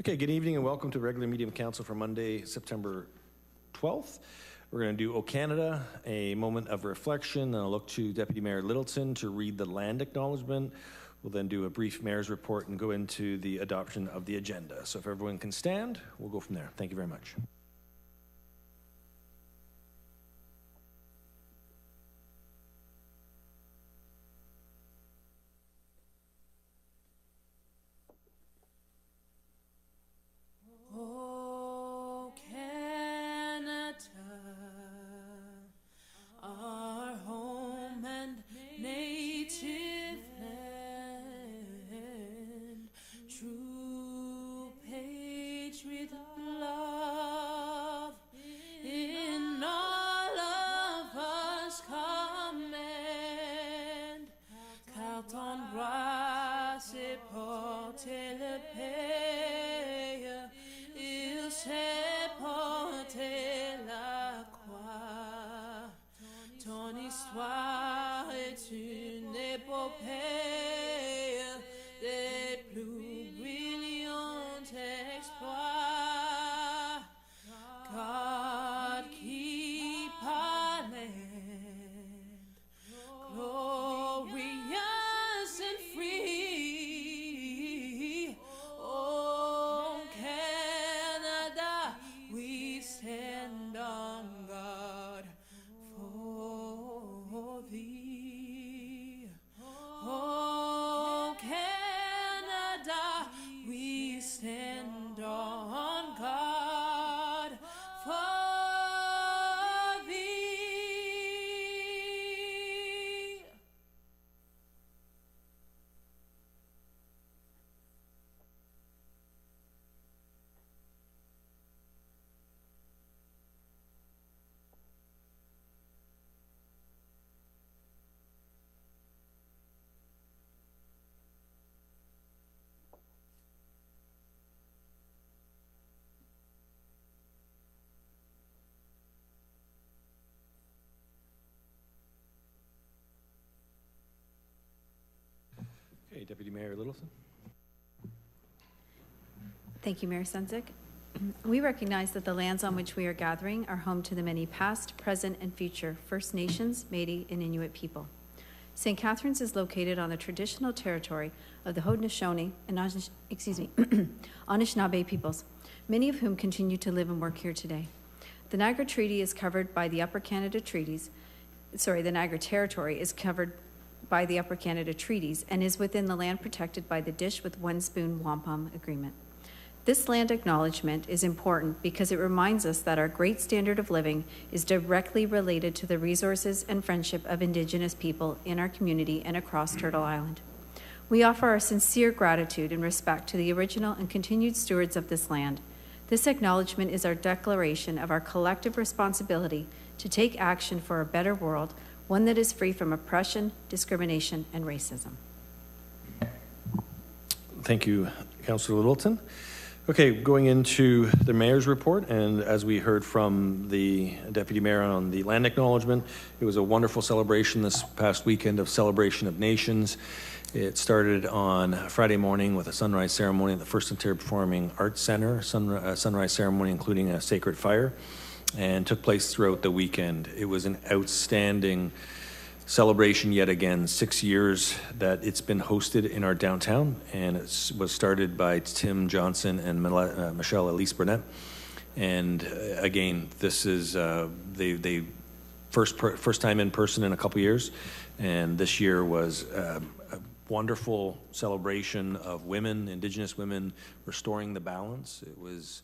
Okay, good evening and welcome to regular meeting of council for Monday, September 12th. We're going to do O Canada, a moment of reflection, and I'll look to Deputy Mayor Littleton to read the land acknowledgement. We'll then do a brief mayor's report and go into the adoption of the agenda. So if everyone can stand, we'll go from there. Thank you very much. Okay, Deputy Mayor Littleton. Thank you, Mayor Senzik. We recognize that the lands on which we are gathering are home to the many past, present, and future First Nations, Métis, and Inuit people. St. Catharines is located on the traditional territory of the Haudenosaunee and Anishinaabe peoples, many of whom continue to live and work here today. The Niagara Treaty is covered by the Upper Canada Treaties. The Niagara Territory is covered by the Upper Canada Treaties and is within the land protected by the Dish with One Spoon Wampum Agreement. This land acknowledgement is important because it reminds us that our great standard of living is directly related to the resources and friendship of Indigenous people in our community and across Turtle Island. We offer our sincere gratitude and respect to the original and continued stewards of this land. This acknowledgement is our declaration of our collective responsibility to take action for a better world, one that is free from oppression, discrimination, and racism. Thank you, Councillor Littleton. Okay, going into the mayor's report, and as we heard from the Deputy Mayor on the land acknowledgement, it was a wonderful celebration this past weekend of Celebration of Nations. It started on Friday morning with a sunrise ceremony at the First Ontario Performing Arts Centre, sunrise ceremony including a sacred fire, and took place throughout the weekend. It was an outstanding celebration yet again, 6 years that it's been hosted in our downtown, and it was started by Tim Johnson and Michelle Elise Burnett. And again, this is they first time in person in a couple years, and this year was a wonderful celebration of women, Indigenous women, restoring the balance. It was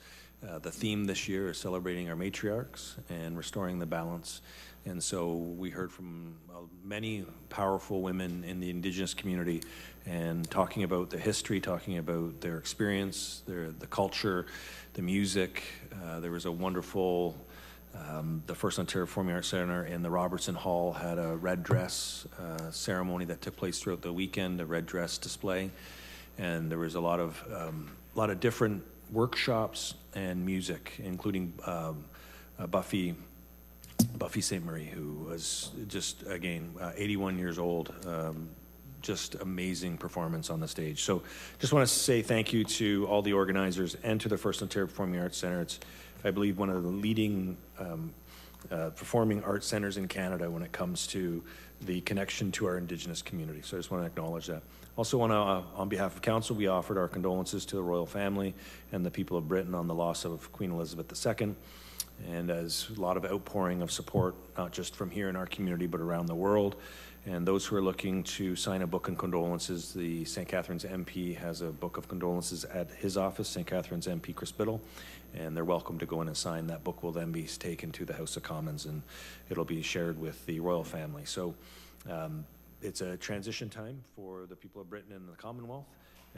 the theme this year is celebrating our matriarchs and restoring the balance. And so we heard from many powerful women in the Indigenous community and talking about the history, talking about their experience, the culture, the music. There was a wonderful, the First Ontario Performing Arts Centre in the Robertson Hall had a red dress ceremony that took place throughout the weekend, a red dress display. And there was a lot of different workshops and music, including Buffy St. Marie, who was just, again, 81 years old, just amazing performance on the stage. So just want to say thank you to all the organizers and to the First Ontario Performing Arts Centre. It's, I believe, one of the leading performing arts centers in Canada when it comes to the connection to our Indigenous community. So I just want to acknowledge that. Also want to, on behalf of Council, we offered our condolences to the royal family and the people of Britain on the loss of Queen Elizabeth II. And as a lot of outpouring of support, not just from here in our community, but around the world. And those who are looking to sign a book of condolences, the St. Catharines MP has a book of condolences at his office, St. Catharines MP Chris Biddle, and they're welcome to go in and sign. That book will then be taken to the House of Commons, and it'll be shared with the royal family. So it's a transition time for the people of Britain and the Commonwealth,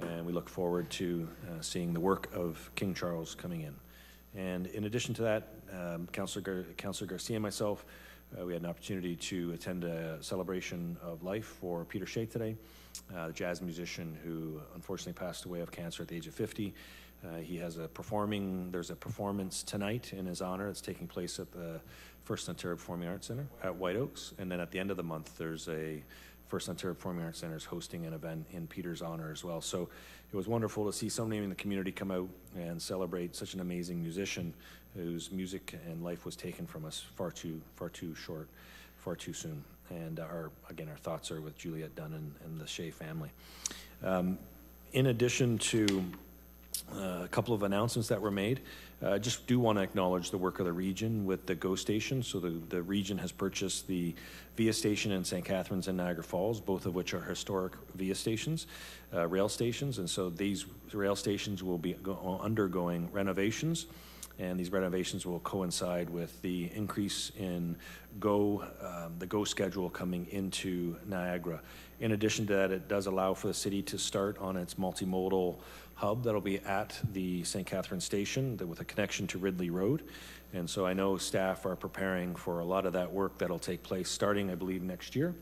and we look forward to seeing the work of King Charles coming in. And in addition to that, Councillor Garcia and myself, we had an opportunity to attend a celebration of life for Peter Shea today, the jazz musician who unfortunately passed away of cancer at the age of 50. He has there's a performance tonight in his honor. It's taking place at the First Ontario Performing Arts Centre at White Oaks. And then at the end of the month, there's a First Ontario Performing Arts Centre is hosting an event in Peter's honor as well. So it was wonderful to see so many in the community come out and celebrate such an amazing musician whose music and life was taken from us far too short, far too soon. And our thoughts are with Juliette Dunn and the Shea family. In addition to a couple of announcements that were made, I just do want to acknowledge the work of the region with the GO station. So the region has purchased the VIA station in St. Catharines and Niagara Falls, both of which are historic VIA stations, rail stations. And so these rail stations will be undergoing renovations. And these renovations will coincide with the increase in the GO schedule coming into Niagara. In addition to that, it does allow for the city to start on its multimodal hub that'll be at the St. Catharines station with a connection to Ridley Road. And so I know staff are preparing for a lot of that work that'll take place starting, I believe, next year.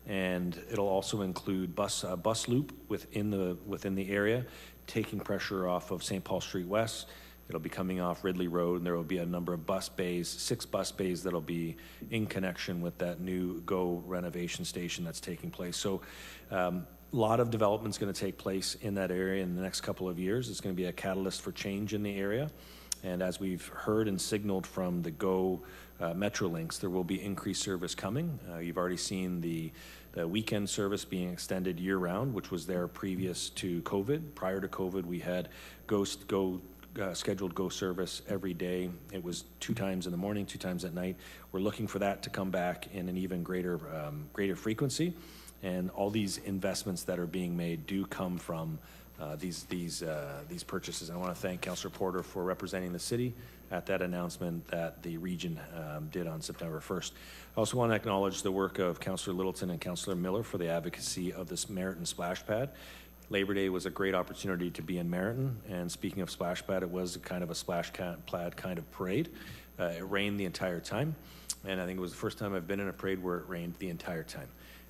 And it'll also include a bus loop within the area, taking pressure off of St. Paul Street West. It'll be coming off Ridley Road, and there will be a number of bus bays, 6 bus bays that'll be in connection with that new GO renovation station that's taking place. So a lot of development's going to take place in that area in the next couple of years. It's going to be a catalyst for change in the area. And as we've heard and signaled from the GO Metrolinks, there will be increased service coming. You've already seen the weekend service being extended year-round, which was there previous to COVID. Prior to COVID, we had scheduled GO service every day. It was 2 times in the morning, 2 times at night. We're looking for that to come back in an even greater frequency. And all these investments that are being made do come from these purchases. And I want to thank Councillor Porter for representing the city at that announcement that the region did on September 1st. I also want to acknowledge the work of Councillor Littleton and Councillor Miller for the advocacy of this Meriton splash pad. Labor Day was a great opportunity to be in Meriton, and speaking of splash pad, it was kind of a splash pad kind of parade. It rained the entire time, and I think it was the first time I've been in a parade where it rained the entire time.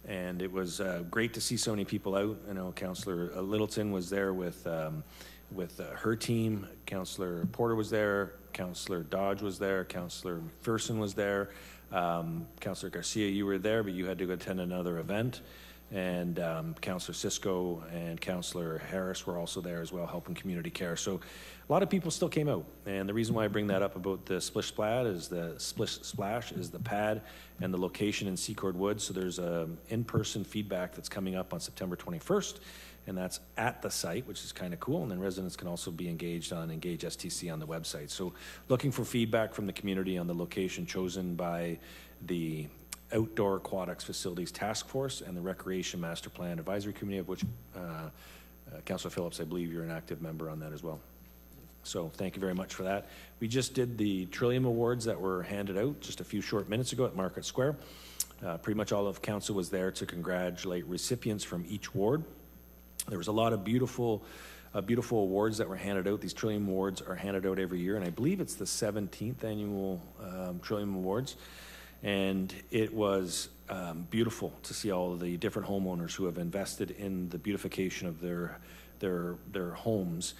And it was great to see so many people out. I know Councillor Littleton was there with her team. Councillor Porter was there. Councillor Dodge was there. Councillor McPherson was there. Councillor Garcia, you were there, but you had to go attend another event. And Councillor Cisco and Councillor Harris were also there as well, helping community care. So a lot of people still came out. And the reason why I bring that up about the Splish Splash is the pad and the location in Secord Woods. So there's in-person feedback that's coming up on September 21st, and that's at the site, which is kind of cool. And then residents can also be engaged on Engage STC on the website. So looking for feedback from the community on the location chosen by the Outdoor Aquatics Facilities Task Force and the Recreation Master Plan Advisory Committee, of which Councillor Phillips, I believe you're an active member on that as well. So thank you very much for that. We just did the Trillium Awards that were handed out just a few short minutes ago at Market Square. Pretty much all of council was there to congratulate recipients from each ward. There was a lot of beautiful awards that were handed out. These Trillium Awards are handed out every year, and I believe it's the 17th annual Trillium Awards. And it was beautiful to see all of the different homeowners who have invested in the beautification of their homes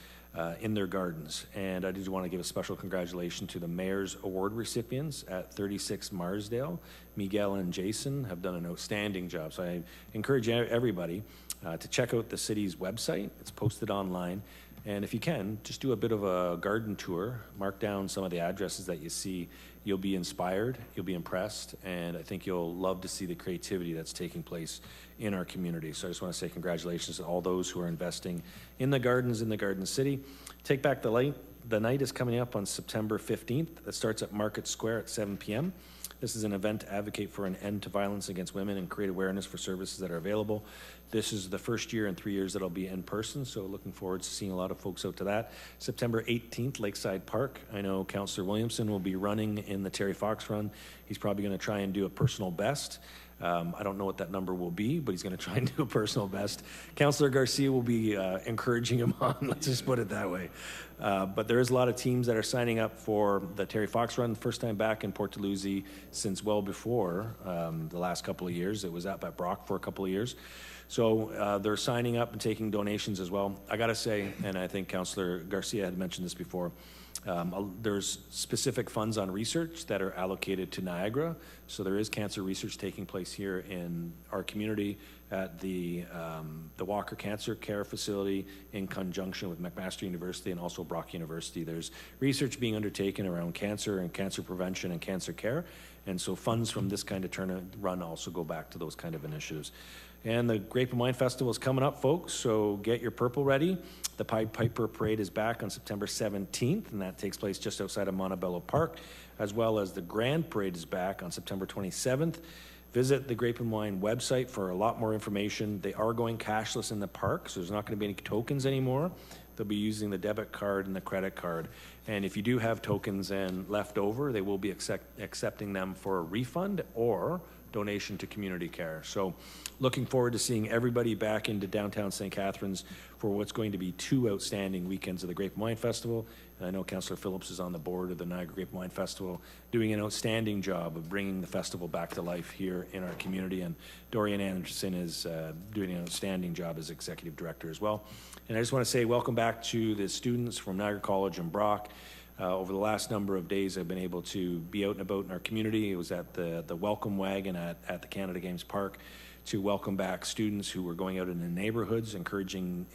in their gardens. And I did want to give a special congratulations to the Mayor's Award recipients at 36 Marsdale. Miguel and Jason have done an outstanding job. So I encourage everybody to check out the city's website. It's posted online. And if you can, just do a bit of a garden tour, mark down some of the addresses that you see. You'll be inspired, you'll be impressed, and I think you'll love to see the creativity that's taking place in our community. So I just want to say congratulations to all those who are investing in the gardens in the Garden City. Take Back the Light. The night is coming up on September 15th. That starts at Market Square at 7 p.m. This is an event to advocate for an end to violence against women and create awareness for services that are available. This is the first year in 3 years that I'll be in person, so looking forward to seeing a lot of folks out to that. September 18th, Lakeside Park. I know Councillor Williamson will be running in the Terry Fox Run. He's probably going to try and do a personal best. I don't know what that number will be, but he's going to try and do a personal best. Councillor Garcia will be encouraging him on, let's just put it that way. But there is a lot of teams that are signing up for the Terry Fox Run, first time back in Port Dalhousie since well before the last couple of years. It was up at Brock for a couple of years. So they're signing up and taking donations as well. I got to say, and I think Councillor Garcia had mentioned this before, there's specific funds on research that are allocated to Niagara. So there is cancer research taking place here in our community at the Walker Cancer Care Facility in conjunction with McMaster University and also Brock University. There's research being undertaken around cancer and cancer prevention and cancer care. And so funds from this kind of run also go back to those kind of initiatives. And the Grape and Wine Festival is coming up, folks, so get your purple ready. The Pied Piper Parade is back on September 17th, and that takes place just outside of Montebello Park, as well as the Grand Parade is back on September 27th. Visit the Grape and Wine website for a lot more information. They are going cashless in the park, so there's not going to be any tokens anymore. They'll be using the debit card and the credit card. And if you do have tokens and left over, they will be accepting them for a refund or donation to community care. So looking forward to seeing everybody back into downtown St. Catharines for what's going to be 2 outstanding weekends of the Grape and Wine Festival. And I know Councillor Phillips is on the board of the Niagara Grape and Wine Festival, doing an outstanding job of bringing the festival back to life here in our community. And Dorian Anderson is doing an outstanding job as executive director as well. And I just want to say welcome back to the students from Niagara College and Brock. Over the last number of days, I've been able to be out and about in our community. It was at the welcome wagon at the Canada Games Park to welcome back students who were going out in the neighborhoods, encouraging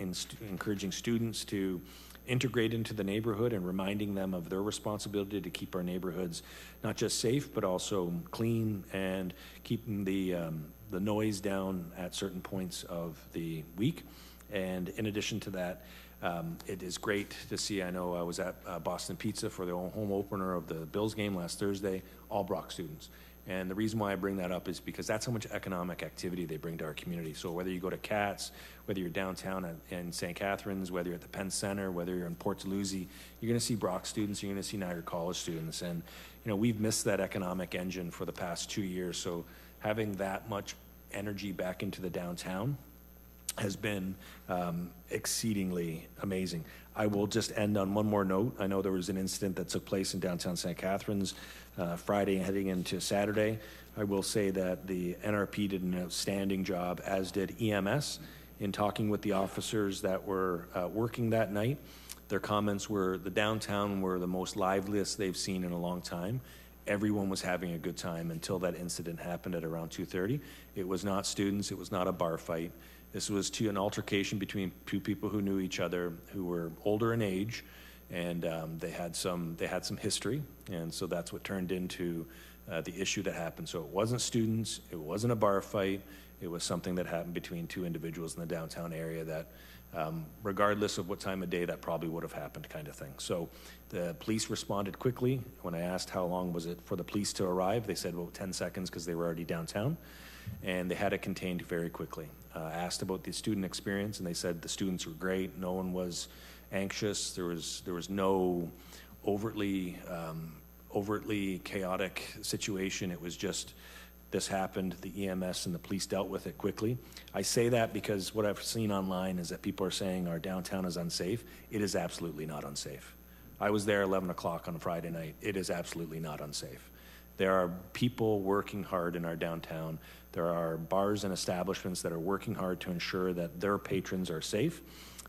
students to integrate into the neighborhood and reminding them of their responsibility to keep our neighborhoods not just safe, but also clean and keeping the noise down at certain points of the week. And in addition to that, it is great to see. I know I was at Boston Pizza for the home opener of the Bills game last Thursday, all Brock students. And the reason why I bring that up is because that's how much economic activity they bring to our community. So whether you go to Katz, whether you're downtown in St. Catharines, whether you're at the Penn Center, whether you're in Port Dalhousie, you're going to see Brock students, you're going to see Niagara College students. And, you know, we've missed that economic engine for the past 2 years. So having that much energy back into the downtown has been exceedingly amazing. I will just end on one more note. I know there was an incident that took place in downtown St. Catharines Friday heading into Saturday. I will say that the NRP did an outstanding job, as did EMS, in talking with the officers that were working that night. Their comments were the downtown were the most liveliest they've seen in a long time. Everyone was having a good time until that incident happened at around 2:30. It was not students. It was not a bar fight. This was an altercation between 2 people who knew each other, who were older in age, and they had some history, and so that's what turned into the issue that happened. So it wasn't students, it wasn't a bar fight, it was something that happened between 2 individuals in the downtown area that, regardless of what time of day, that probably would have happened, kind of thing. So the police responded quickly. When I asked how long was it for the police to arrive, they said, well, 10 seconds because they were already downtown. And they had it contained very quickly. Asked about the student experience, and they said the students were great. No one was anxious. There was no overtly chaotic situation. It was just this happened. The EMS and the police dealt with it quickly. I say that because what I've seen online is that people are saying our downtown is unsafe. It is absolutely not unsafe. I was there 11 o'clock on Friday night. It is absolutely not unsafe. There are people working hard in our downtown. There are bars and establishments that are working hard to ensure that their patrons are safe.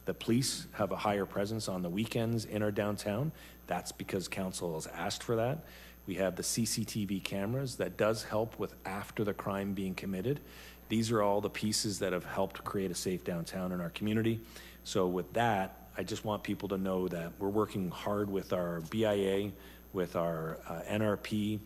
the police have a higher presence on the weekends in our downtown. That's because council has asked for that. We have the CCTV cameras that does help with after the crime being committed. These are all the pieces that have helped create a safe downtown in our community. So with that, I just want people to know that we're working hard with our BIA, with our NRP,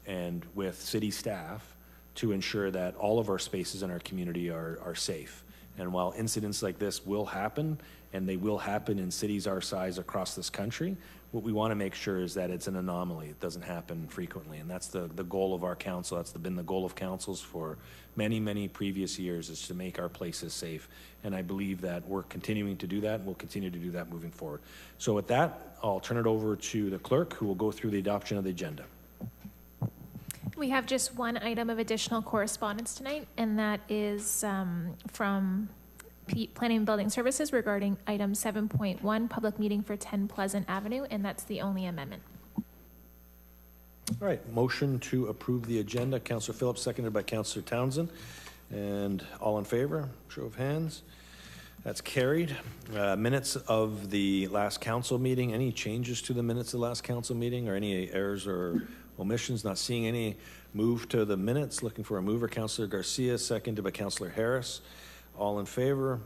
and with city staff to ensure that all of our spaces in our community are safe. And while incidents like this will happen, and they will happen in cities our size across this country, what we want to make sure is that it's an anomaly. It doesn't happen frequently. And that's the goal of our council. That's been the goal of councils for many, many previous years, is to make our places safe. And I believe that we're continuing to do that, and we'll continue to do that moving forward. So with that, I'll turn it over to the clerk, who will go through the adoption of the agenda. We have just one item of additional correspondence tonight, and that is from Planning and Building Services regarding item 7.1, public meeting for 10 Pleasant Avenue, and that's the only amendment. All right, motion to approve the agenda. Councillor Phillips, seconded by Councillor Townsend. And all in favor, show of hands. That's carried. Minutes of the last council meeting. Any changes to the minutes of the last council meeting, or any errors or omissions? Not seeing any. Move to the minutes. Looking for a mover. Councillor Garcia, seconded by Councillor Harris. All in favor?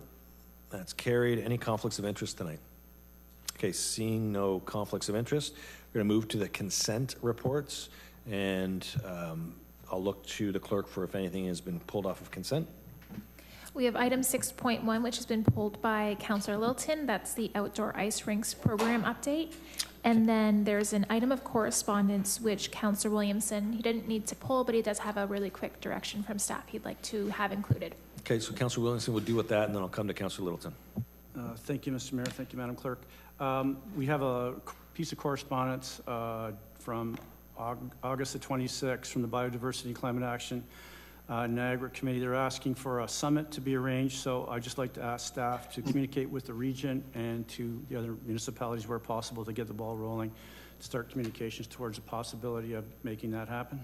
That's carried. Any conflicts of interest tonight? Okay, seeing no conflicts of interest, we're going to move to the consent reports, and I'll look to the clerk for if anything has been pulled off of consent. We have item 6.1, which has been pulled by Councillor Littleton. That's the outdoor ice rinks program update. And then there's an item of correspondence which Councillor Williamson, he didn't need to pull, but he does have a really quick direction from staff he'd like to have included. Okay, so Councillor Williamson will deal with that, and then I'll come to Councillor Littleton. Thank you, Mr. Mayor. Thank you, Madam Clerk. We have a piece of correspondence from August the 26th from the Biodiversity and Climate Action Niagara Committee. They're asking for a summit to be arranged, so I'd just like to ask staff to communicate with the region and to the other municipalities where possible to get the ball rolling, to start communications towards the possibility of making that happen.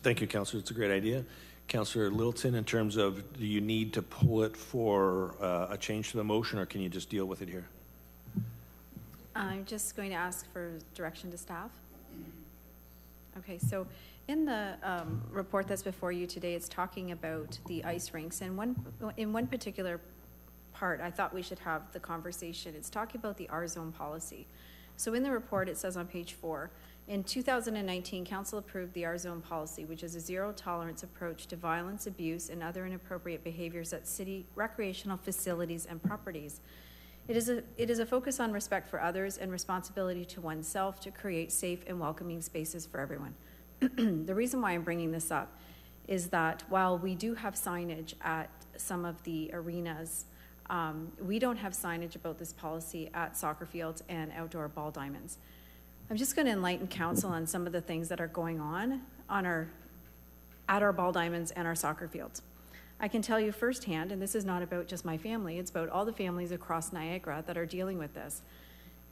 Thank you, Councillor. It's a great idea. Councillor Littleton, in terms of, do you need to pull it for a change to the motion, or can you just deal with it here? I'm just going to ask for direction to staff. Okay, so in the report that's before you today, it's talking about the ice rinks, and in one particular part, I thought we should have the conversation. It's talking about the R-zone policy. So in the report, it says on page 4, in 2019, Council approved the R-zone policy, which is a zero-tolerance approach to violence, abuse, and other inappropriate behaviors at city recreational facilities and properties. It is a focus on respect for others and responsibility to oneself to create safe and welcoming spaces for everyone. The reason why I'm bringing this up is that while we do have signage at some of the arenas, we don't have signage about this policy at soccer fields and outdoor ball diamonds. I'm just going to enlighten council on some of the things that are going on at our ball diamonds and our soccer fields. I can tell you firsthand, and this is not about just my family, it's about all the families across Niagara that are dealing with this.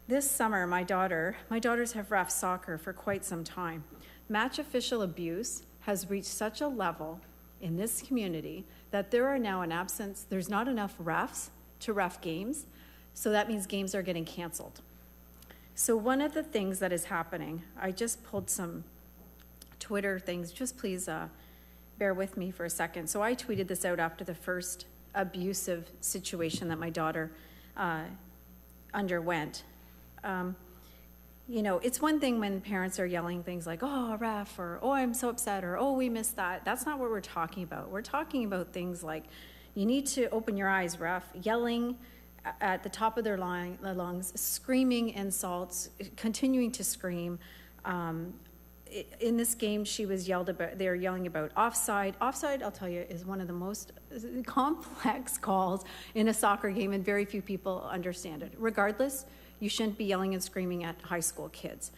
This summer, my daughters have ref soccer for quite some time. Match official abuse has reached such a level in this community that there are now there's not enough refs to ref games, so that means games are getting canceled. So one of the things that is happening, I just pulled some Twitter things, just please bear with me for a second. So I tweeted this out after the first abusive situation that my daughter underwent. You know, it's one thing when parents are yelling things like, oh, ref, or oh, I'm so upset, or oh, we missed that. That's not what we're talking about. We're talking about things like, you need to open your eyes, ref, yelling at the top of their lungs, screaming insults, continuing to scream. In this game, she was they were yelling about offside. Offside, I'll tell you, is one of the most complex calls in a soccer game, and very few people understand it. Regardless, you shouldn't be yelling and screaming at high school kids.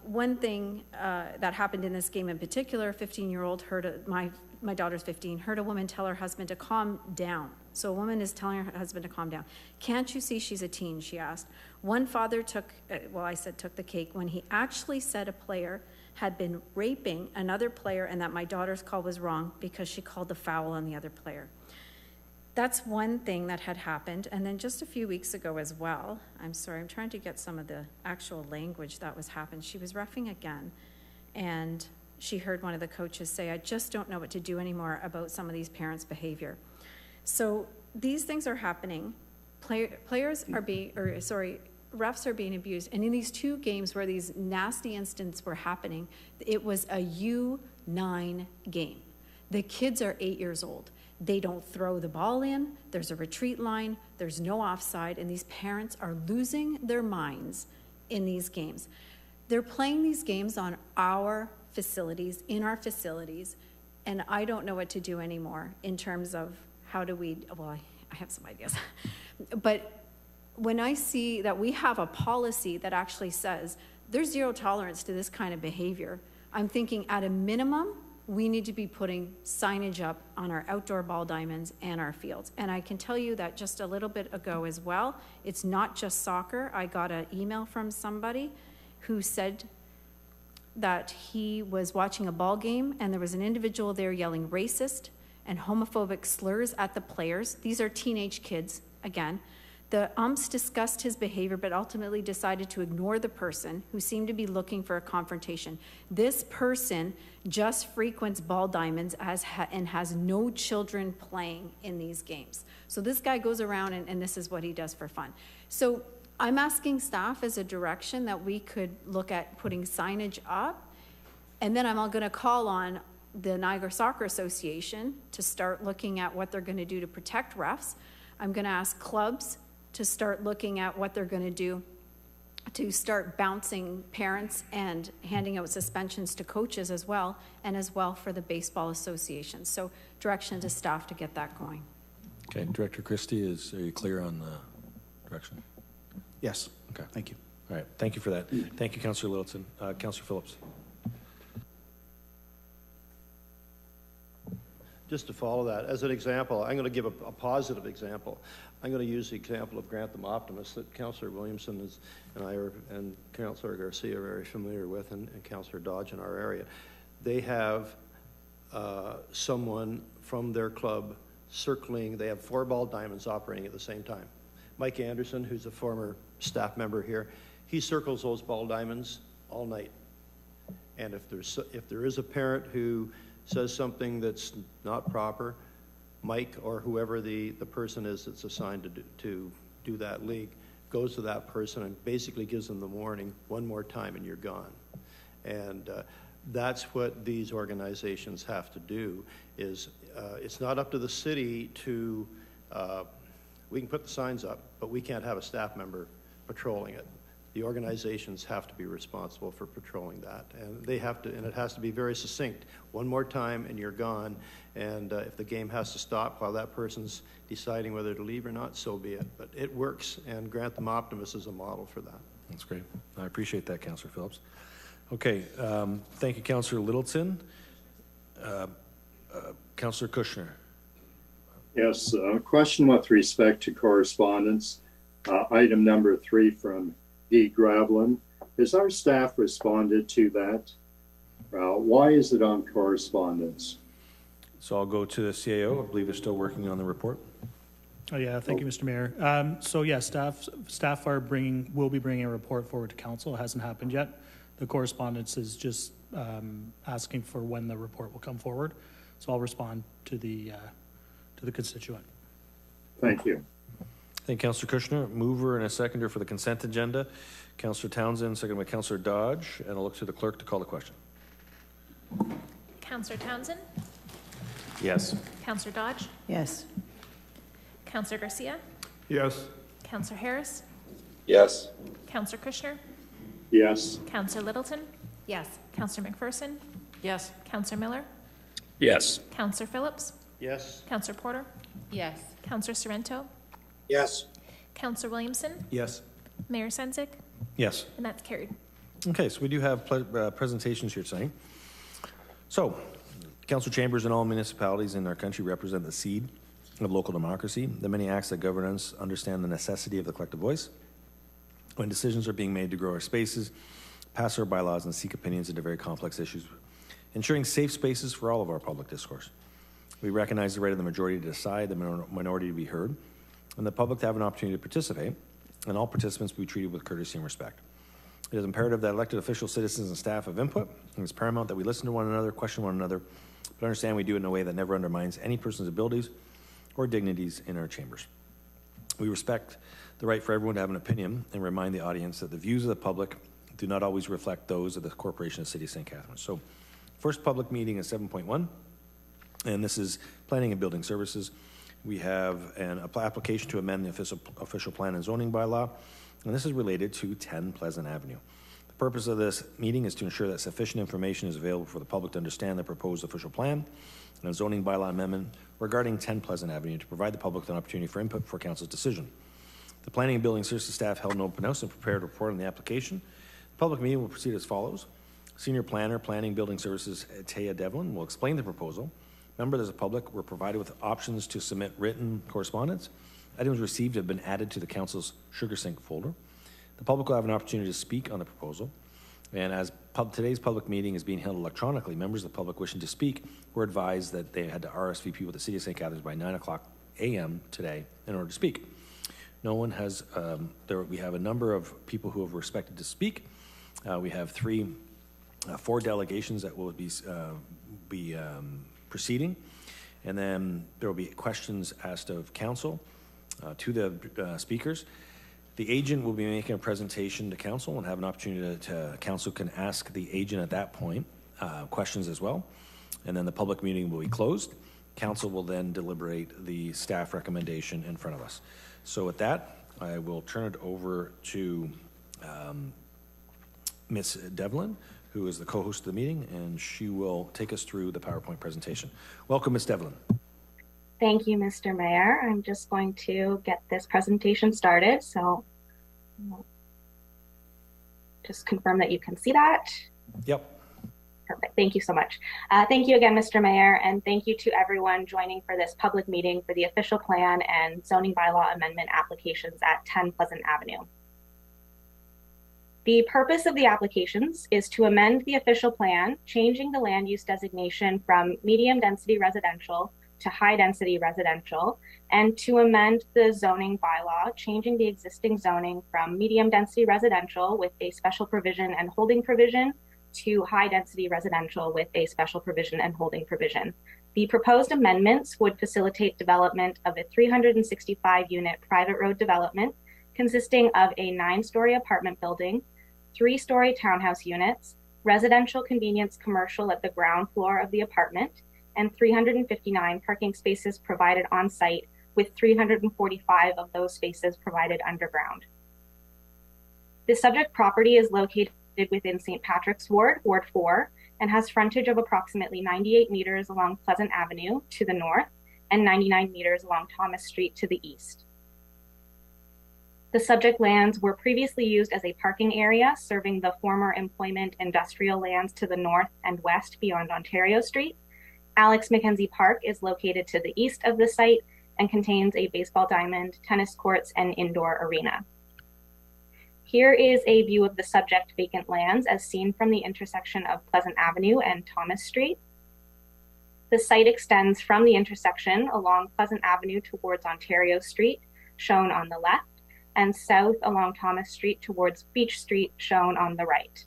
One thing that happened in this game in particular, 15-year-old my daughter's 15, heard a woman tell her husband to calm down. So a woman is telling her husband to calm down. Can't you see she's a teen, she asked. One father took the cake when he actually said a player had been raping another player and that my daughter's call was wrong because she called the foul on the other player. that's one thing that had happened. And then just a few weeks ago as well, I'm sorry, I'm trying to get some of the actual language that was happened. She was reffing again, and she heard one of the coaches say, "I just don't know what to do anymore about some of these parents' behavior." So these things are happening. Refs are being abused. And in these two games where these nasty incidents were happening, it was a U9 game. The kids are 8 years old. They don't throw the ball in. There's a retreat line. There's no offside. And these parents are losing their minds in these games. They're playing these games on our facilities, in our facilities. And I don't know what to do anymore in terms of how do we, well, I have some ideas. But when I see that we have a policy that actually says there's zero tolerance to this kind of behavior, I'm thinking at a minimum, we need to be putting signage up on our outdoor ball diamonds and our fields. And I can tell you that just a little bit ago as well, it's not just soccer. I got an email from somebody who said that he was watching a ball game and there was an individual there yelling racist and homophobic slurs at the players. These are teenage kids, again. The umps discussed his behavior, but ultimately decided to ignore the person who seemed to be looking for a confrontation. This person just frequents ball diamonds and has no children playing in these games. So this guy goes around and this is what he does for fun. So I'm asking staff as a direction that we could look at putting signage up, and then I'm going to call on the Niagara Soccer Association to start looking at what they're going to do to protect refs. I'm going to ask clubs to start looking at what they're going to do to start bouncing parents and handing out suspensions to coaches as well, and as well for the Baseball Association. So direction to staff to get that going. Okay, Director Christie, are you clear on the direction? Yes. Okay. Thank you. All right, thank you for that. Thank you, Councillor Littleton. Councillor Phillips. Just to follow that, as an example, I'm going to give a positive example. I'm going to use the example of Grantham Optimist that Councillor Williamson and Councillor Garcia are very familiar with, and Councillor Dodge in our area. They have someone from their club circling. They have 4 ball diamonds operating at the same time. Mike Anderson, who's a former staff member here, he circles those ball diamonds all night. And if there is a parent who says something that's not proper, Mike or whoever the person is that's assigned to do that league goes to that person and basically gives them the warning, one more time and you're gone. And that's what these organizations have to do. Is it's not up to the city to, we can put the signs up, but we can't have a staff member patrolling it. The organizations have to be responsible for patrolling that, and they have to, and it has to be very succinct. One more time and you're gone, and if the game has to stop while that person's deciding whether to leave or not, so be it. But it works, and Grantham Optimist is a model for that. That's great. I appreciate that, Councillor Phillips. Okay, thank you, Councillor Littleton. Councillor Kushner. Yes, question with respect to correspondence. Item number 3 from D. Gravelin. Has our staff responded to that? Why is it on correspondence? So I'll go to the CAO. I believe they're still working on the report. Oh yeah, thank you, Mr. Mayor. So yeah, staff will be bringing a report forward to council. It hasn't happened yet. The correspondence is just asking for when the report will come forward. So I'll respond to the constituent. Thank you. Thank you, Councillor Kushner. Mover and a seconder for the consent agenda. Councillor Townsend, seconded by Councillor Dodge, and I'll look to the clerk to call the question. Councillor Townsend? Yes. Councillor Dodge? Yes. Councillor Garcia? Yes. Councillor Harris? Yes. Councillor Kushner? Yes. Councillor Littleton? Yes. Councillor McPherson? Yes. Councillor Miller? Yes. Councillor Phillips? Yes. Councillor Porter? Yes. Councillor Sorrento? Yes. Councillor Williamson? Yes. Mayor Senzik? Yes. And that's carried. Okay, so we do have presentations here tonight. So, council chambers in all municipalities in our country represent the seed of local democracy. The many acts that govern us understand the necessity of the collective voice. When decisions are being made to grow our spaces, pass our bylaws, and seek opinions into very complex issues, ensuring safe spaces for all of our public discourse. We recognize the right of the majority to decide, the minority to be heard, and the public to have an opportunity to participate, and all participants be treated with courtesy and respect. It is imperative that elected officials, citizens, and staff have input, and it's paramount that we listen to one another, question one another, but understand we do it in a way that never undermines any person's abilities or dignities in our chambers. We respect the right for everyone to have an opinion and remind the audience that the views of the public do not always reflect those of the Corporation of the City of St. Catharines. So, first public meeting is 7.1, and this is Planning and Building Services. We have an application to amend the official plan and zoning bylaw, and this is related to 10 Pleasant Avenue. The purpose of this meeting is to ensure that sufficient information is available for the public to understand the proposed official plan and zoning bylaw amendment regarding 10 Pleasant Avenue to provide the public with an opportunity for input for council's decision. The Planning and Building Services staff held an open house and prepared a report on the application. The public meeting will proceed as follows. Senior Planner, Planning Building Services, Taya Devlin, will explain the proposal. Members of the public were provided with options to submit written correspondence. Items received have been added to the council's sugar sync folder. The public will have an opportunity to speak on the proposal. And as today's public meeting is being held electronically, members of the public wishing to speak were advised that they had to RSVP with the City of St. Catharines by 9 o'clock a.m. today in order to speak. No one has, we have a number of people who have respected to speak. We have four delegations that will be proceeding, and then there will be questions asked of council to the speakers. The agent will be making a presentation to council and have an opportunity council can ask the agent at that point questions as well, and then the public meeting will be closed. Council will then deliberate the staff recommendation in front of us. So with that, I will turn it over to Ms. Devlin, who is the co-host of the meeting, and she will take us through the PowerPoint presentation. Welcome, Ms. Devlin. Thank you, Mr. Mayor. I'm just going to get this presentation started. So just confirm that you can see that. Yep. Perfect. Thank you so much. Thank you again, Mr. Mayor, and thank you to everyone joining for this public meeting for the official plan and zoning bylaw amendment applications at 10 Pleasant Avenue. The purpose of the applications is to amend the official plan, changing the land use designation from medium density residential to high density residential, and to amend the zoning bylaw, changing the existing zoning from medium density residential with a special provision and holding provision to high density residential with a special provision and holding provision. The proposed amendments would facilitate development of a 365 unit private road development consisting of a 9-story apartment building, 3-story townhouse units, residential convenience commercial at the ground floor of the apartment, and 359 parking spaces provided on site, with 345 of those spaces provided underground. The subject property is located within St. Patrick's Ward, Ward 4, and has frontage of approximately 98 meters along Pleasant Avenue to the north and 99 meters along Thomas Street to the east. The subject lands were previously used as a parking area serving the former employment industrial lands to the north and west beyond Ontario Street. Alex Mackenzie Park is located to the east of the site and contains a baseball diamond, tennis courts, and indoor arena. Here is a view of the subject vacant lands as seen from the intersection of Pleasant Avenue and Thomas Street. The site extends from the intersection along Pleasant Avenue towards Ontario Street, shown on the left, and south along Thomas Street towards Beach Street, shown on the right.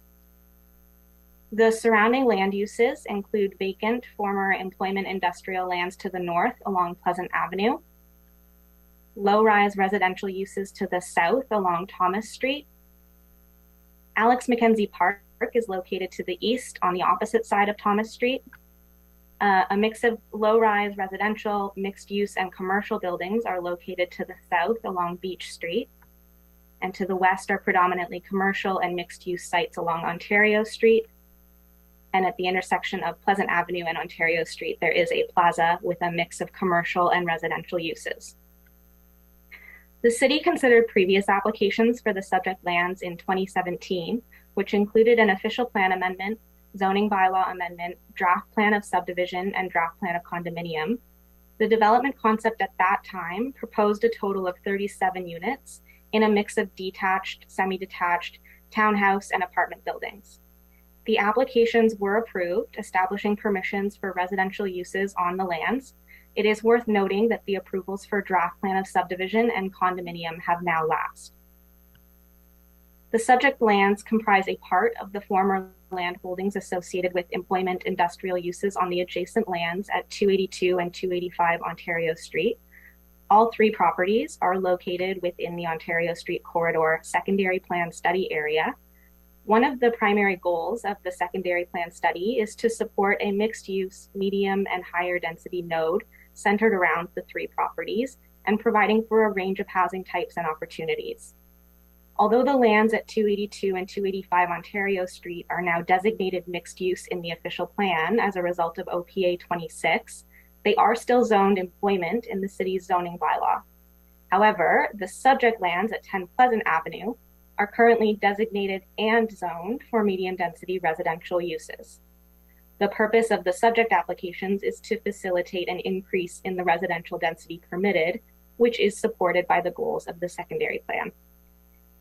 The surrounding land uses include vacant former employment industrial lands to the north along Pleasant Avenue, low-rise residential uses to the south along Thomas Street. Alex Mackenzie Park is located to the east on the opposite side of Thomas Street. A mix of low-rise residential, mixed-use, and commercial buildings are located to the south along Beach Street, and to the west are predominantly commercial and mixed-use sites along Ontario Street. And at the intersection of Pleasant Avenue and Ontario Street, there is a plaza with a mix of commercial and residential uses. The city considered previous applications for the subject lands in 2017, which included an official plan amendment, zoning bylaw amendment, draft plan of subdivision, and draft plan of condominium. The development concept at that time proposed a total of 37 units in a mix of detached, semi-detached, townhouse, and apartment buildings. The applications were approved, establishing permissions for residential uses on the lands. It is worth noting that the approvals for draft plan of subdivision and condominium have now lapsed. The subject lands comprise a part of the former land holdings associated with employment industrial uses on the adjacent lands at 282 and 285 Ontario Street. All three properties are located within the Ontario Street Corridor secondary plan study area. One of the primary goals of the secondary plan study is to support a mixed-use, medium, and higher density node centered around the three properties and providing for a range of housing types and opportunities. Although the lands at 282 and 285 Ontario Street are now designated mixed use in the official plan as a result of OPA 26, they are still zoned employment in the city's zoning bylaw. However, the subject lands at 10 Pleasant Avenue are currently designated and zoned for medium density residential uses. The purpose of the subject applications is to facilitate an increase in the residential density permitted, which is supported by the goals of the secondary plan.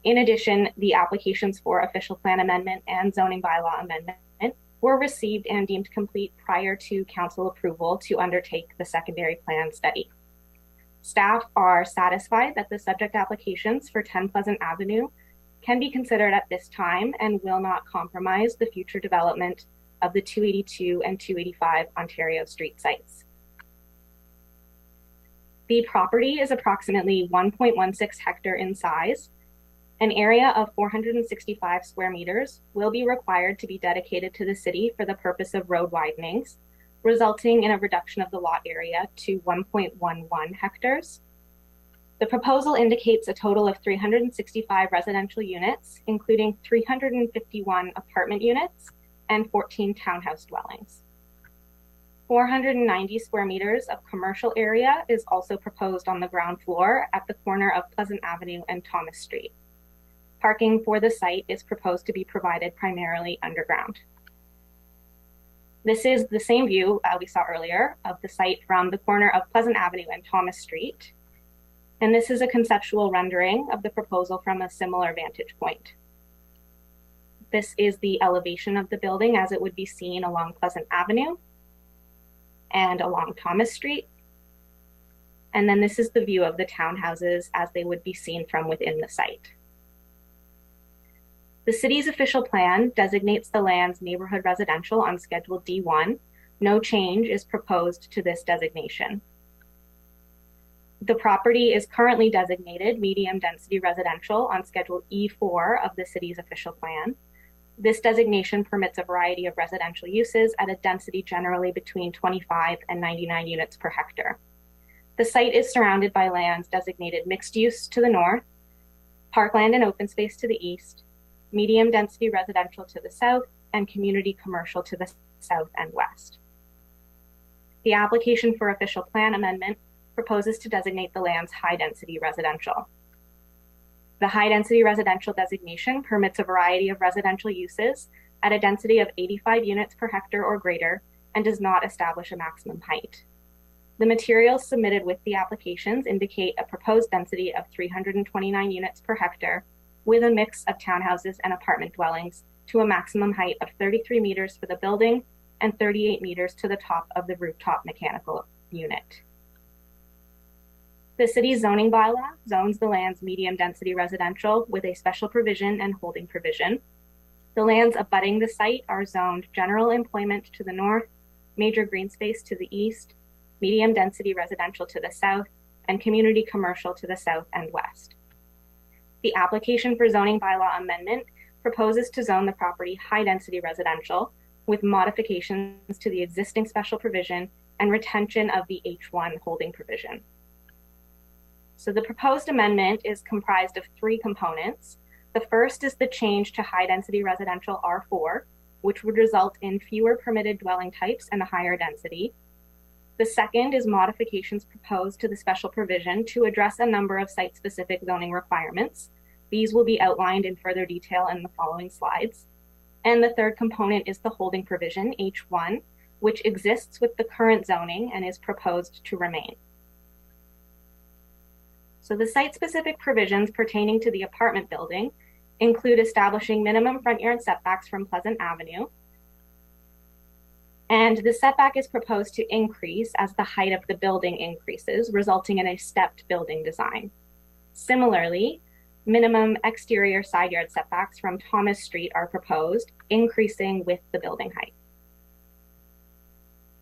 In addition, the applications for official plan amendment and zoning bylaw amendment were received and deemed complete prior to council approval to undertake the secondary plan study. Staff are satisfied that the subject applications for 10 Pleasant Avenue can be considered at this time and will not compromise the future development of the 282 and 285 Ontario Street sites. The property is approximately 1.16 hectare in size. An area of 465 square meters will be required to be dedicated to the city for the purpose of road widenings, resulting in a reduction of the lot area to 1.11 hectares. The proposal indicates a total of 365 residential units, including 351 apartment units and 14 townhouse dwellings. 490 square meters of commercial area is also proposed on the ground floor at the corner of Pleasant Avenue and Thomas Street. Parking for the site is proposed to be provided primarily underground. This is the same view we saw earlier of the site from the corner of Pleasant Avenue and Thomas Street. And this is a conceptual rendering of the proposal from a similar vantage point. This is the elevation of the building as it would be seen along Pleasant Avenue and along Thomas Street. And then this is the view of the townhouses as they would be seen from within the site. The city's official plan designates the lands neighborhood residential on Schedule D1. No change is proposed to this designation. The property is currently designated medium density residential on Schedule E4 of the city's official plan. This designation permits a variety of residential uses at a density generally between 25 and 99 units per hectare. The site is surrounded by lands designated mixed use to the north, parkland and open space to the east, medium density residential to the south, and community commercial to the south and west. The application for official plan amendment proposes to designate the land's high density residential. The high density residential designation permits a variety of residential uses at a density of 85 units per hectare or greater and does not establish a maximum height. The materials submitted with the applications indicate a proposed density of 329 units per hectare with a mix of townhouses and apartment dwellings to a maximum height of 33 meters for the building and 38 meters to the top of the rooftop mechanical unit. The city's zoning bylaw zones the land's medium density residential with a special provision and holding provision. The lands abutting the site are zoned general employment to the north, major green space to the east, medium density residential to the south, and community commercial to the south and west. The application for zoning bylaw amendment proposes to zone the property high density residential with modifications to the existing special provision and retention of the H1 holding provision. So the proposed amendment is comprised of three components. The first is the change to high density residential R4, which would result in fewer permitted dwelling types and a higher density. The second is modifications proposed to the special provision to address a number of site-specific zoning requirements. These will be outlined in further detail in the following slides. And the third component is the holding provision, H1, which exists with the current zoning and is proposed to remain. So the site-specific provisions pertaining to the apartment building include establishing minimum front yard setbacks from Pleasant Avenue, And the setback is proposed to increase as the height of the building increases, resulting in a stepped building design. Similarly, minimum exterior side yard setbacks from Thomas Street are proposed, increasing with the building height.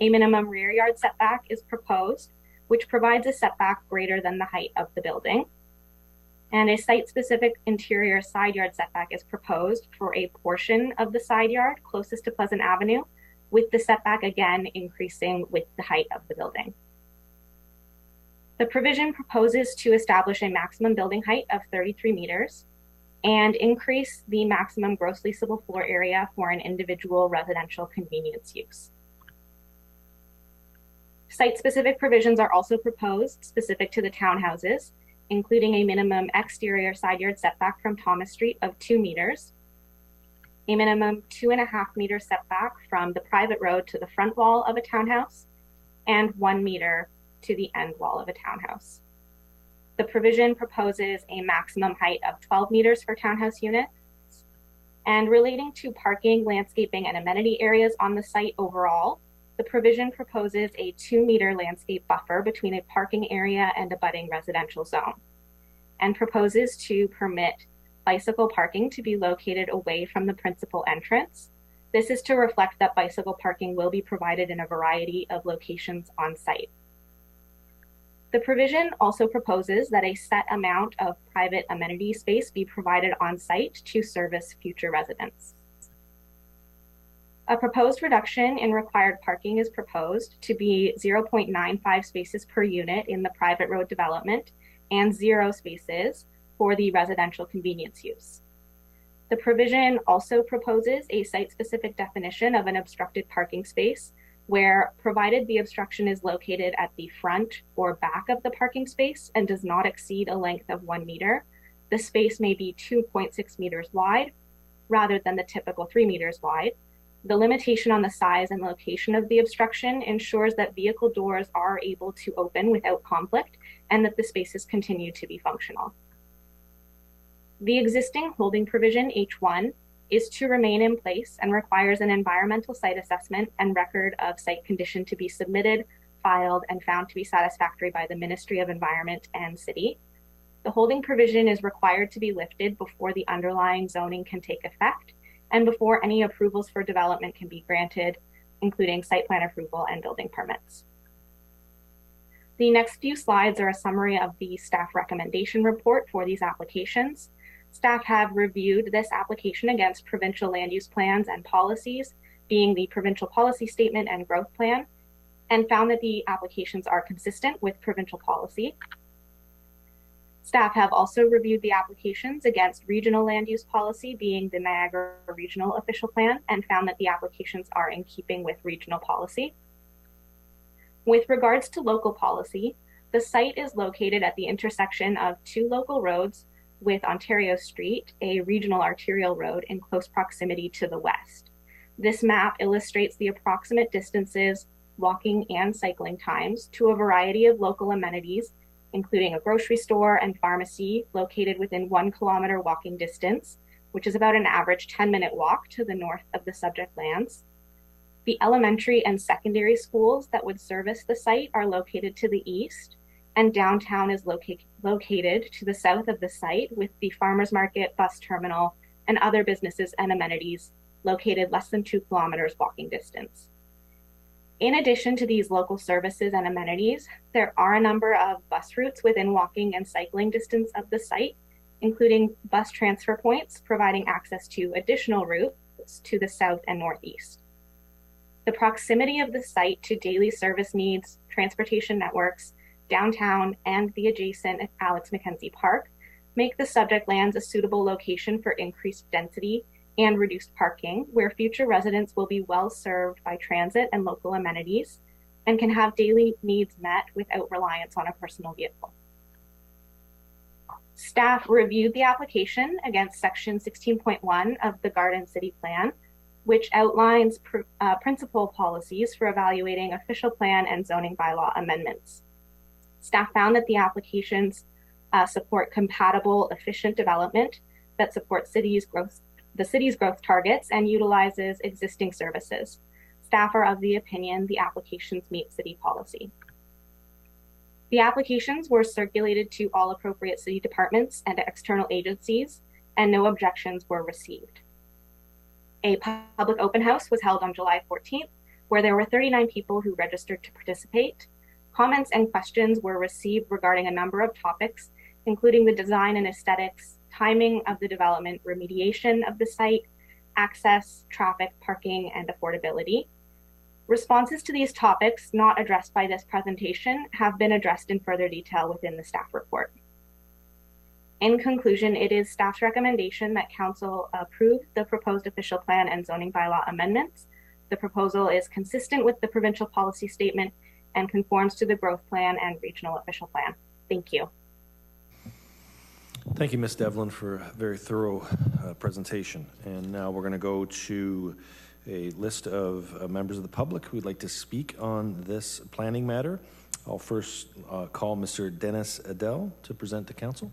A minimum rear yard setback is proposed, which provides a setback greater than the height of the building. And a site-specific interior side yard setback is proposed for a portion of the side yard closest to Pleasant Avenue, with the setback again increasing with the height of the building. The provision proposes to establish a maximum building height of 33 meters and increase the maximum gross leasable floor area for an individual residential convenience use. Site-specific provisions are also proposed specific to the townhouses, including a minimum exterior side yard setback from Thomas Street of 2 meters, a minimum 2.5 meter setback from the private road to the front wall of a townhouse, and 1 meter to the end wall of a townhouse. The provision proposes a maximum height of 12 meters for townhouse units. And relating to parking, landscaping, and amenity areas on the site overall, the provision proposes a 2-meter landscape buffer between a parking area and a budding residential zone, and proposes to permit bicycle parking to be located away from the principal entrance. This is to reflect that bicycle parking will be provided in a variety of locations on site. The provision also proposes that a set amount of private amenity space be provided on site to service future residents. A proposed reduction in required parking is proposed to be 0.95 spaces per unit in the private road development and 0 spaces for the residential convenience use. The provision also proposes a site-specific definition of an obstructed parking space where, provided the obstruction is located at the front or back of the parking space and does not exceed a length of 1 meter, the space may be 2.6 meters wide rather than the typical 3 meters wide. The limitation on the size and location of the obstruction ensures that vehicle doors are able to open without conflict and that the spaces continue to be functional. The existing holding provision H1 is to remain in place and requires an environmental site assessment and record of site condition to be submitted, filed, and found to be satisfactory by the Ministry of Environment and City. The holding provision is required to be lifted before the underlying zoning can take effect and before any approvals for development can be granted, including site plan approval and building permits. The next few slides are a summary of the staff recommendation report for these applications. Staff have reviewed this application against provincial land use plans and policies, being the provincial policy statement and growth plan, and found that the applications are consistent with provincial policy. Staff have also reviewed the applications against regional land use policy, being the Niagara Regional Official Plan, and found that the applications are in keeping with regional policy. With regards to local policy, the site is located at the intersection of 2 local roads with Ontario Street, a regional arterial road in close proximity to the west. This map illustrates the approximate distances, walking and cycling times to a variety of local amenities, including a grocery store and pharmacy located within 1 kilometer walking distance, which is about an average 10-minute walk to the north of the subject lands. The elementary and secondary schools that would service the site are located to the east, and downtown is located to the south of the site, with the farmers market, bus terminal, and other businesses and amenities located less than 2 kilometers walking distance. In addition to these local services and amenities, there are a number of bus routes within walking and cycling distance of the site, including bus transfer points providing access to additional routes to the south and northeast. The proximity of the site to daily service needs, transportation networks, downtown, and the adjacent Alex Mackenzie Park make the subject lands a suitable location for increased density and reduced parking, where future residents will be well served by transit and local amenities and can have daily needs met without reliance on a personal vehicle. Staff reviewed the application against Section 16.1 of the Garden City Plan, which outlines principal policies for evaluating official plan and zoning bylaw amendments. Staff found that the applications support compatible, efficient development that supports the city's growth targets and utilizes existing services. Staff are of the opinion the applications meet city policy. The applications were circulated to all appropriate city departments and external agencies, and no objections were received. A public open house was held on July 14th, where there were 39 people who registered to participate. Comments and questions were received regarding a number of topics, including the design and aesthetics, timing of the development, remediation of the site, access, traffic, parking, and affordability. Responses to these topics not addressed by this presentation have been addressed in further detail within the staff report. In conclusion, it is staff's recommendation that council approve the proposed official plan and zoning bylaw amendments. The proposal is consistent with the provincial policy statement and conforms to the growth plan and regional official plan. Thank you. Thank you, Ms. Devlin, for a very thorough presentation. And now we're going to go to a list of members of the public who would like to speak on this planning matter. I'll first call Mr. Dennis Adel to present to council.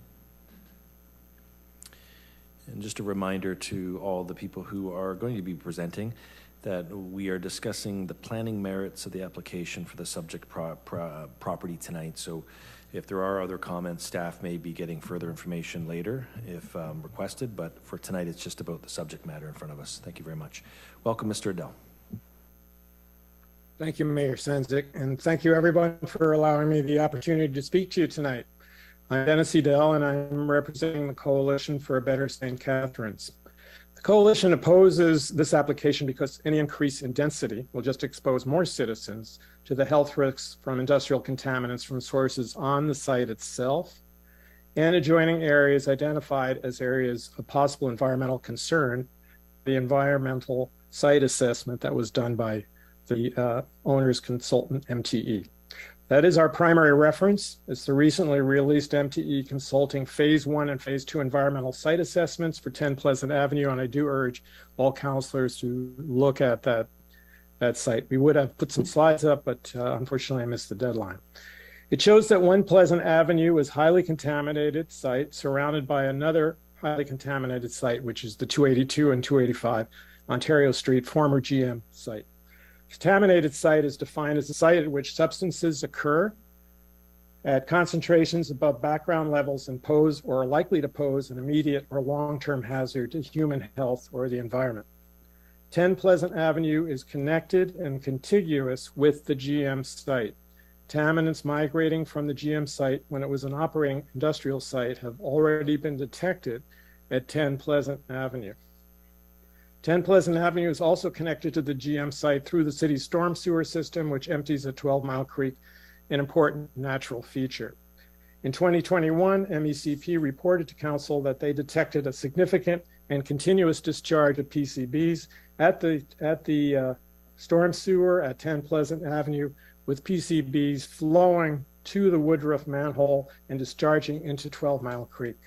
And just a reminder to all the people who are going to be presenting that we are discussing the planning merits of the application for the subject property tonight. So if there are other comments, staff may be getting further information later if requested, but for tonight it's just about the subject matter in front of us. Thank you very much. Welcome, Mr. Adel. Thank you, Mayor Sendzik, and thank you everyone for allowing me the opportunity to speak to you tonight. I'm Dennis Adel, and I'm representing the Coalition for a Better St. Catharines. The coalition opposes this application because any increase in density will just expose more citizens to the health risks from industrial contaminants from sources on the site itself and adjoining areas identified as areas of possible environmental concern, the environmental site assessment that was done by the owner's consultant, MTE. That is our primary reference. It's the recently released MTE Consulting Phase 1 and Phase 2 environmental site assessments for 10 Pleasant Avenue, and I do urge all councillors to look at that site. We would have put some slides up, but unfortunately I missed the deadline. It shows that 1 Pleasant Avenue is highly contaminated site surrounded by another highly contaminated site, which is the 282 and 285 Ontario Street former GM site. Contaminated site is defined as a site at which substances occur at concentrations above background levels and pose or are likely to pose an immediate or long-term hazard to human health or the environment. 10 Pleasant Avenue is connected and contiguous with the GM site. Contaminants migrating from the GM site when it was an operating industrial site have already been detected at 10 Pleasant Avenue. 10 Pleasant Avenue is also connected to the GM site through the city's storm sewer system, which empties at 12 Mile Creek, an important natural feature. In 2021, MECP reported to council that they detected a significant and continuous discharge of PCBs at the storm sewer at 10 Pleasant Avenue, with PCBs flowing to the Woodruff manhole and discharging into 12 Mile Creek.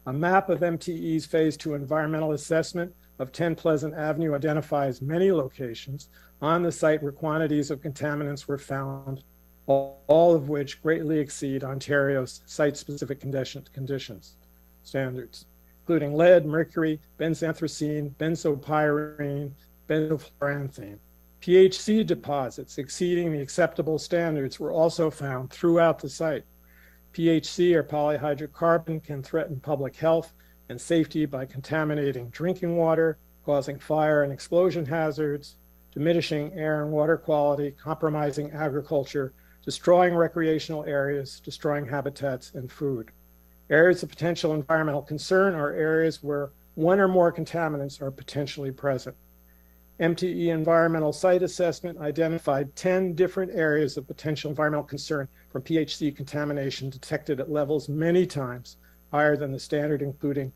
A map of MTE's Phase 2 environmental assessment of 10 Pleasant Avenue identifies many locations on the site where quantities of contaminants were found, all of which greatly exceed Ontario's site-specific conditions standards, including lead, mercury, benzanthracene, benzopyrene, benzofluoranthene. PHC deposits exceeding the acceptable standards were also found throughout the site. PHC, or polyhydrocarbon, can threaten public health and safety by contaminating drinking water, causing fire and explosion hazards, diminishing air and water quality, compromising agriculture, destroying recreational areas, destroying habitats and food. Areas of potential environmental concern are areas where one or more contaminants are potentially present. MTE Environmental Site Assessment identified 10 different areas of potential environmental concern from PHC contamination detected at levels many times higher than the standard, including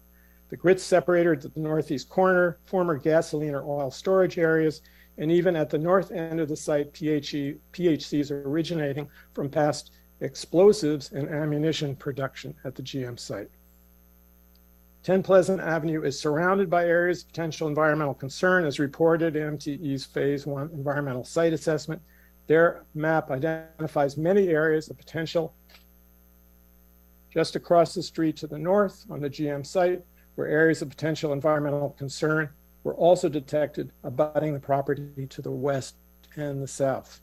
the grits separator at the northeast corner, former gasoline or oil storage areas, and even at the north end of the site, PHCs are originating from past explosives and ammunition production at the GM site. 10 Pleasant Avenue is surrounded by areas of potential environmental concern as reported in MTE's Phase 1 environmental site assessment. Their map identifies many areas of potential just across the street to the north on the GM site, where areas of potential environmental concern were also detected abutting the property to the west and the south.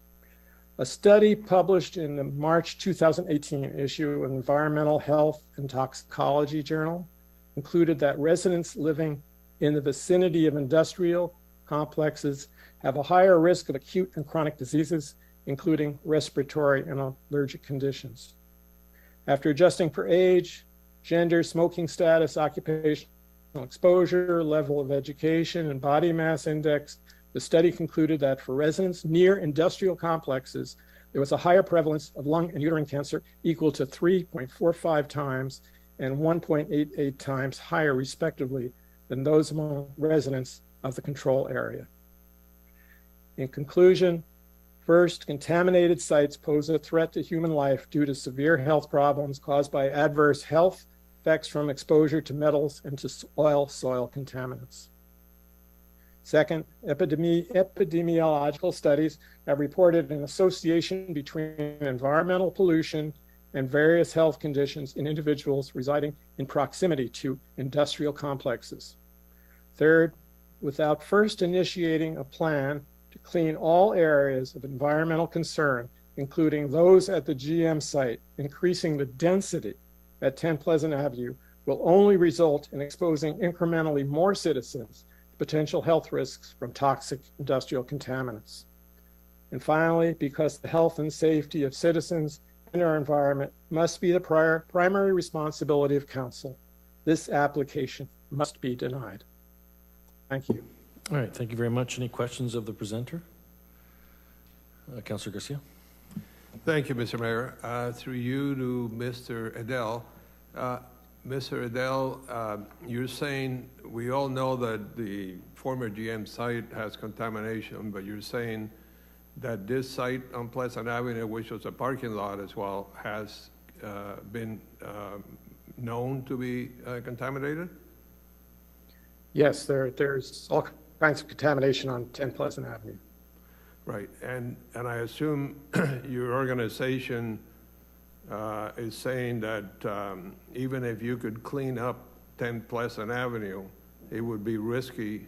A study published in the March 2018 issue of Environmental Health and Toxicology Journal concluded that residents living in the vicinity of industrial complexes have a higher risk of acute and chronic diseases, including respiratory and allergic conditions. After adjusting for age, gender, smoking status, occupational exposure, level of education, and body mass index, the study concluded that for residents near industrial complexes, there was a higher prevalence of lung and uterine cancer equal to 3.45 times and 1.88 times higher, respectively, than those among residents of the control area. In conclusion, first, contaminated sites pose a threat to human life due to severe health problems caused by adverse health effects from exposure to metals and to soil contaminants. Second, epidemiological studies have reported an association between environmental pollution and various health conditions in individuals residing in proximity to industrial complexes. Third, without first initiating a plan to clean all areas of environmental concern, including those at the GM site, increasing the density at 10 Pleasant Avenue will only result in exposing incrementally more citizens to potential health risks from toxic industrial contaminants. And finally, because the health and safety of citizens and our environment must be the primary responsibility of council, this application must be denied. Thank you. All right, thank you very much. Any questions of the presenter? Councilor Garcia. Thank you, Mr. Mayor. Through you to Mr. Adele. Mr. Adele, you're saying, we all know that the former GM site has contamination, but you're saying that this site on Pleasant Avenue, which was a parking lot as well, has been known to be contaminated? Yes, there's all kinds of contamination on 10 Pleasant Avenue. Right, and I assume your organization is saying that even if you could clean up 10 Pleasant Avenue, it would be risky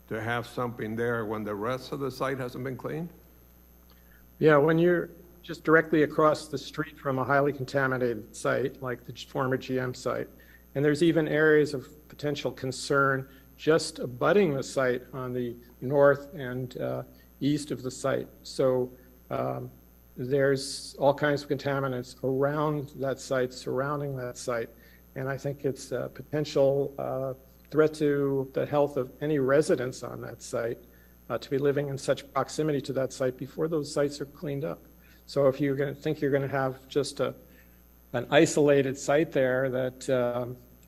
to have something there when the rest of the site hasn't been cleaned? Yeah, when you're just directly across the street from a highly contaminated site, like the former GM site, and there's even areas of potential concern just abutting the site on the north and east of the site. So there's all kinds of contaminants around that site, surrounding that site. And I think it's a potential threat to the health of any residents on that site to be living in such proximity to that site before those sites are cleaned up. So if you're going to think you're going to have just an isolated site there that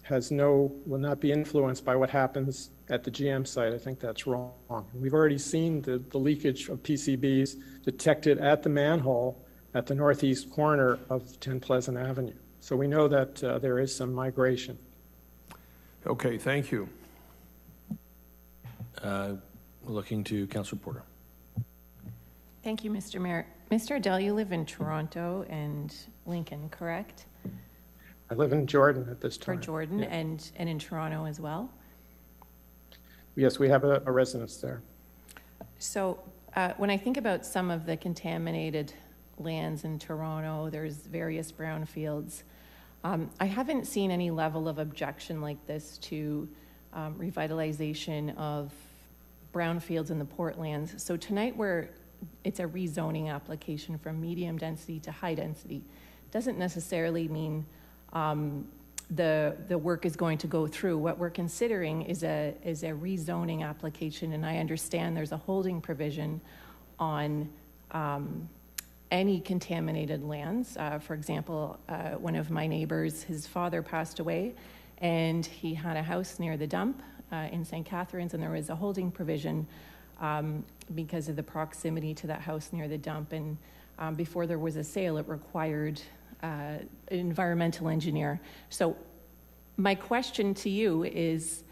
will not be influenced by what happens at the GM site, I think that's wrong. We've already seen the leakage of PCBs detected at the manhole at the northeast corner of 10 Pleasant Avenue. So we know that there is some migration. Okay, thank you. Looking to Councilor Porter. Thank you, Mr. Mayor. Mr. Adele, you live in Toronto and Lincoln, correct? I live in Jordan at this time. For Jordan, yeah. and in Toronto as well? Yes, we have a residence there. So when I think about some of the contaminated lands in Toronto, there's various brownfields. I haven't seen any level of objection like this to revitalization of brownfields in the Portlands. So tonight it's a rezoning application from medium density to high density. Doesn't necessarily mean the work is going to go through. What we're considering is a rezoning application, and I understand there's a holding provision on any contaminated lands. For example, one of my neighbors, his father passed away, and he had a house near the dump in St. Catharines, and there was a holding provision because of the proximity to that house near the dump. And before there was a sale, it required an environmental engineer. So my question to you is,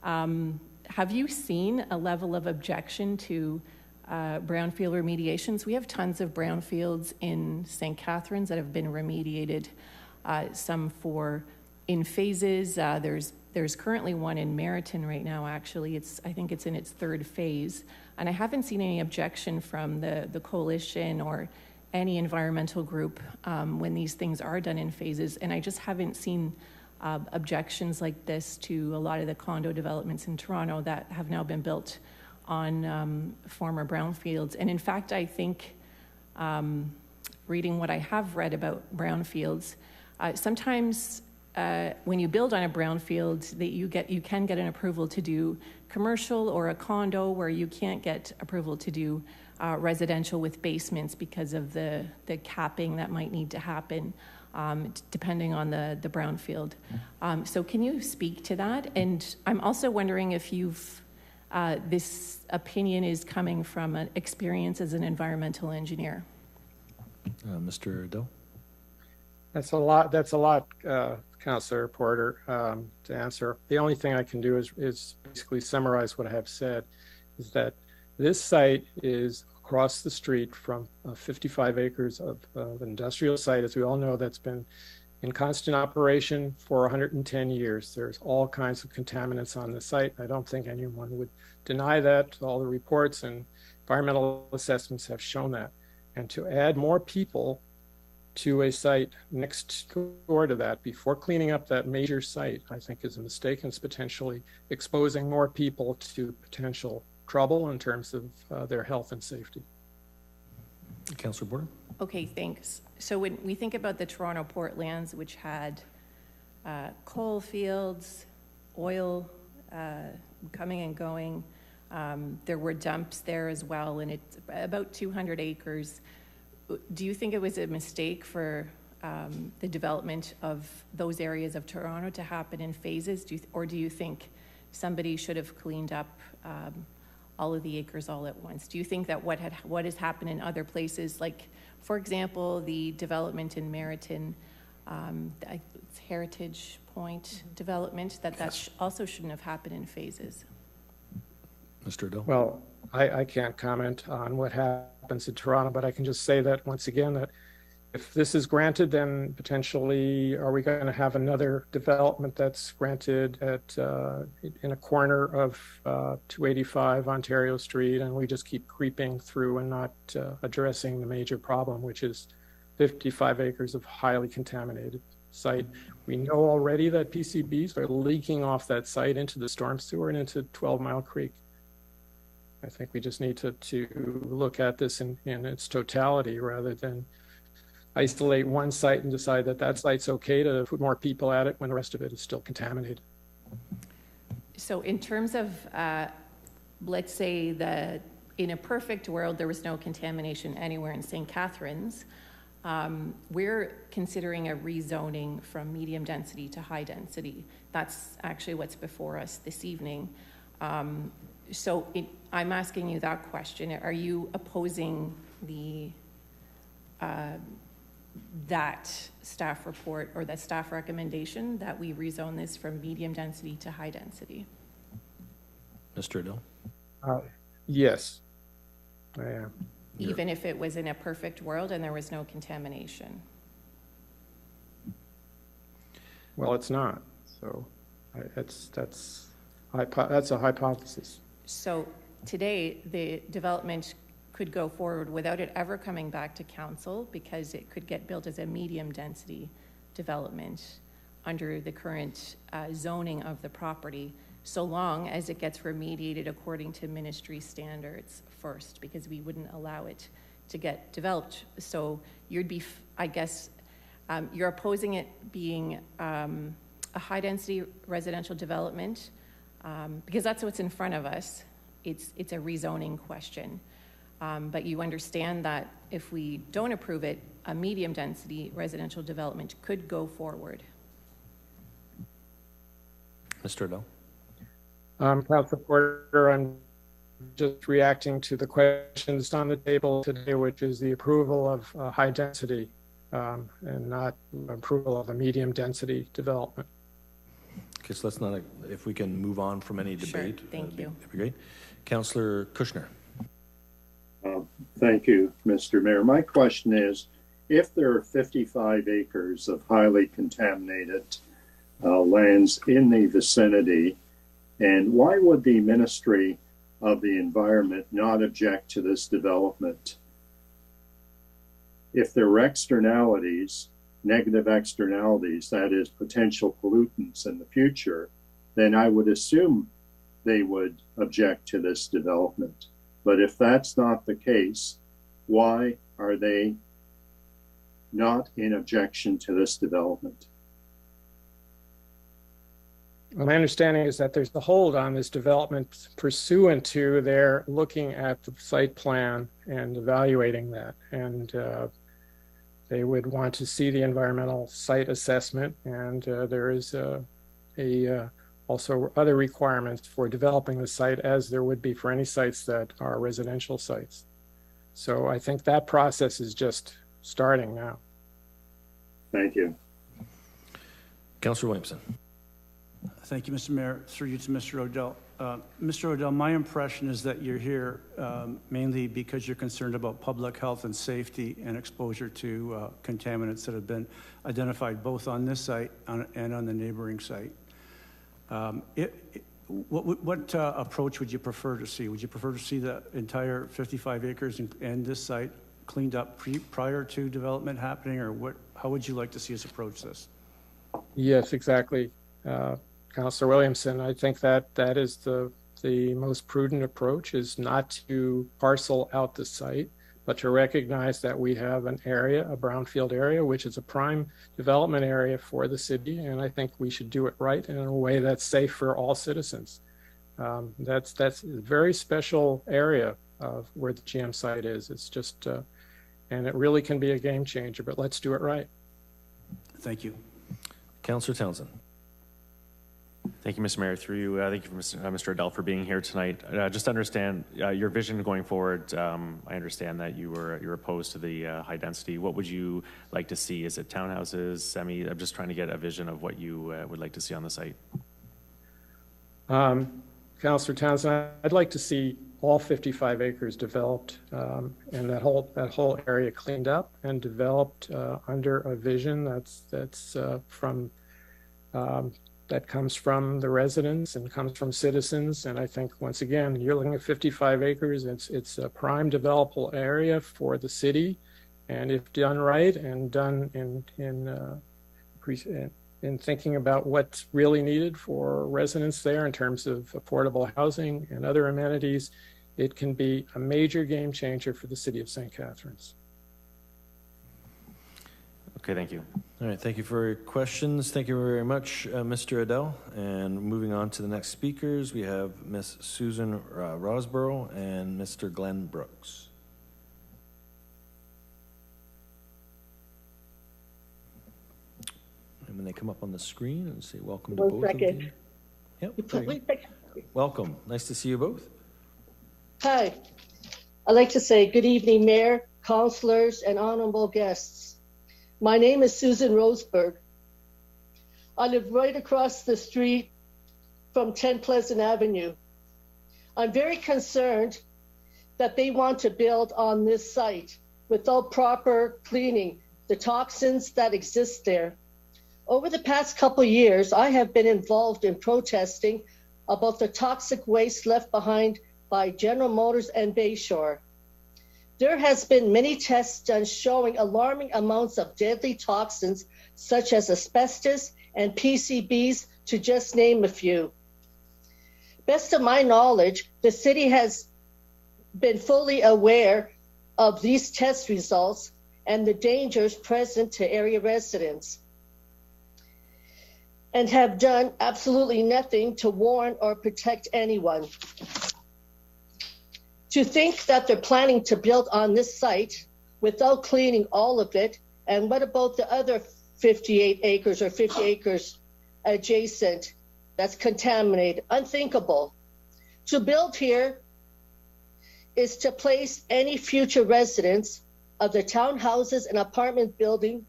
have you seen a level of objection to brownfield remediations? We have tons of brownfields in St. Catharines that have been remediated, some in phases. There's There's currently one in Meriton right now, actually. I think it's in its third phase. And I haven't seen any objection from the coalition or any environmental group when these things are done in phases. And I just haven't seen objections like this to a lot of the condo developments in Toronto that have now been built on former brownfields. And in fact, I think, reading what I have read about brownfields, sometimes when you build on a brownfield, that you can get an approval to do commercial or a condo, where you can't get approval to do residential with basements because of the capping that might need to happen depending on the brownfield. So can you speak to that? And I'm also wondering if this opinion is coming from an experience as an environmental engineer. Mr. Adel? That's a lot, Councillor Porter, to answer. The only thing I can do is basically summarize what I have said, is that this site is across the street from 55 acres of an industrial site, as we all know, that's been in constant operation for 110 years. There's all kinds of contaminants on the site. I don't think anyone would deny that. All the reports and environmental assessments have shown that. And to add more people to a site next door to that before cleaning up that major site, I think is a mistake, and it's potentially exposing more people to potential trouble in terms of their health and safety. Councillor Porter? Okay, thanks. So when we think about the Toronto Port lands, which had coal fields, oil coming and going, there were dumps there as well, and it's about 200 acres. Do you think it was a mistake for the development of those areas of Toronto to happen in phases? Or do you think somebody should have cleaned up all of the acres all at once? Do you think that what has happened in other places, like, for example, the development in Meriton, it's Heritage Point development, that also shouldn't have happened in phases? Mr. Adel? Well, I can't comment on what happens in Toronto, but I can just say that once again, that if this is granted, then potentially are we going to have another development that's granted at in a corner of 285 Ontario Street, and we just keep creeping through and not addressing the major problem, which is 55 acres of highly contaminated site. We know already that PCBs are leaking off that site into the storm sewer and into 12 Mile Creek. I think we just need to look at this in its totality rather than isolate one site and decide that site's okay to put more people at it when the rest of it is still contaminated. So in terms of, let's say that in a perfect world, there was no contamination anywhere in St. Catharines, we're considering a rezoning from medium density to high density. That's actually what's before us this evening. So I'm asking you that question. Are you opposing that staff report or the staff recommendation that we rezone this from medium density to high density? Mr. Adel? Yes, I am. Even if it was in a perfect world and there was no contamination? Well, it's not. So that's a hypothesis. So today, the development could go forward without it ever coming back to council because it could get built as a medium density development under the current zoning of the property, so long as it gets remediated according to ministry standards first, because we wouldn't allow it to get developed. So you'd be, I guess, you're opposing it being a high density residential development because that's what's in front of us. It's a rezoning question. But you understand that if we don't approve it, a medium density residential development could go forward. Mr. Adel? Councilor Porter, I'm just reacting to the questions on the table today, which is the approval of high density and not approval of a medium density development. Okay, so let's not, if we can move on from any debate. Sure, thank you. That'd be great. Councillor Kushner. Thank you, Mr. Mayor. My question is, if there are 55 acres of highly contaminated lands in the vicinity? And why would the Ministry of the Environment not object to this development? If there were externalities, negative externalities, that is potential pollutants in the future, then I would assume they would object to this development. But if that's not the case, why are they not in objection to this development? Well, my understanding is that there's a hold on this development pursuant to their looking at the site plan and evaluating that. And they would want to see the environmental site assessment, and there is also other requirements for developing the site, as there would be for any sites that are residential sites. So I think that process is just starting now. Thank you. Councillor Williamson. Thank you, Mr. Mayor. Through you to Mr. O'Dell. Mr. O'Dell, my impression is that you're here mainly because you're concerned about public health and safety and exposure to contaminants that have been identified both on this site and on the neighboring site. What approach would you prefer to see? Would you prefer to see the entire 55 acres and this site cleaned up prior to development happening, or how would you like to see us approach this? Yes, exactly. Councillor Williamson, I think that is the most prudent approach, is not to parcel out the site, but to recognize that we have an area, a brownfield area, which is a prime development area for the city. And I think we should do it right in a way that's safe for all citizens. That's a very special area of where the GM site is. It's just, and it really can be a game changer, but let's do it right. Thank you. Councillor Townsend. Thank you, Mr. Mayor. Through you, thank you for Mr. Adele for being here tonight. Just to understand your vision going forward. I understand that you're opposed to the high density. What would you like to see? Is it townhouses, semi? I'm just trying to get a vision of what you would like to see on the site. Councillor Townsend, I'd like to see all 55 acres developed and that whole area cleaned up and developed under a vision that comes from the residents and comes from citizens. And I think, once again, you're looking at 55 acres. It's a prime developable area for the city. And if done right and done in thinking about what's really needed for residents there in terms of affordable housing and other amenities, it can be a major game changer for the city of St. Catharines. Okay, thank you. All right, thank you for your questions. Thank you very much, Mr. Adele. And moving on to the next speakers, we have Ms. Susan Rosborough and Mr. Glenn Brooks. And when they come up on the screen, and say welcome to both of you. Yep, welcome. Nice to see you both. Hi. I'd like to say good evening, Mayor, councillors, and honorable guests. My name is Susan Roseberg. I live right across the street from 10 Pleasant Avenue. I'm very concerned that they want to build on this site without proper cleaning the toxins that exist there. Over the past couple of years, I have been involved in protesting about the toxic waste left behind by General Motors and Bayshore. There has been many tests done showing alarming amounts of deadly toxins such as asbestos and PCBs, to just name a few. Best of my knowledge, the city has been fully aware of these test results and the dangers present to area residents, and have done absolutely nothing to warn or protect anyone. To think that they're planning to build on this site without cleaning all of it, and what about the other 58 acres or 50 acres adjacent that's contaminated? Unthinkable. To build here is to place any future residents of the townhouses and apartment building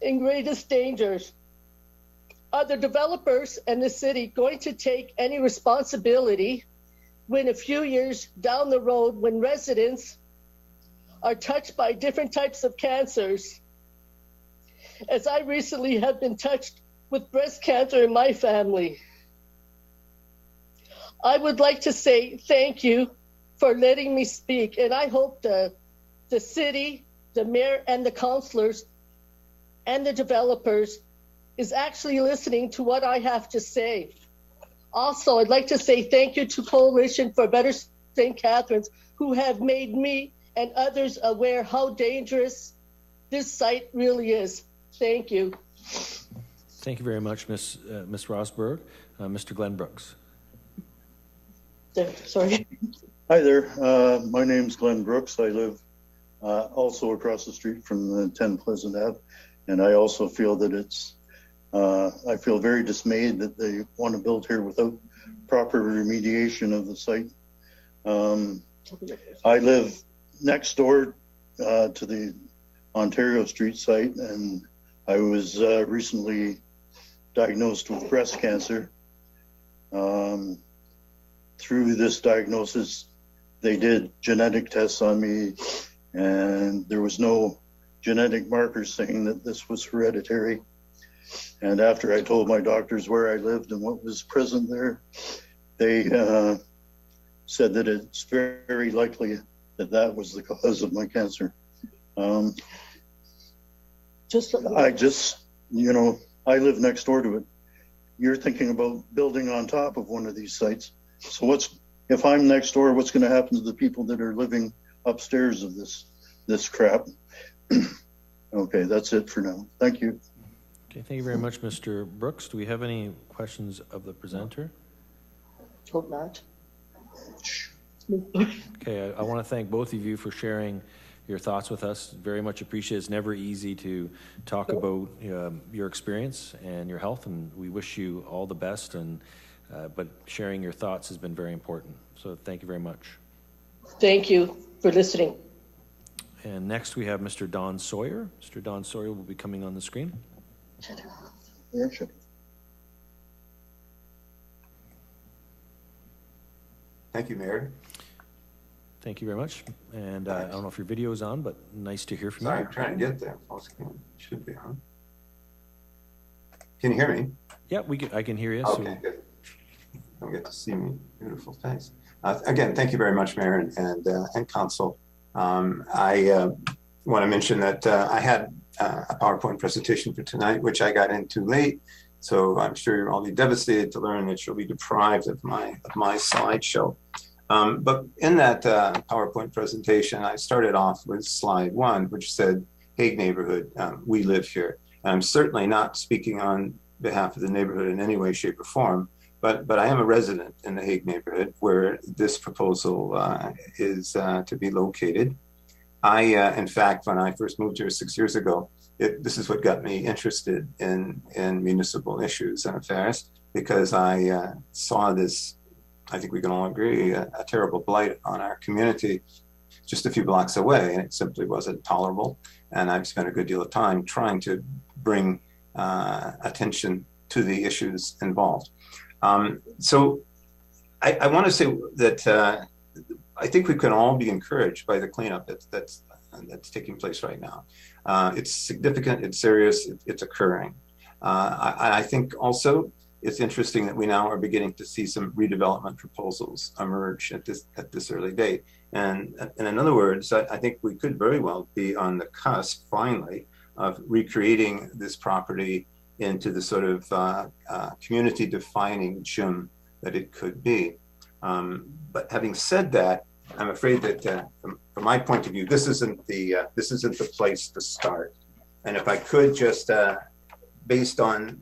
in greatest dangers. Are the developers and the city going to take any responsibility when a few years down the road, when residents are touched by different types of cancers, as I recently have been touched with breast cancer in my family. I would like to say thank you for letting me speak, and I hope the city, the mayor, and the councilors and the developers is actually listening to what I have to say. Also, I'd like to say thank you to Coalition for Better St. Catharines, who have made me and others aware how dangerous this site really is. Thank you. Thank you very much, Ms. Rosberg. Mr. Glenn Brooks. Sorry. Hi there. My name's Glenn Brooks. I live also across the street from the 10 Pleasant Ave, and I also feel that I feel very dismayed that they want to build here without proper remediation of the site. I live next door to the Ontario Street site, and I was recently diagnosed with breast cancer. Through this diagnosis, they did genetic tests on me, and there was no genetic markers saying that this was hereditary. And after I told my doctors where I lived and what was present there, they said that it's very likely that that was the cause of my cancer. I live next door to it. You're thinking about building on top of one of these sites. So if I'm next door, what's going to happen to the people that are living upstairs of this crap? Okay, that's it for now. Thank you. Okay, thank you very much, Mr. Brooks. Do we have any questions of the presenter? Hope not. Okay, I want to thank both of you for sharing your thoughts with us. Very much appreciate it. It's never easy to talk about your experience and your health, and we wish you all the best. But sharing your thoughts has been very important. So thank you very much. Thank you for listening. And next we have Mr. Don Sawyer. Mr. Don Sawyer will be coming on the screen. Yeah, sure. Thank you, Mayor. Thank you very much. And I don't know if your video is on, but nice to hear from you. Sorry, I'm trying to get there. Should be on. Can you hear me? Yeah, I can hear you. Okay, good. Don't get to see me beautiful face. Again, thank you very much, Mayor and Council. I want to mention that I had a PowerPoint presentation for tonight, which I got into late. So I'm sure you'll all be devastated to learn that you'll be deprived of my slideshow. But in that PowerPoint presentation, I started off with slide 1, which said, Hague neighborhood, we live here. And I'm certainly not speaking on behalf of the neighborhood in any way, shape, or form, but I am a resident in the Hague neighborhood where this proposal is to be located. In fact, when I first moved here 6 years ago, this is what got me interested in municipal issues and affairs, because I saw this, I think we can all agree, a terrible blight on our community just a few blocks away, and it simply wasn't tolerable. And I've spent a good deal of time trying to bring attention to the issues involved. So I want to say that I think we can all be encouraged by the cleanup that's taking place right now. It's significant, it's serious, it's occurring. I think also it's interesting that we now are beginning to see some redevelopment proposals emerge at this early date. And in other words, I think we could very well be on the cusp, finally, of recreating this property into the sort of community-defining gem that it could be. But having said that, I'm afraid that from my point of view, this isn't the place to start. And if I could just, based on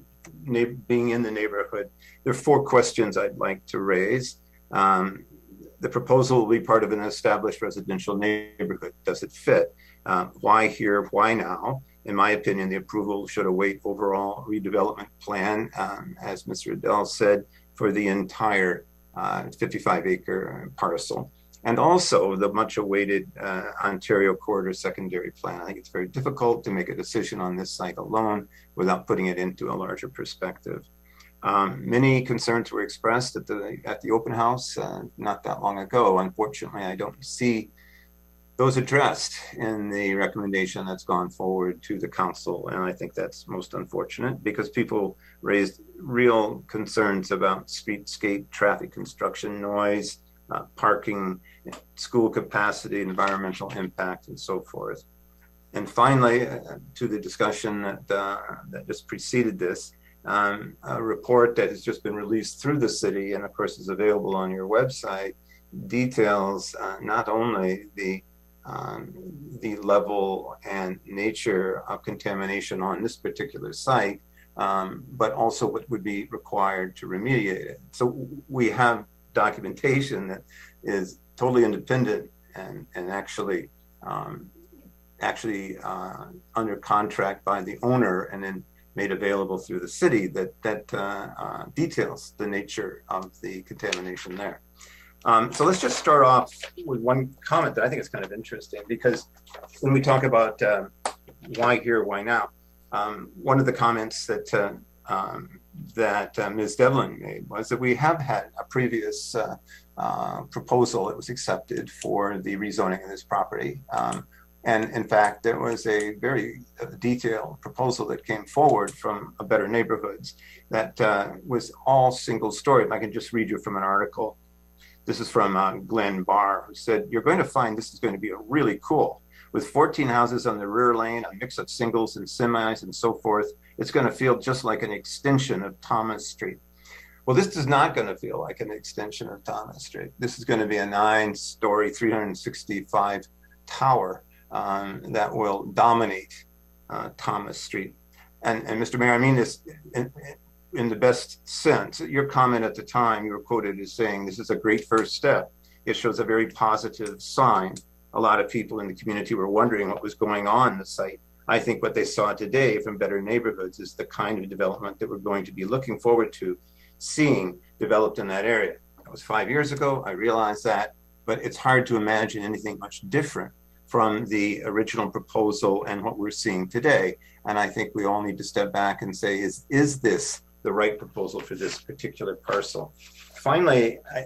being in the neighborhood, there are 4 questions I'd like to raise. The proposal will be part of an established residential neighborhood. Does it fit? Why here? Why now? In my opinion, the approval should await overall redevelopment plan, as Mr. Adel said, for the entire 55-acre parcel. And also the much awaited Ontario Corridor Secondary Plan. I think it's very difficult to make a decision on this site alone without putting it into a larger perspective. Many concerns were expressed at the open house not that long ago. Unfortunately, I don't see those addressed in the recommendation that's gone forward to the council. And I think that's most unfortunate because people raised real concerns about streetscape, traffic construction, noise, parking, school capacity, environmental impact, and so forth. And finally, to the discussion that just preceded this, a report that has just been released through the city and of course is available on your website details not only the level and nature of contamination on this particular site, but also what would be required to remediate it. So we have documentation that is totally independent and actually under contract by the owner and then made available through the city that details the nature of the contamination there. So let's just start off with one comment that I think is kind of interesting, because when we talk about why here, why now, one of the comments that Ms. Devlin made was that we have had a previous proposal that was accepted for the rezoning of this property. And in fact, there was a very detailed proposal that came forward from a Better Neighborhoods that was all single story. If I can just read you from an article. This is from Glenn Barr, who said, "You're going to find this is going to be really cool. With 14 houses on the rear lane, a mix of singles and semis and so forth, it's going to feel just like an extension of Thomas Street." Well, this is not going to feel like an extension of Thomas Street. This is going to be a 9-story, 365 tower that will dominate Thomas Street. And Mr. Mayor, I mean this in the best sense. Your comment at the time, you were quoted as saying, "This is a great first step. It shows a very positive sign." A lot of people in the community were wondering what was going on in the site. I think what they saw today from Better Neighborhoods is the kind of development that we're going to be looking forward to seeing developed in that area. That was 5 years ago, I realize that, but it's hard to imagine anything much different from the original proposal and what we're seeing today. And I think we all need to step back and say, is this the right proposal for this particular parcel? Finally, I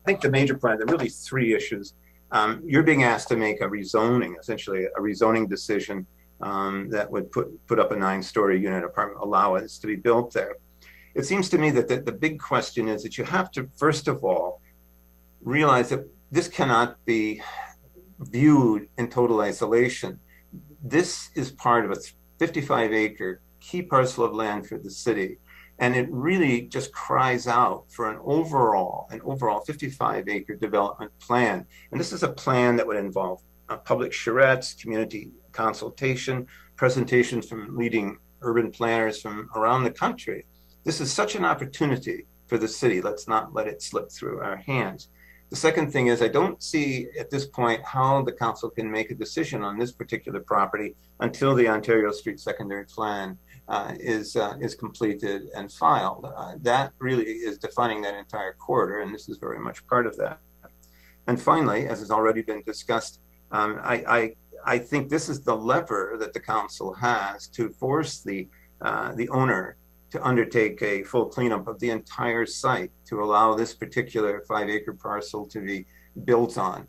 think the major point, there are really three issues. You're being asked to make a rezoning, essentially a rezoning decision that would put up a 9-story unit apartment, allow it to be built there. It seems to me that the big question is that you have to, first of all, realize that this cannot be viewed in total isolation. This is part of a 55-acre key parcel of land for the city. And it really just cries out for an overall 55-acre development plan. And this is a plan that would involve public charrettes, community consultation, presentations from leading urban planners from around the country. This is such an opportunity for the city. Let's not let it slip through our hands. The second thing is, I don't see at this point how the council can make a decision on this particular property until the Ontario Street Secondary Plan is completed and filed. That really is defining that entire corridor, and this is very much part of that. And finally, as has already been discussed, I think this is the lever that the council has to force the owner to undertake a full cleanup of the entire site to allow this particular 5-acre parcel to be built on.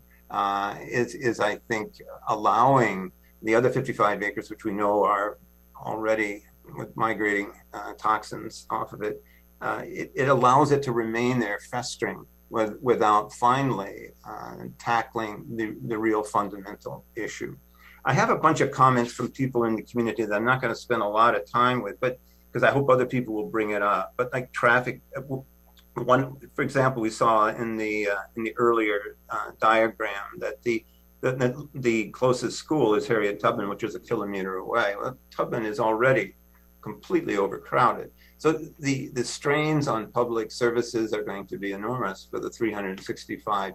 Is I think allowing the other 55 acres, which we know are already with migrating toxins off of it, it allows it to remain there festering without finally tackling the real fundamental issue. I have a bunch of comments from people in the community that I'm not going to spend a lot of time with, but because I hope other people will bring it up. But like traffic, one, for example, we saw in the earlier diagram that the closest school is Harriet Tubman, which is a kilometer away. Well, Tubman is already completely overcrowded. So the strains on public services are going to be enormous for the 365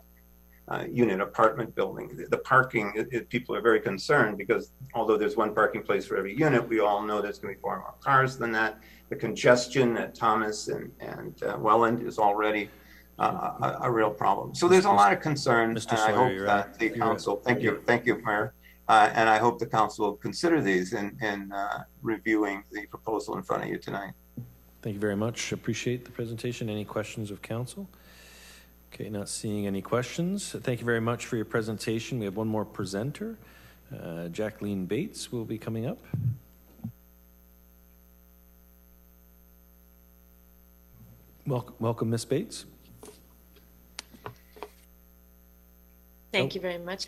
unit apartment building. The parking, people are very concerned because although there's one parking place for every unit, we all know there's going to be far more cars than that. The congestion at Thomas and Welland is already a real problem. So there's a lot of concerns, and I hope that the council, thank you, Mayor, and I hope the council will consider these in reviewing the proposal in front of you tonight. Thank you very much. Appreciate the presentation. Any questions of council? Okay, not seeing any questions. Thank you very much for your presentation. We have one more presenter. Jacqueline Bates will be coming up. Welcome, Ms. Bates. Thank you very much.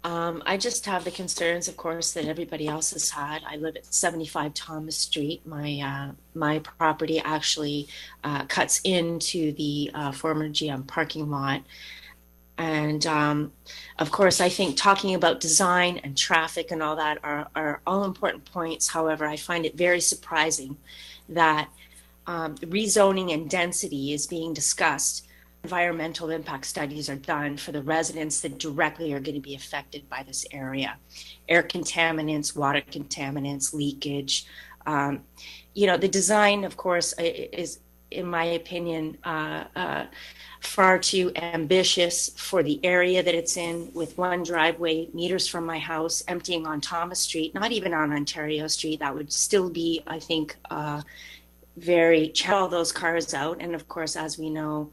I just have the concerns, of course, that everybody else has had. I live at 75 Thomas Street. My property actually cuts into the former GM parking lot. And of course, I think talking about design and traffic and all that are all important points. However, I find it very surprising that rezoning and density is being discussed. Environmental impact studies are done for the residents that directly are going to be affected by this area. Air contaminants, water contaminants, leakage. The design, of course, is, in my opinion, far too ambitious for the area that it's in, with one driveway meters from my house emptying on Thomas Street, not even on Ontario Street. That would still be, I think, very all those cars out. And of course, as we know,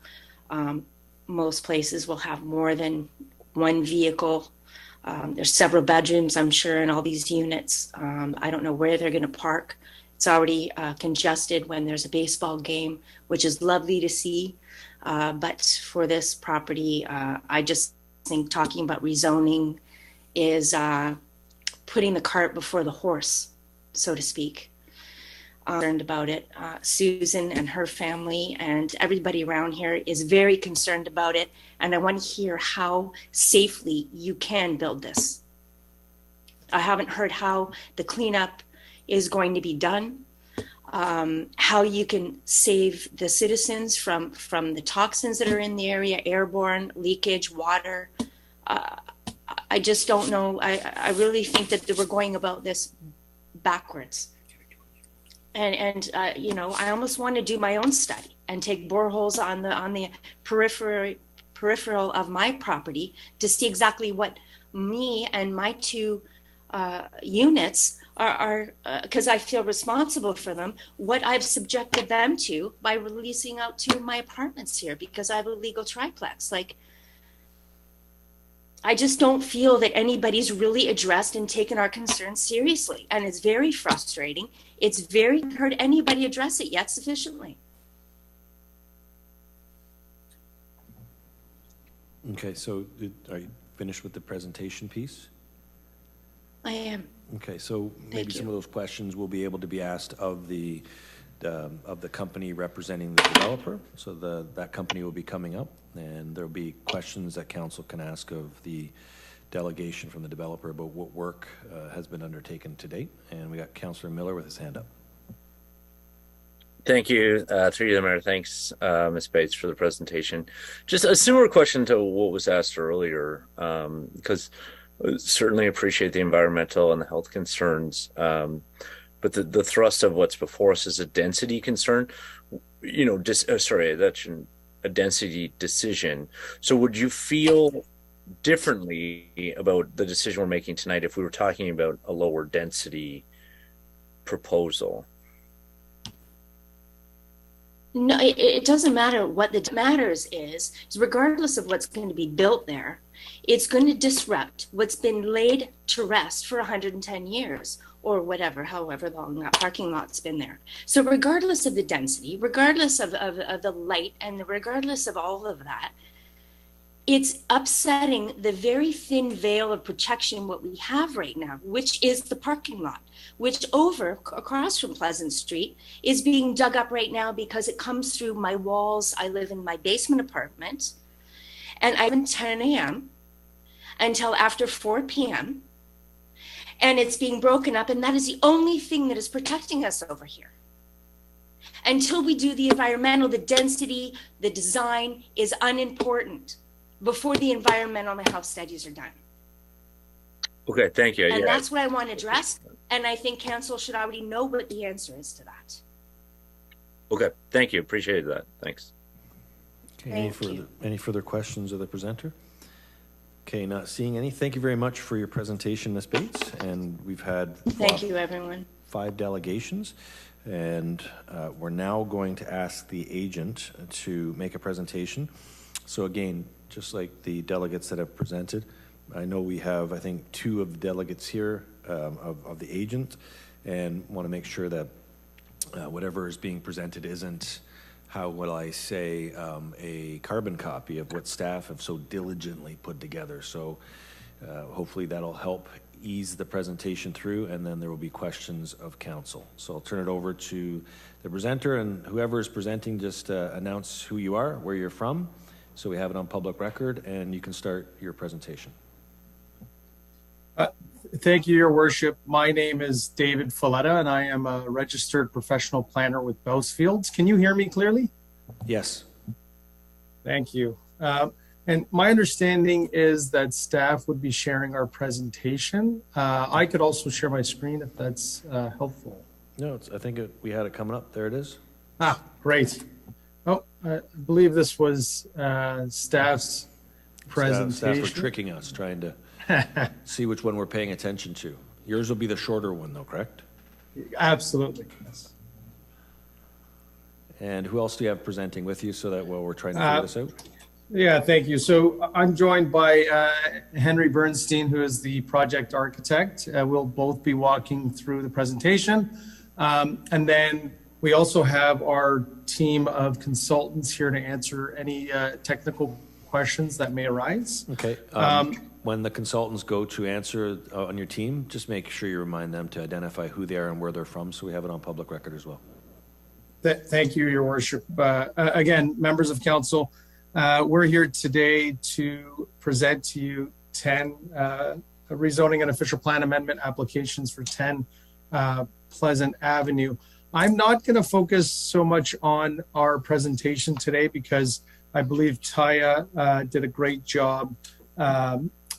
most places will have more than one vehicle. There's several bedrooms, I'm sure, in all these units. I don't know where they're going to park. It's already congested when there's a baseball game, which is lovely to see. But for this property, I just think talking about rezoning is putting the cart before the horse, so to speak. Concerned about it. Susan and her family and everybody around here is very concerned about it. And I want to hear how safely you can build this. I haven't heard how the cleanup is going to be done, how you can save the citizens from the toxins that are in the area, airborne, leakage, water. I just don't know. I really think that we're going about this backwards. And I almost want to do my own study and take boreholes on the peripheral of my property to see exactly what me and my two units are, because I feel responsible for them, what I've subjected them to by releasing out to my apartments here because I have a legal triplex. Like, I just don't feel that anybody's really addressed and taken our concerns seriously. And it's very frustrating. It's very heard anybody address it yet sufficiently. Okay, so are you finished with the presentation piece? I am. Okay, so maybe some of those questions will be able to be asked of the company representing the developer. So that company will be coming up, and there'll be questions that council can ask of the delegation from the developer about what work has been undertaken to date. And we got Councillor Miller with his hand up. Thank you, through you, Mayor. Thanks, Ms. Bates, for the presentation. Just a similar question to what was asked earlier, because I certainly appreciate the environmental and the health concerns, but the thrust of what's before us is a density concern. That's a density decision. So would you feel differently about the decision we're making tonight if we were talking about a lower density proposal? No, it doesn't matter. What matters is regardless of what's going to be built there, it's going to disrupt what's been laid to rest for 110 years or whatever, however long that parking lot's been there. So regardless of the density, regardless of the light, and regardless of all of that, it's upsetting the very thin veil of protection what we have right now, which is the parking lot, which across from Pleasant Street is being dug up right now because it comes through my walls. I live in my basement apartment, and I live until 10 a.m. until after 4 p.m. And it's being broken up, and that is the only thing that is protecting us over here. Until we do the environmental, the density, the design is unimportant before the environmental and the health studies are done. Okay, thank you. And that's what I want to address, and I think council should already know what the answer is to that. Okay, thank you. Appreciate that. Thanks. Okay, any further questions of the presenter? Okay, not seeing any. Thank you very much for your presentation, Ms. Bates. And we've had Thank you, everyone. 5 delegations. And we're now going to ask the agent to make a presentation. So again, just like the delegates that have presented, I know we have, I think, 2 of the delegates here of the agent, and want to make sure that whatever is being presented isn't, how will I say, a carbon copy of what staff have so diligently put together. So hopefully that'll help ease the presentation through, and then there will be questions of council. So I'll turn it over to the presenter, and whoever is presenting, just announce who you are, where you're from, so we have it on public record, and you can start your presentation. Thank you, Your Worship. My name is David Folletta, and I am a registered professional planner with Bousfields. Can you hear me clearly? Yes. Thank you. And my understanding is that staff would be sharing our presentation. I could also share my screen if that's helpful. No, I think we had it coming up. There it is. Ah, great. Oh, I believe this was staff's presentation. Staff were tricking us, trying to see which one we're paying attention to. Yours will be the shorter one, though, correct? Absolutely. Yes. And who else do you have presenting with you, so that while we're trying to figure this out? Yeah, thank you. So I'm joined by Henry Bernstein, who is the project architect. We'll both be walking through the presentation. And then we also have our team of consultants here to answer any technical questions that may arise. Okay. When the consultants go to answer on your team, just make sure you remind them to identify who they are and where they're from, so we have it on public record as well. Thank you, Your Worship. Again, members of council, we're here today to present to you 10 rezoning and official plan amendment applications for 10 Pleasant Avenue. I'm not going to focus so much on our presentation today because I believe Taya did a great job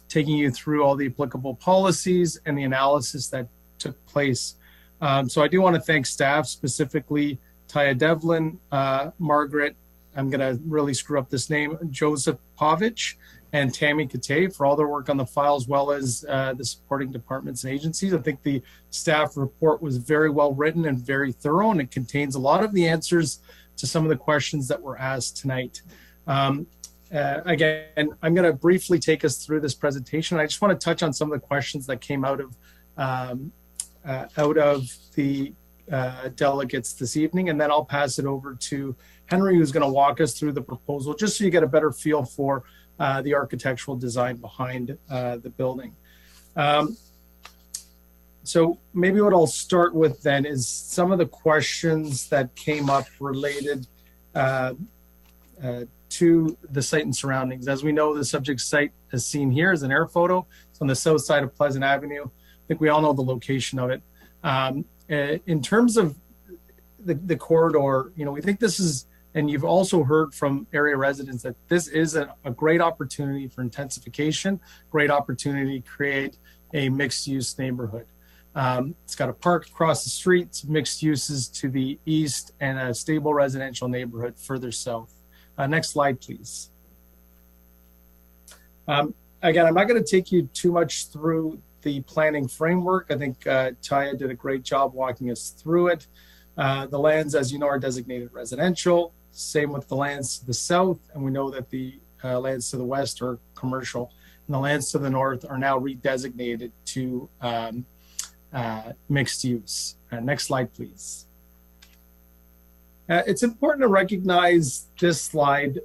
taking you through all the applicable policies and the analysis that took place. So I do want to thank staff, specifically Taya Devlin, Margaret, I'm going to really screw up this name, Joseph Povich, and Tammy Kate for all their work on the file, as well as the supporting departments and agencies. I think the staff report was very well written and very thorough, and it contains a lot of the answers to some of the questions that were asked tonight. Again, I'm going to briefly take us through this presentation. I just want to touch on some of the questions that came out of the delegates this evening, and then I'll pass it over to Henry, who's going to walk us through the proposal, just so you get a better feel for the architectural design behind the building. So maybe what I'll start with then is some of the questions that came up related to the site and surroundings. As we know, the subject site, as seen here, is an air photo. It's on the south side of Pleasant Avenue. I think we all know the location of it. In terms of the corridor, you know, we think this is, and you've also heard from area residents that this is a great opportunity for intensification, great opportunity to create a mixed-use neighborhood. It's got a park across the street, mixed uses to the east, and a stable residential neighborhood further south. Next slide, please. Again, I'm not going to take you too much through the planning framework. I think Taya did a great job walking us through it. The lands, as you know, are designated residential. Same with the lands to the south, and we know that the lands to the west are commercial, and the lands to the north are now redesignated to mixed use. Next slide, please. It's important to recognize this slide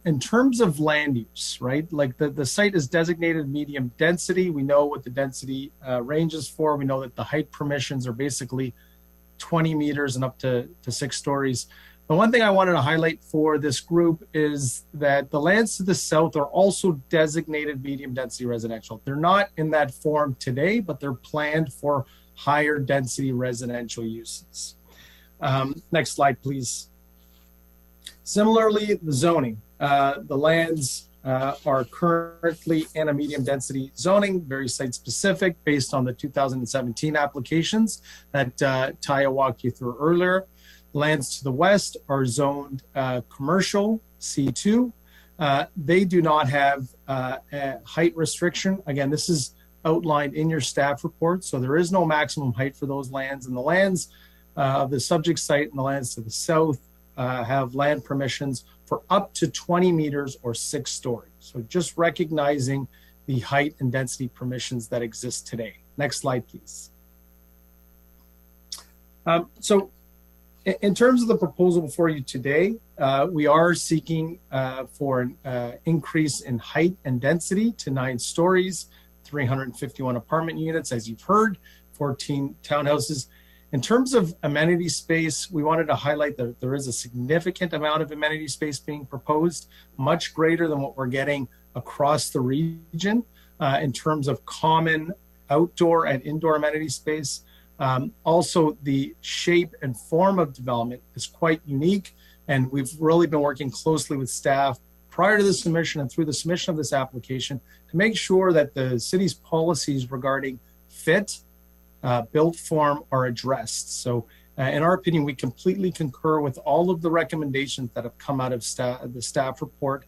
in terms of land use, right? Like the site is designated medium density. We know what the density ranges for. We know that the height permissions are basically 20 meters and up to 6 stories. The one thing I wanted to highlight for this group is that the lands to the south are also designated medium density residential. They're not in that form today, but they're planned for higher density residential uses. Next slide, please. Similarly, the zoning. The lands are currently in a medium density zoning, very site specific based on the 2017 applications that Taya walked you through earlier. Lands to the west are zoned commercial, C2. They do not have a height restriction. Again, this is outlined in your staff report, so there is no maximum height for those lands, and the lands of the subject site and the lands to the south have land permissions for up to 20 meters or 6 stories. So just recognizing the height and density permissions that exist today. Next slide, please. So in terms of the proposal before you today, we are seeking for an increase in height and density to 9 stories, 351 apartment units, as you've heard, 14 townhouses. In terms of amenity space, we wanted to highlight that there is a significant amount of amenity space being proposed, much greater than what we're getting across the region in terms of common outdoor and indoor amenity space. Also, the shape and form of development is quite unique, and we've really been working closely with staff prior to the submission and through the submission of this application to make sure that the city's policies regarding fit, built form are addressed. So in our opinion, we completely concur with all of the recommendations that have come out of the staff report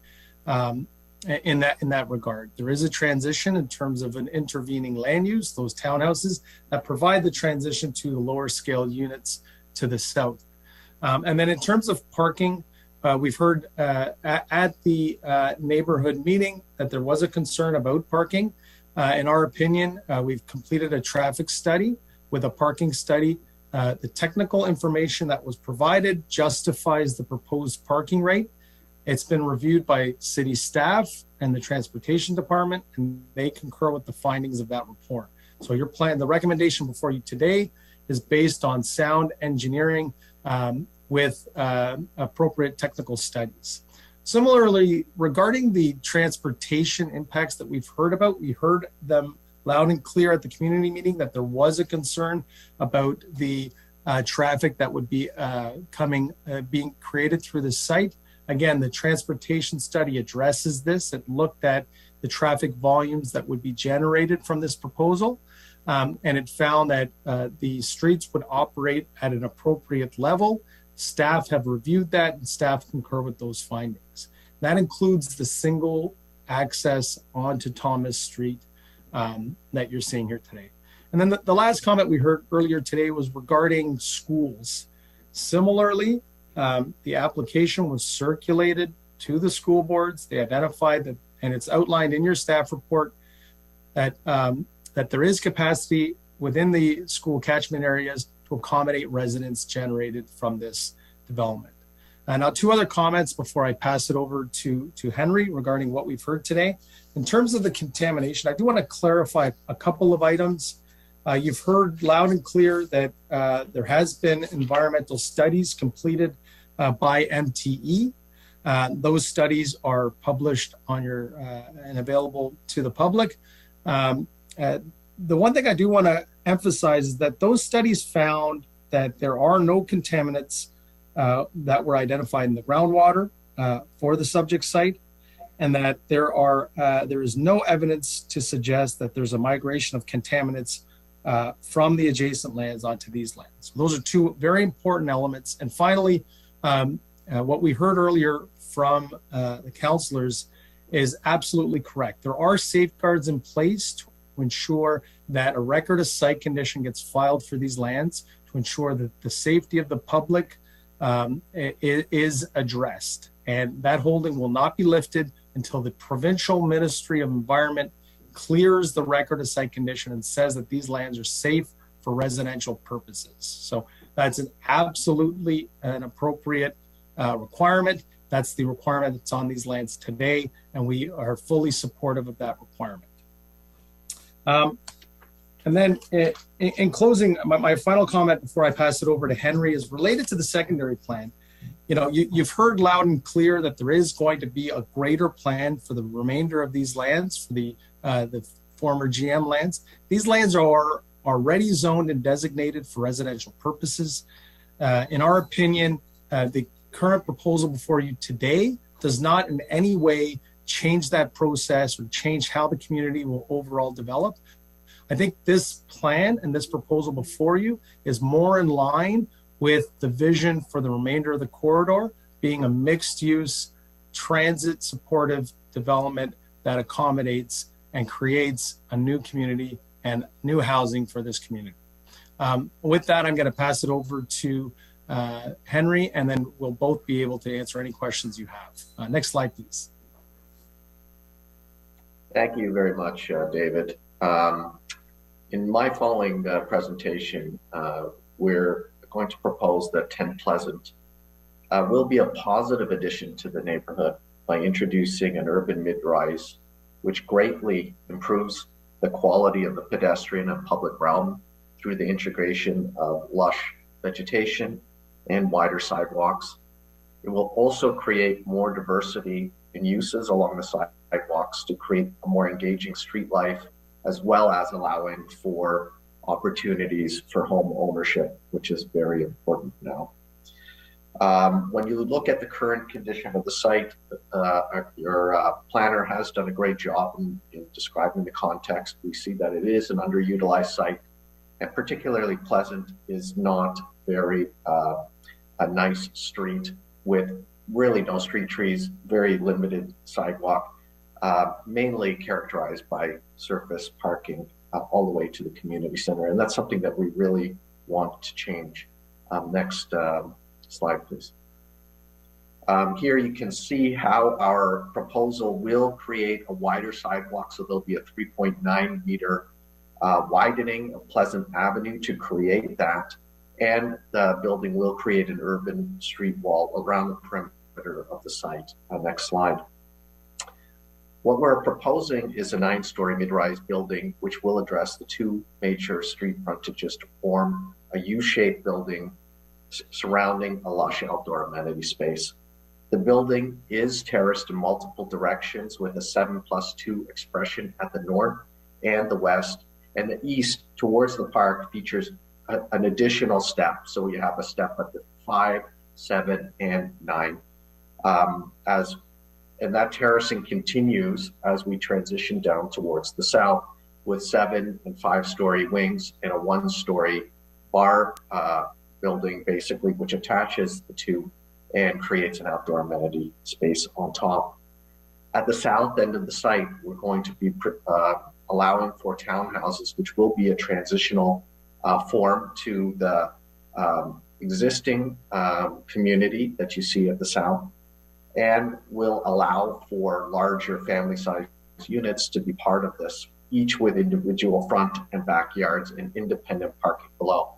in that regard. There is a transition in terms of an intervening land use, those townhouses that provide the transition to the lower scale units to the south. And then in terms of parking, we've heard at the neighborhood meeting that there was a concern about parking. In our opinion, we've completed a traffic study with a parking study. The technical information that was provided justifies the proposed parking rate. It's been reviewed by city staff and the transportation department, and they concur with the findings of that report. So your plan, the recommendation before you today is based on sound engineering with appropriate technical studies. Similarly, regarding the transportation impacts that we've heard about, we heard them loud and clear at the community meeting that there was a concern about the traffic that would be being created through the site. Again, the transportation study addresses this. It looked at the traffic volumes that would be generated from this proposal, and it found that the streets would operate at an appropriate level. Staff have reviewed that, and staff concur with those findings. That includes the single access onto Thomas Street that you're seeing here today. And then the last comment we heard earlier today was regarding schools. Similarly, the application was circulated to the school boards. They identified that, and it's outlined in your staff report, that that there is capacity within the school catchment areas to accommodate residents generated from this development. Now, 2 other comments before I pass it over to Henry regarding what we've heard today. In terms of the contamination, I do want to clarify a couple of items. You've heard loud and clear that there has been environmental studies completed by MTE. Those studies are published on your and available to the public. The one thing I do want to emphasize is that those studies found that there are no contaminants that were identified in the groundwater for the subject site, and that there is no evidence to suggest that there's a migration of contaminants from the adjacent lands onto these lands. So those are 2 very important elements. And finally, what we heard earlier from the councilors is absolutely correct. There are safeguards in place to ensure that a record of site condition gets filed for these lands to ensure that the safety of the public is addressed. And that holding will not be lifted until the Provincial Ministry of Environment clears the record of site condition and says that these lands are safe for residential purposes. So that's absolutely an appropriate requirement. That's the requirement that's on these lands today, and we are fully supportive of that requirement. And then in closing, my final comment before I pass it over to Henry is related to the secondary plan. You know, you've heard loud and clear that there is going to be a greater plan for the remainder of these lands, for the former GM lands. These lands are already zoned and designated for residential purposes. In our opinion, the current proposal before you today does not in any way change that process or change how the community will overall develop. I think this plan and this proposal before you is more in line with the vision for the remainder of the corridor being a mixed-use, transit-supportive development that accommodates and creates a new community and new housing for this community. With that, I'm going to pass it over to Henry, and then we'll both be able to answer any questions you have. Next slide, please. Thank you very much, David. In my following presentation, we're going to propose that 10 Pleasant will be a positive addition to the neighborhood by introducing an urban mid-rise, which greatly improves the quality of the pedestrian and public realm through the integration of lush vegetation and wider sidewalks. It will also create more diversity in uses along the sidewalks to create a more engaging street life, as well as allowing for opportunities for home ownership, which is very important now. When you look at the current condition of the site, your planner has done a great job in describing the context. We see that it is an underutilized site, and particularly Pleasant is not very a nice street with really no street trees, very limited sidewalk, mainly characterized by surface parking all the way to the community center. And that's something that we really want to change. Next slide, please. Here you can see how our proposal will create a wider sidewalk. So there'll be a 3.9 meter widening of Pleasant Avenue to create that. And the building will create an urban street wall around the perimeter of the site. Next slide. What we're proposing is a 9-story mid-rise building, which will address the two major street frontages to form a U-shaped building surrounding a lush outdoor amenity space. The building is terraced in multiple directions with a 7+2 expression at the north and the west, and the east towards the park features an additional step. So we have a step at the 5, 7, and 9. And that terracing continues as we transition down towards the south with 7 and 5-story wings and a 1-story bar building, basically, which attaches the two and creates an outdoor amenity space on top. At the south end of the site, we're going to be allowing for townhouses, which will be a transitional form to the existing community that you see at the south, and will allow for larger family-sized units to be part of this, each with individual front and backyards and independent parking below.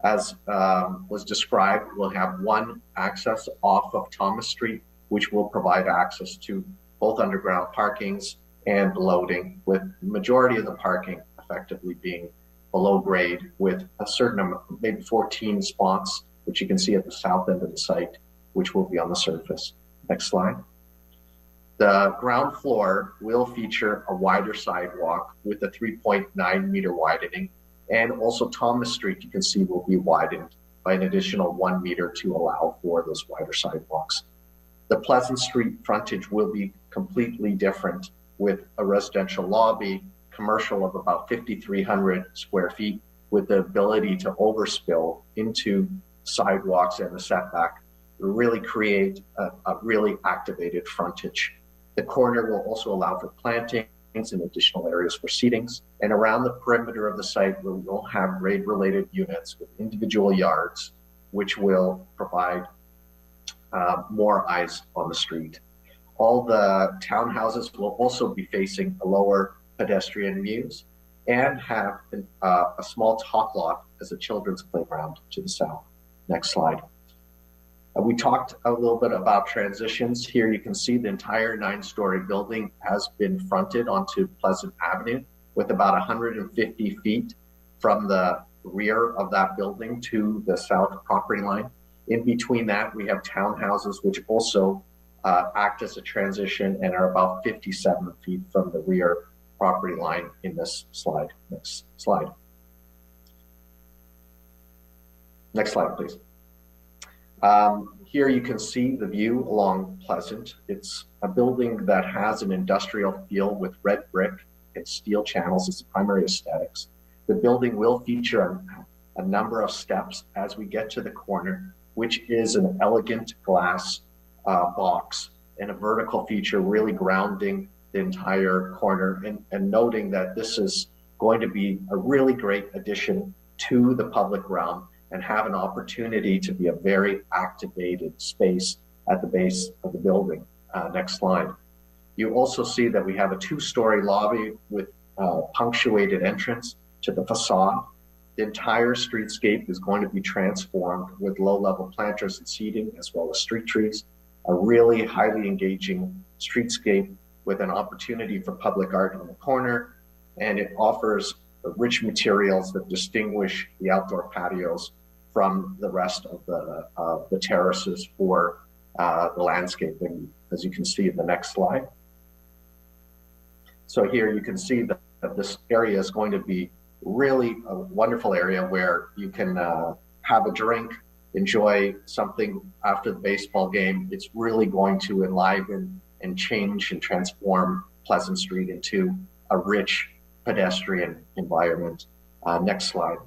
As was described, we'll have one access off of Thomas Street, which will provide access to both underground parkings and loading, with the majority of the parking effectively being below grade, with a certain amount, maybe 14 spots, which you can see at the south end of the site, which will be on the surface. Next slide. The ground floor will feature a wider sidewalk with a 3.9 meter widening, and also Thomas Street, you can see, will be widened by an additional 1 meter to allow for those wider sidewalks. The Pleasant Street frontage will be completely different, with a residential lobby, commercial of about 5,300 square feet, with the ability to overspill into sidewalks and the setback, really create a really activated frontage. The corner will also allow for plantings and additional areas for seatings. And around the perimeter of the site, we will have grade-related units with individual yards, which will provide more eyes on the street. All the townhouses will also be facing a lower pedestrian views and have a small top lot as a children's playground to the south. Next slide. We talked a little bit about transitions. Here you can see the entire 9-story building has been fronted onto Pleasant Avenue, with about 150 feet from the rear of that building to the south property line. In between that, we have townhouses, which also act as a transition and are about 57 feet from the rear property line in this slide. Next slide. Next slide, please. Here you can see the view along Pleasant. It's a building that has an industrial feel with red brick and steel channels as the primary aesthetics. The building will feature a number of steps as we get to the corner, which is an elegant glass box and a vertical feature really grounding the entire corner, and noting that this is going to be a really great addition to the public realm and have an opportunity to be a very activated space at the base of the building. Next slide. You also see that we have a 2-story lobby with punctuated entrance to the facade. The entire streetscape is going to be transformed with low-level planters and seating, as well as street trees. A really highly engaging streetscape with an opportunity for public art in the corner, and it offers rich materials that distinguish the outdoor patios from the rest of the terraces for the landscaping, as you can see in the next slide. So here you can see that this area is going to be really a wonderful area where you can have a drink, enjoy something after the baseball game. It's really going to enliven and change and transform Pleasant Street into a rich pedestrian environment. Next slide.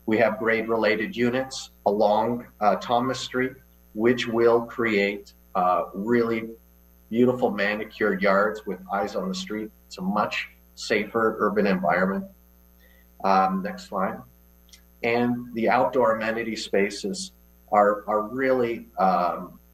We have grade-related units along Thomas Street, which will create really beautiful manicured yards with eyes on the street. It's a much safer urban environment. Next slide. And the outdoor amenity spaces are really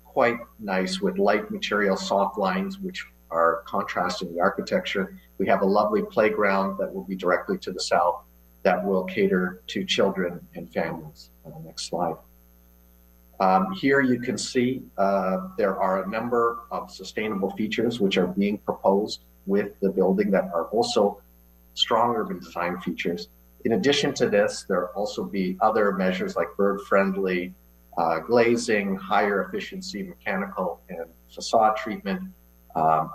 quite nice with light material soft lines, which are contrasting the architecture. We have a lovely playground that will be directly to the south that will cater to children and families. Next slide. Here you can see there are a number of sustainable features which are being proposed with the building that are also strong urban design features. In addition to this, there will also be other measures like bird-friendly glazing, higher efficiency mechanical and facade treatment,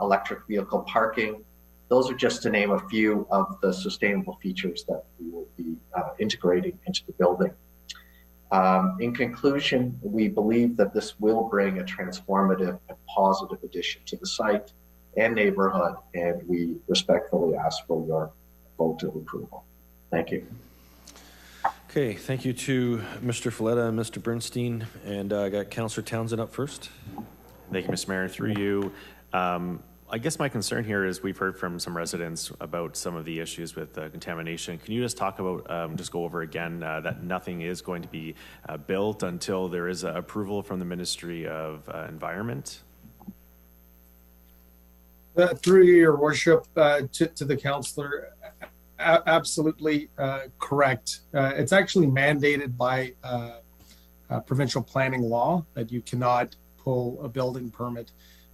electric vehicle parking. Those are just to name a few of the sustainable features that we will be integrating into the building. In conclusion, we believe that this will bring a transformative and positive addition to the site and neighborhood, and we respectfully ask for your vote of approval. Thank you. Okay, thank you to Mr. Folletta and Mr. Bernstein, and I got Councillor Townsend up first. Thank you, Mr. Mayor. Through you, I guess my concern here is we've heard from some residents about some of the issues with contamination. Can you just talk about, just go over again, that nothing is going to be built until there is approval from the Ministry of Environment? Through your worship, to the councillor, absolutely correct. It's actually mandated by provincial planning law that you cannot pull a building permit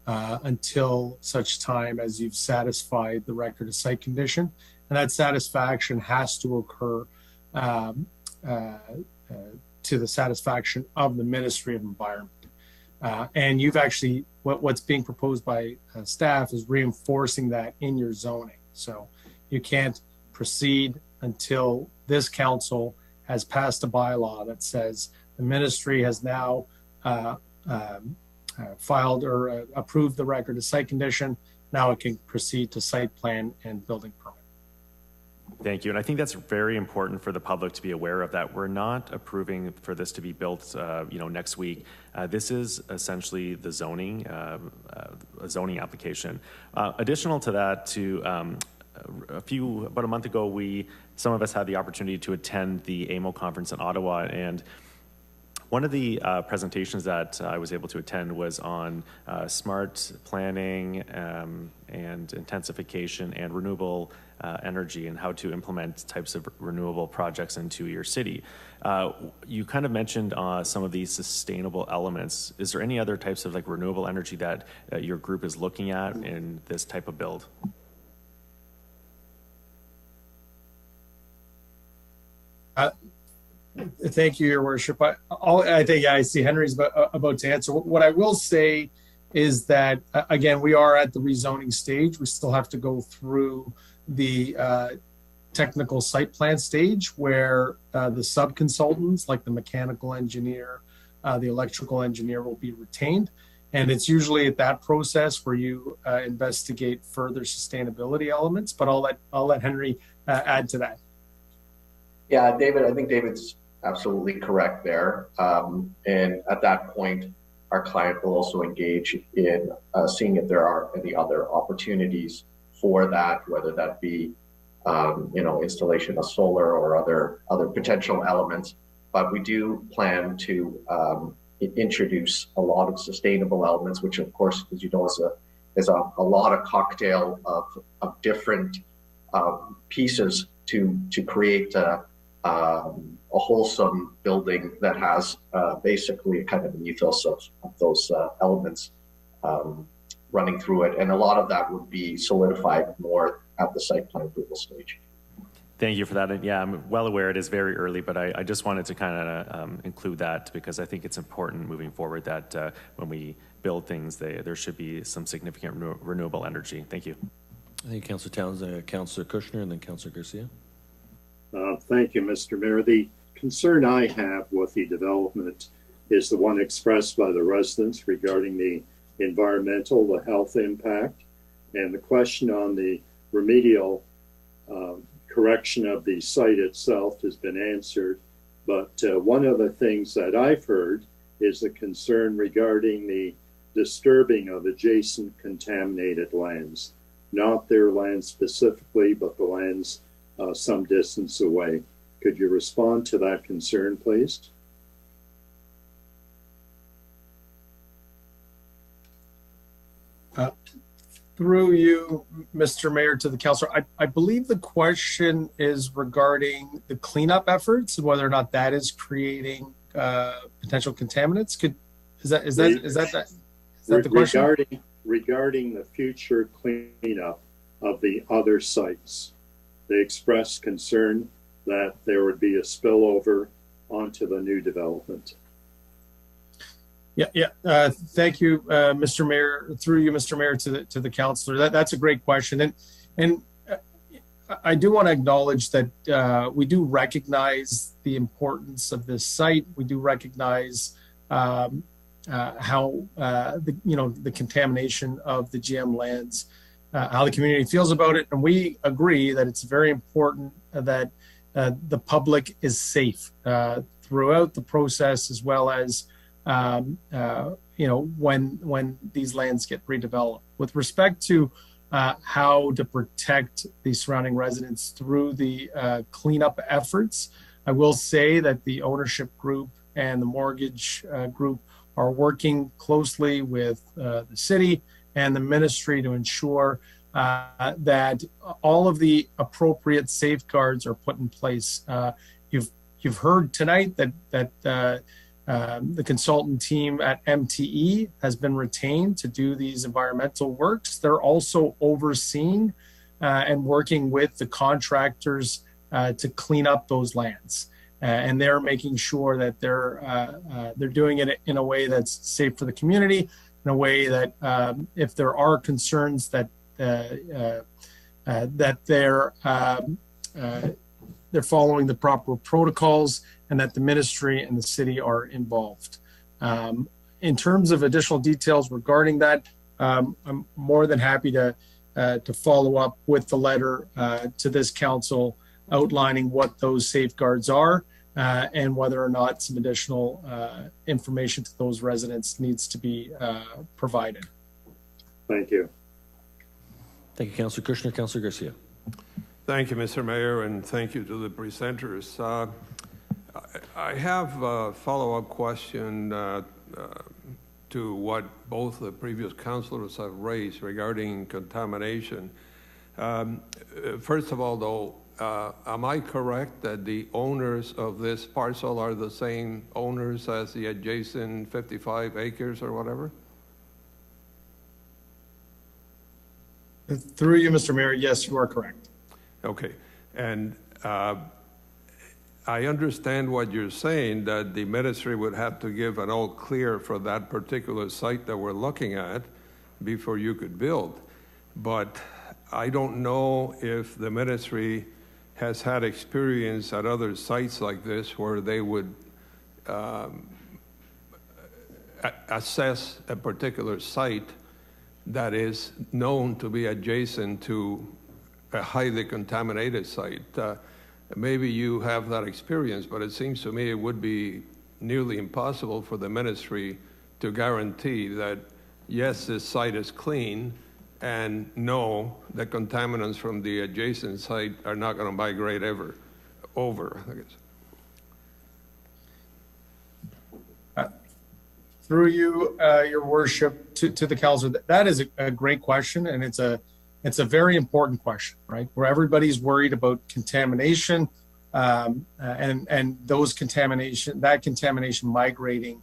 until such time as you've satisfied the record of site condition. And that satisfaction has to occur to the satisfaction of the Ministry of Environment. And you've actually, what's being proposed by staff is reinforcing that in your zoning. So you can't proceed until this council has passed a bylaw that says the ministry has now filed or approved the record of site condition. Now it can proceed to site plan and building permit. Thank you. And I think that's very important for the public to be aware of that. We're not approving for this to be built, next week. This is essentially the zoning, a zoning application. Additional to that, about a month ago, some of us had the opportunity to attend the AMO conference in Ottawa, and one of the presentations that I was able to attend was on smart planning and intensification and renewable energy and how to implement types of renewable projects into your city. You kind of mentioned some of these sustainable elements. Is there any other types of renewable energy that your group is looking at in this type of build? Thank you, Your Worship. I think I see Henry's about to answer. What I will say is that, again, we are at the rezoning stage. We still have to go through the technical site plan stage where the sub-consultants, like the mechanical engineer, the electrical engineer, will be retained. And it's usually at that process where you investigate further sustainability elements, but I'll let Henry add to that. Yeah, David, I think David's absolutely correct there. And at that point, our client will also engage in seeing if there are any other opportunities for that, whether that be installation of solar or other potential elements. But we do plan to introduce a lot of sustainable elements, which of course, as you know, is a lot of cocktail of different pieces to create a wholesome building that has basically a kind of an ethos of those elements running through it. And a lot of that would be solidified more at the site plan approval stage. Thank you for that. And yeah, I'm well aware it is very early, but I just wanted to kind of include that because I think it's important moving forward that when we build things, there should be some significant renewable energy. Thank you. I think Councillor Towns, Councillor Kushner, and then Councillor Garcia. Thank you, Mr. Mayor. The concern I have with the development is the one expressed by the residents regarding the environmental, the health impact, and the question on the remedial correction of the site itself has been answered. But one of the things that I've heard is the concern regarding the disturbing of adjacent contaminated lands, not their lands specifically, but the lands some distance away. Could you respond to that concern, please? Through you, Mr. Mayor, to the councilor, I believe the question is regarding the cleanup efforts and whether or not that is creating potential contaminants. Is that the question? Regarding the future cleanup of the other sites, they expressed concern that there would be a spillover onto the new development. Yeah. Thank you, Mr. Mayor. Through you, Mr. Mayor, to the councilor. That's a great question, and I do want to acknowledge that we do recognize the importance of this site. We do recognize how the contamination of the GM lands, how the community feels about it, and we agree that it's very important that the public is safe throughout the process, as well as when these lands get redeveloped. With respect to how to protect the surrounding residents through the cleanup efforts, I will say that the ownership group and the mortgage group are working closely with the city and the ministry to ensure that all of the appropriate safeguards are put in place. You've heard tonight that the consultant team at MTE has been retained to do these environmental works. They're also overseeing and working with the contractors to clean up those lands. And they're making sure that they're doing it in a way that's safe for the community, in a way that if there are concerns that they're following the proper protocols, and that the ministry and the city are involved. In terms of additional details regarding that, I'm more than happy to follow up with the letter to this council outlining what those safeguards are and whether or not some additional information to those residents needs to be provided. Thank you. Thank you, Councillor Kushner. Councillor Garcia. Thank you, Mr. Mayor, and thank you to the presenters. I have a follow-up question to what both the previous councilors have raised regarding contamination. First of all, though, am I correct that the owners of this parcel are the same owners as the adjacent 55 acres or whatever? Through you, Mr. Mayor, yes, you are correct. Okay, and I understand what you're saying, that the ministry would have to give an all clear for that particular site that we're looking at before you could build. But I don't know if the ministry has had experience at other sites like this where they would assess a particular site that is known to be adjacent to a highly contaminated site. Maybe you have that experience, but it seems to me it would be nearly impossible for the ministry to guarantee that, yes, this site is clean, and know that contaminants from the adjacent site are not going to migrate over, I guess. Through you, Your Worship, to the council, that is a great question, and it's a very important question, right? Where everybody's worried about contamination and that contamination migrating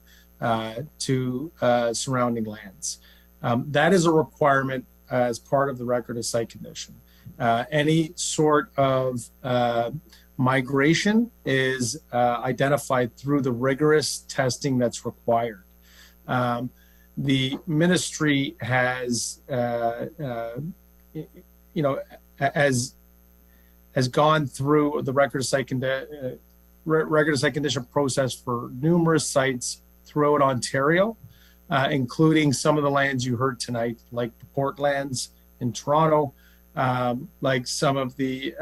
to surrounding lands. That is a requirement as part of the record of site condition. Any sort of migration is identified through the rigorous testing that's required. The ministry has, has gone through the record of site condition process for numerous sites throughout Ontario, including some of the lands you heard tonight, like the Portlands in Toronto, like some of the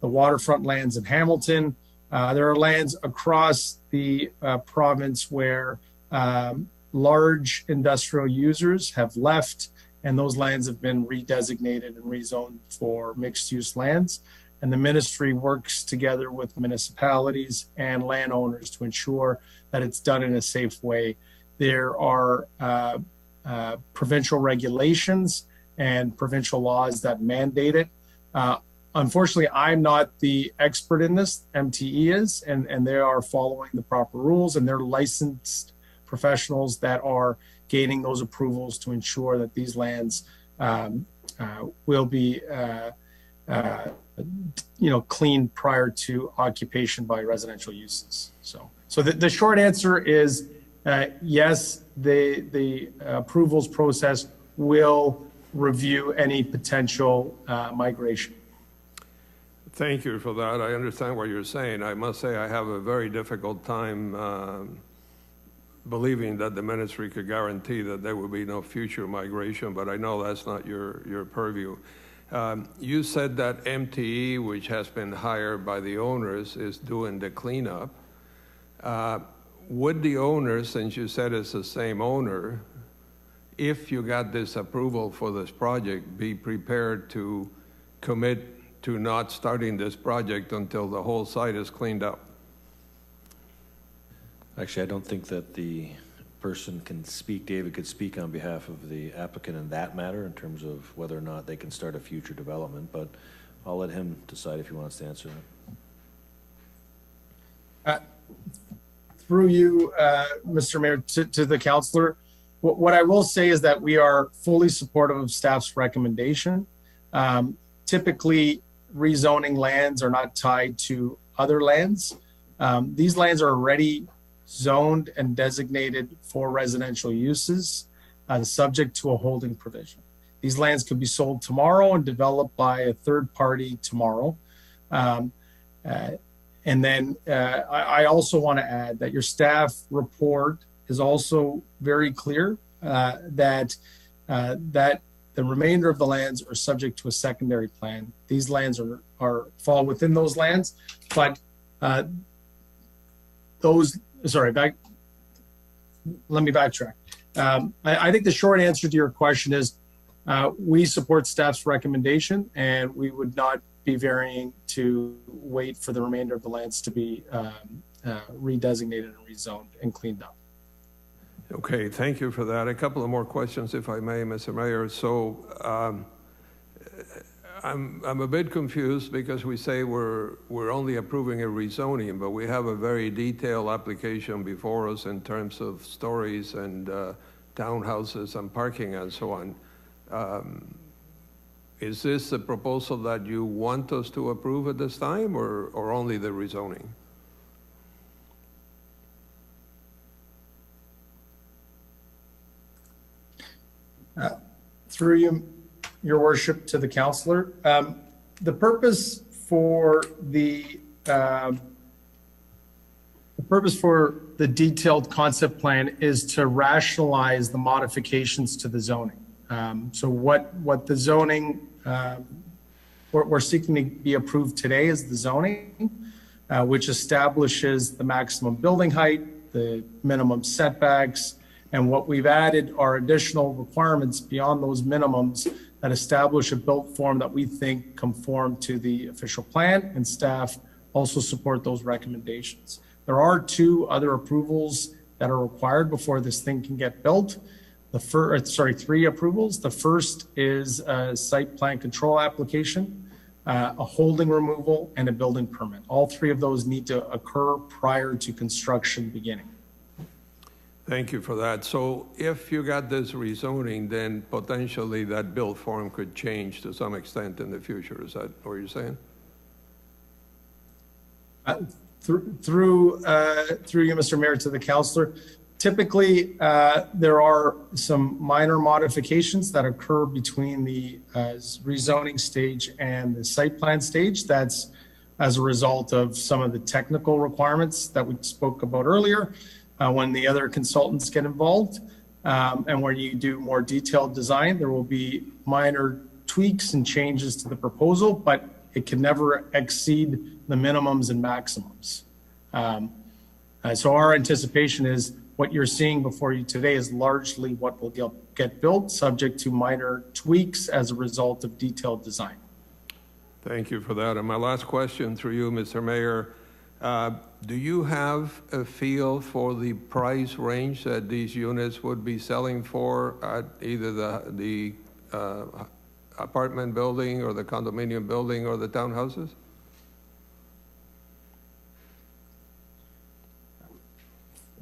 waterfront lands in Hamilton. There are lands across the province where large industrial users have left, and those lands have been redesignated and rezoned for mixed-use lands. And the ministry works together with municipalities and landowners to ensure that it's done in a safe way. There are provincial regulations and provincial laws that mandate it. Unfortunately, I'm not the expert in this, MTE is, and they are following the proper rules, and they're licensed professionals that are gaining those approvals to ensure that these lands will be cleaned prior to occupation by residential uses. So the short answer is yes, the approvals process will review any potential migration. Thank you for that. I understand what you're saying. I must say I have a very difficult time believing that the ministry could guarantee that there will be no future migration, but I know that's not your purview. You said that MTE, which has been hired by the owners, is doing the cleanup. Would the owner, since you said it's the same owner, if you got this approval for this project, be prepared to commit to not starting this project until the whole site is cleaned up? Actually, I don't think that the person can speak, David could speak on behalf of the applicant in that matter in terms of whether or not they can start a future development, but I'll let him decide if he wants to answer that. Through you, Mr. Mayor, to the councillor, what I will say is that we are fully supportive of staff's recommendation. Typically, rezoning lands are not tied to other lands. These lands are already zoned and designated for residential uses, subject to a holding provision. These lands could be sold tomorrow and developed by a third party tomorrow. And then I also want to add that your staff report is also very clear that the remainder of the lands are subject to a secondary plan. These lands fall within those lands, but let me backtrack. I think the short answer to your question is we support staff's recommendation, and we would not be varying to wait for the remainder of the lands to be redesignated and rezoned and cleaned up. Okay, thank you for that. A couple of more questions, if I may, Mr. Mayor. So I'm a bit confused because we say we're only approving a rezoning, but we have a very detailed application before us in terms of stories and townhouses and parking and so on. Is this a proposal that you want us to approve at this time, or only the rezoning? Through you, your worship, to the councillor, the purpose for the detailed concept plan is to rationalize the modifications to the zoning. So what the zoning we're seeking to be approved today is the zoning, which establishes the maximum building height, the minimum setbacks, And what we've added are additional requirements beyond those minimums that establish a built form that we think conform to the official plan, and staff also support those recommendations. There are 2 other approvals that are required before this thing can get built. 3 approvals. The first is a site plan control application, a holding removal, and a building permit. All 3 of those need to occur prior to construction beginning. Thank you for that. So if you got this rezoning, then potentially that build form could change to some extent in the future. Is that what you're saying? Through you, Mr. Mayor, to the councillor, typically there are some minor modifications that occur between the rezoning stage and the site plan stage. That's as a result of some of the technical requirements that we spoke about earlier. When the other consultants get involved, and when you do more detailed design, there will be minor tweaks and changes to the proposal, but it can never exceed the minimums and maximums. So our anticipation is what you're seeing before you today is largely what will get built, subject to minor tweaks as a result of detailed design. Thank you for that. And my last question through you, Mr. Mayor, do you have a feel for the price range that these units would be selling for at either the apartment building or the condominium building or the townhouses?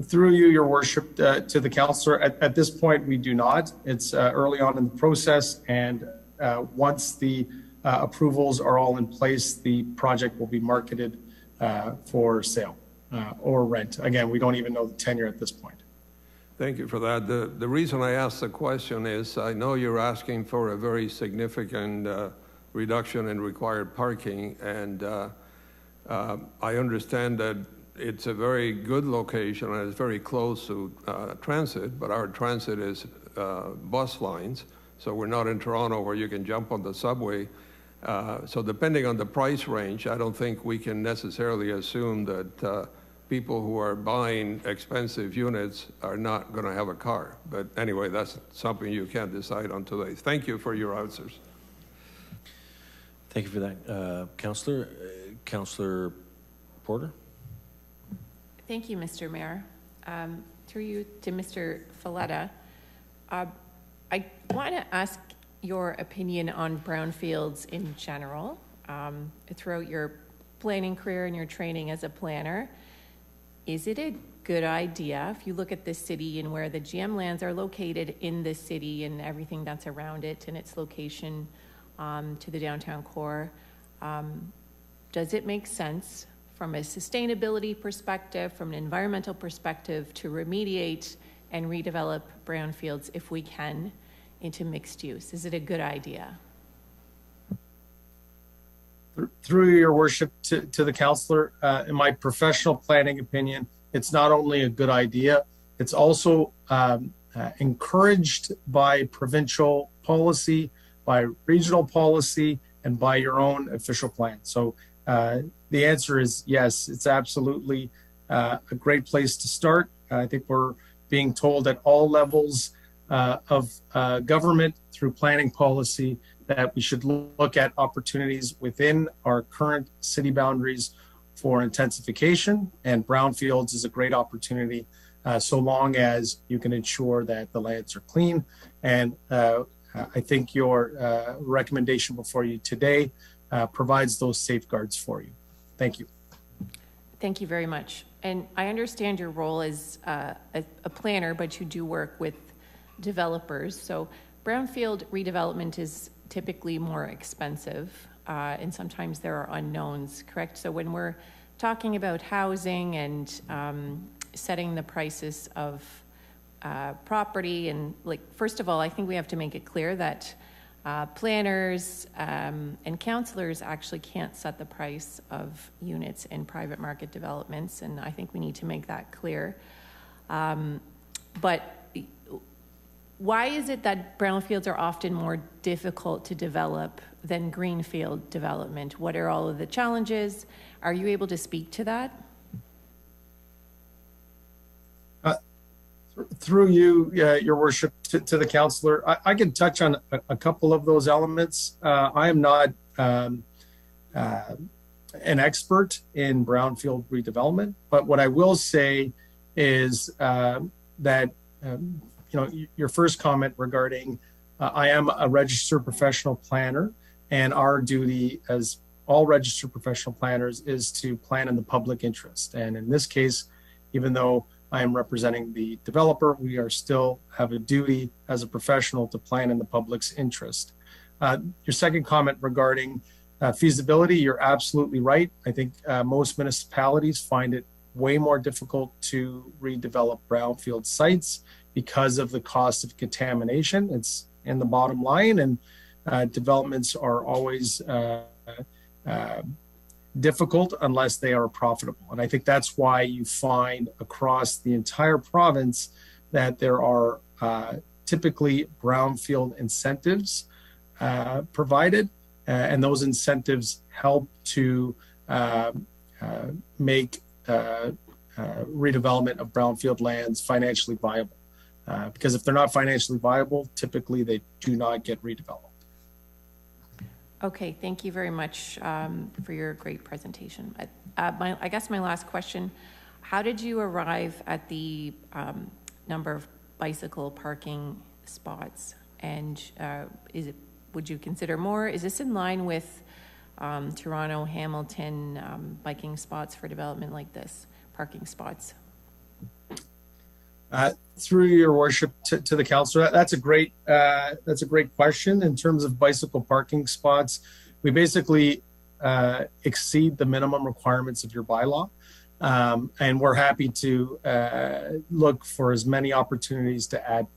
Through you, your worship, to the councillor, at this point we do not. It's early on in the process, and once the approvals are all in place, the project will be marketed for sale or rent. Again, we don't even know the tenure at this point. Thank you for that. The reason I asked the question is I know you're asking for a very significant reduction in required parking, and I understand that it's a very good location and it's very close to transit, but our transit is bus lines, so we're not in Toronto where you can jump on the subway. So depending on the price range, I don't think we can necessarily assume that people who are buying expensive units are not going to have a car. But anyway, that's something you can't decide on today. Thank you for your answers. Thank you for that, Councillor. Councillor Porter? Thank you, Mr. Mayor. Through you to Mr. Falletta, I want to ask your opinion on brownfields in general. Throughout your planning career and your training as a planner, is it a good idea, if you look at the city and where the GM lands are located in the city and everything that's around it and its location to the downtown core, does it make sense from a sustainability perspective, from an environmental perspective, to remediate and redevelop brownfields if we can into mixed use? Is it a good idea? Through your worship to the councillor, in my professional planning opinion, it's not only a good idea, it's also encouraged by provincial policy, by regional policy, and by your own official plan. So the answer is yes, it's absolutely a great place to start. I think we're being told at all levels of government through planning policy that we should look at opportunities within our current city boundaries for intensification, and brownfields is a great opportunity so long as you can ensure that the lands are clean. And I think your recommendation before you today provides those safeguards for you. Thank you. Thank you very much. And I understand your role as a planner, but you do work with developers. So brownfield redevelopment is typically more expensive, and sometimes there are unknowns, correct? So when we're talking about housing and setting the prices of property, and first of all, I think we have to make it clear that planners and councillors actually can't set the price of units in private market developments, and I think we need to make that clear. But why is it that brownfields are often more difficult to develop than greenfield development? What are all of the challenges? Are you able to speak to that? Through you, Your Worship, to the councillor, I can touch on a couple of those elements. I am not an expert in brownfield redevelopment, but what I will say is that your first comment regarding I am a registered professional planner, and our duty as all registered professional planners is to plan in the public interest. And in this case, even though I am representing the developer, we are still have a duty as a professional to plan in the public's interest. Your second comment regarding feasibility, you're absolutely right. I think most municipalities find it way more difficult to redevelop brownfield sites because of the cost of contamination. It's in the bottom line, and developments are always difficult unless they are profitable. And I think that's why you find across the entire province that there are typically brownfield incentives provided, and those incentives help to make redevelopment of brownfield lands financially viable. Because if they're not financially viable, typically they do not get redeveloped. Okay, thank you very much for your great presentation. I guess my last question, how did you arrive at the number of bicycle parking spots? And would you consider more? Is this in line with Toronto, Hamilton biking spots for development like this, parking spots? Through your worship to the councillor, that's a great question. In terms of bicycle parking spots, we basically exceed the minimum requirements of your bylaw, and we're happy to look for as many opportunities to add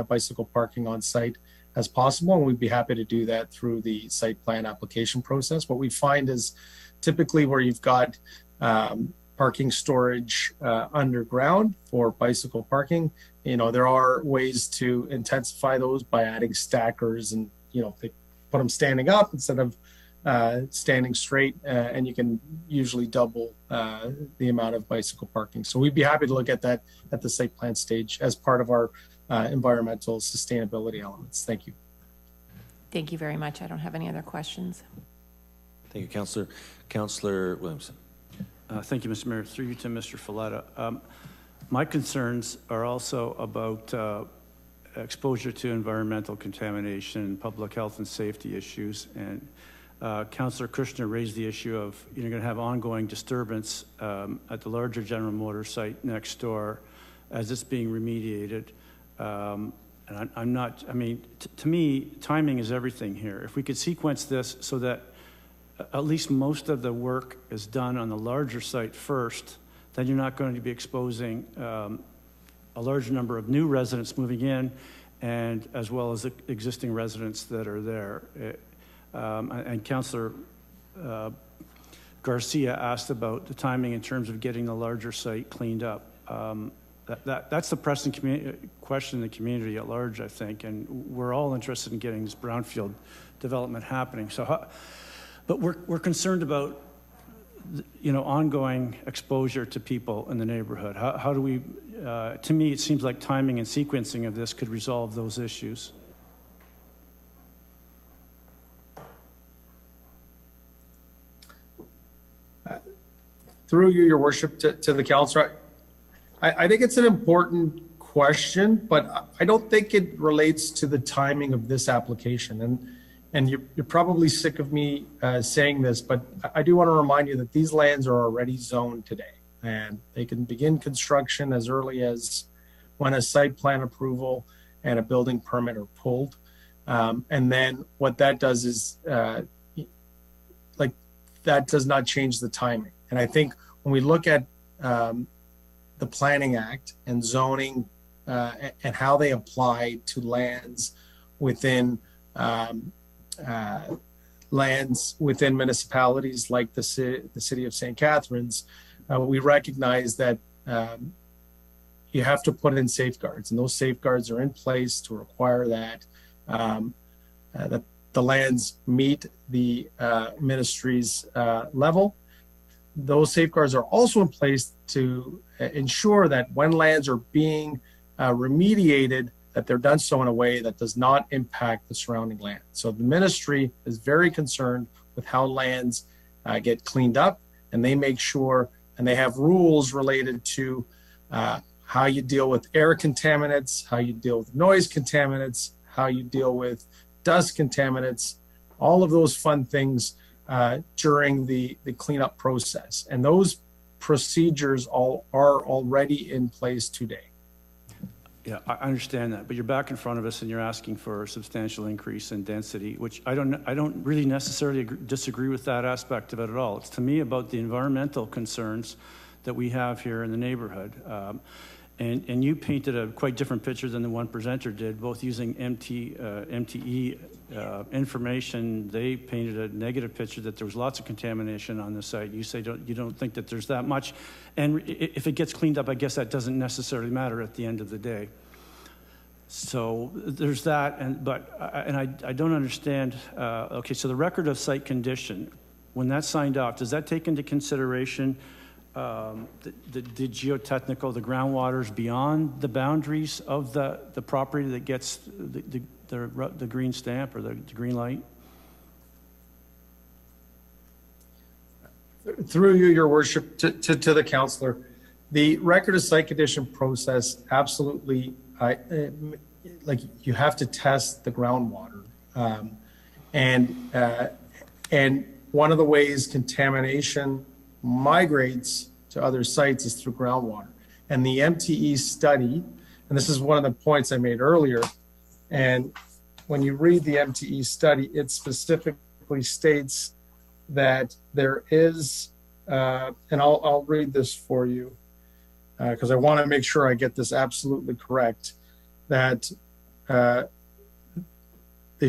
bicycle parking on site as possible, and we'd be happy to do that through the site plan application process. What we find is typically where you've got parking storage underground for bicycle parking, there are ways to intensify those by adding stackers, and they put them standing up instead of standing straight, and you can usually double the amount of bicycle parking. So we'd be happy to look at that at the site plan stage as part of our environmental sustainability elements. Thank you. Thank you very much. I don't have any other questions. Thank you, Councillor. Councillor Williamson. Thank you, Mr. Mayor. Through you to Mr. Folletta. My concerns are also about exposure to environmental contamination, public health and safety issues. And Councillor Kushner raised the issue of you're going to have ongoing disturbance at the larger General Motors site next door as it's being remediated. And I'm not, to me, timing is everything here. If we could sequence this so that at least most of the work is done on the larger site first, then you're not going to be exposing a large number of new residents moving in, and as well as the existing residents that are there. And Councillor Garcia asked about the timing in terms of getting the larger site cleaned up. That's the pressing question in the community at large, I think, and we're all interested in getting this brownfield development happening. So. But we're concerned about, ongoing exposure to people in the neighborhood. How do we, to me, it seems like timing and sequencing of this could resolve those issues. Through you, your worship, to the councillor, I think it's an important question, but I don't think it relates to the timing of this application. And you're probably sick of me saying this, but I do want to remind you that these lands are already zoned today, and they can begin construction as early as when a site plan approval and a building permit are pulled. And then what that does is, that does not change the timing. And I think when we look at the Planning Act and zoning and how they apply to lands within municipalities like the city of St. Catharines, we recognize that you have to put in safeguards, and those safeguards are in place to require that that the lands meet the ministry's level. Those safeguards are also in place to ensure that when lands are being remediated, that they're done so in a way that does not impact the surrounding land. So the ministry is very concerned with how lands get cleaned up, and they make sure, and they have rules related to how you deal with air contaminants, how you deal with noise contaminants, how you deal with dust contaminants, all of those fun things during the cleanup process. And those procedures all are already in place today. Yeah, I understand that, but you're back in front of us and you're asking for a substantial increase in density, which I don't really necessarily disagree with that aspect of it at all. It's to me about the environmental concerns that we have here in the neighborhood. And you painted a quite different picture than the one presenter did, both using MTE information. They painted a negative picture that there was lots of contamination on the site. You say you don't think that there's that much. And if it gets cleaned up, I guess that doesn't necessarily matter at the end of the day. So there's that, I don't understand. Okay, so the record of site condition, when that's signed off, does that take into consideration the geotechnical, the groundwaters beyond the boundaries of the property that gets the green stamp or the green light? Through you, your worship, to the councillor, the record of site condition process absolutely, like you have to test the groundwater, and one of the ways contamination migrates to other sites is through groundwater. And the MTE study, and this is one of the points I made earlier, and when you read the MTE study, it specifically states that there is, and I'll read this for you because I want to make sure I get this absolutely correct, that the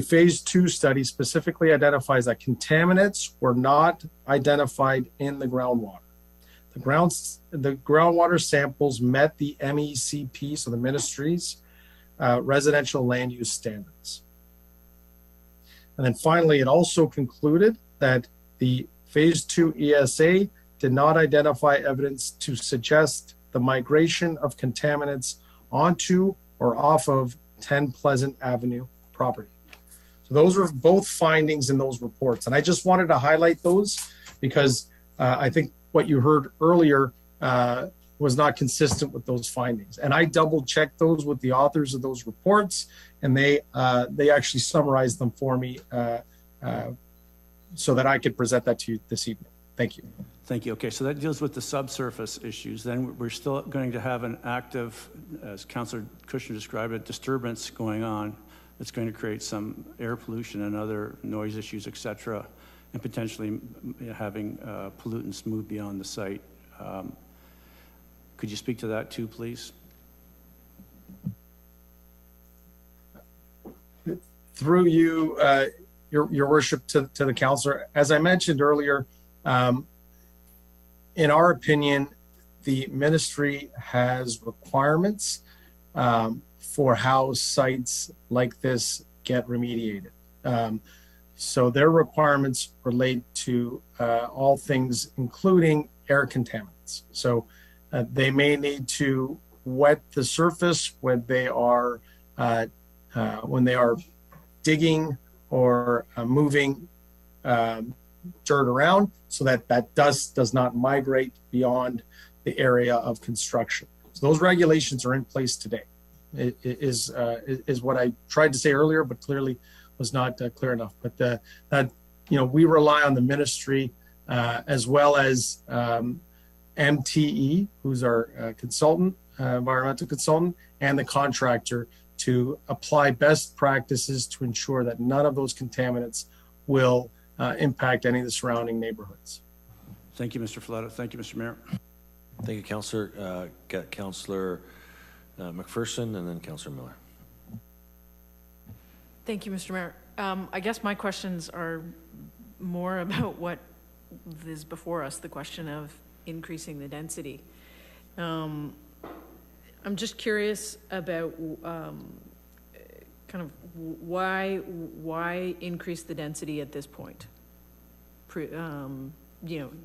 phase 2 study specifically identifies that contaminants were not identified in the groundwater. The groundwater samples met the MECP, so the ministry's residential land use standards. And then finally, it also concluded that the phase 2 ESA did not identify evidence to suggest the migration of contaminants onto or off of 10 Pleasant Avenue property. So those are both findings in those reports. And I just wanted to highlight those because I think what you heard earlier was not consistent with those findings. And I double checked those with the authors of those reports, and they actually summarized them for me so that I could present that to you this evening. Thank you. Thank you. Okay, so that deals with the subsurface issues. Then we're still going to have an active, as Councillor Kushner described it, disturbance going on that's going to create some air pollution and other noise issues, et cetera, and potentially having pollutants move beyond the site. Could you speak to that too, please? Through you, your worship, to the councillor, as I mentioned earlier, in our opinion, the ministry has requirements for how sites like this get remediated. So their requirements relate to all things, including air contaminants. So they may need to wet the surface when they are digging or moving dirt around, so that dust does not migrate beyond the area of construction. So those regulations are in place today. It is what I tried to say earlier, but clearly was not clear enough. But that we rely on the ministry as well as MTE, who's our consultant, environmental consultant, and the contractor to apply best practices to ensure that none of those contaminants will impact any of the surrounding neighborhoods. Thank you, Mr. Filetta. Thank you, Mr. Mayor. Thank you, Councillor. Got Councillor McPherson and then Councillor Miller. Thank you, Mr. Mayor. I guess my questions are more about what is before us, the question of increasing the density. I'm just curious about kind of why increase the density at this point?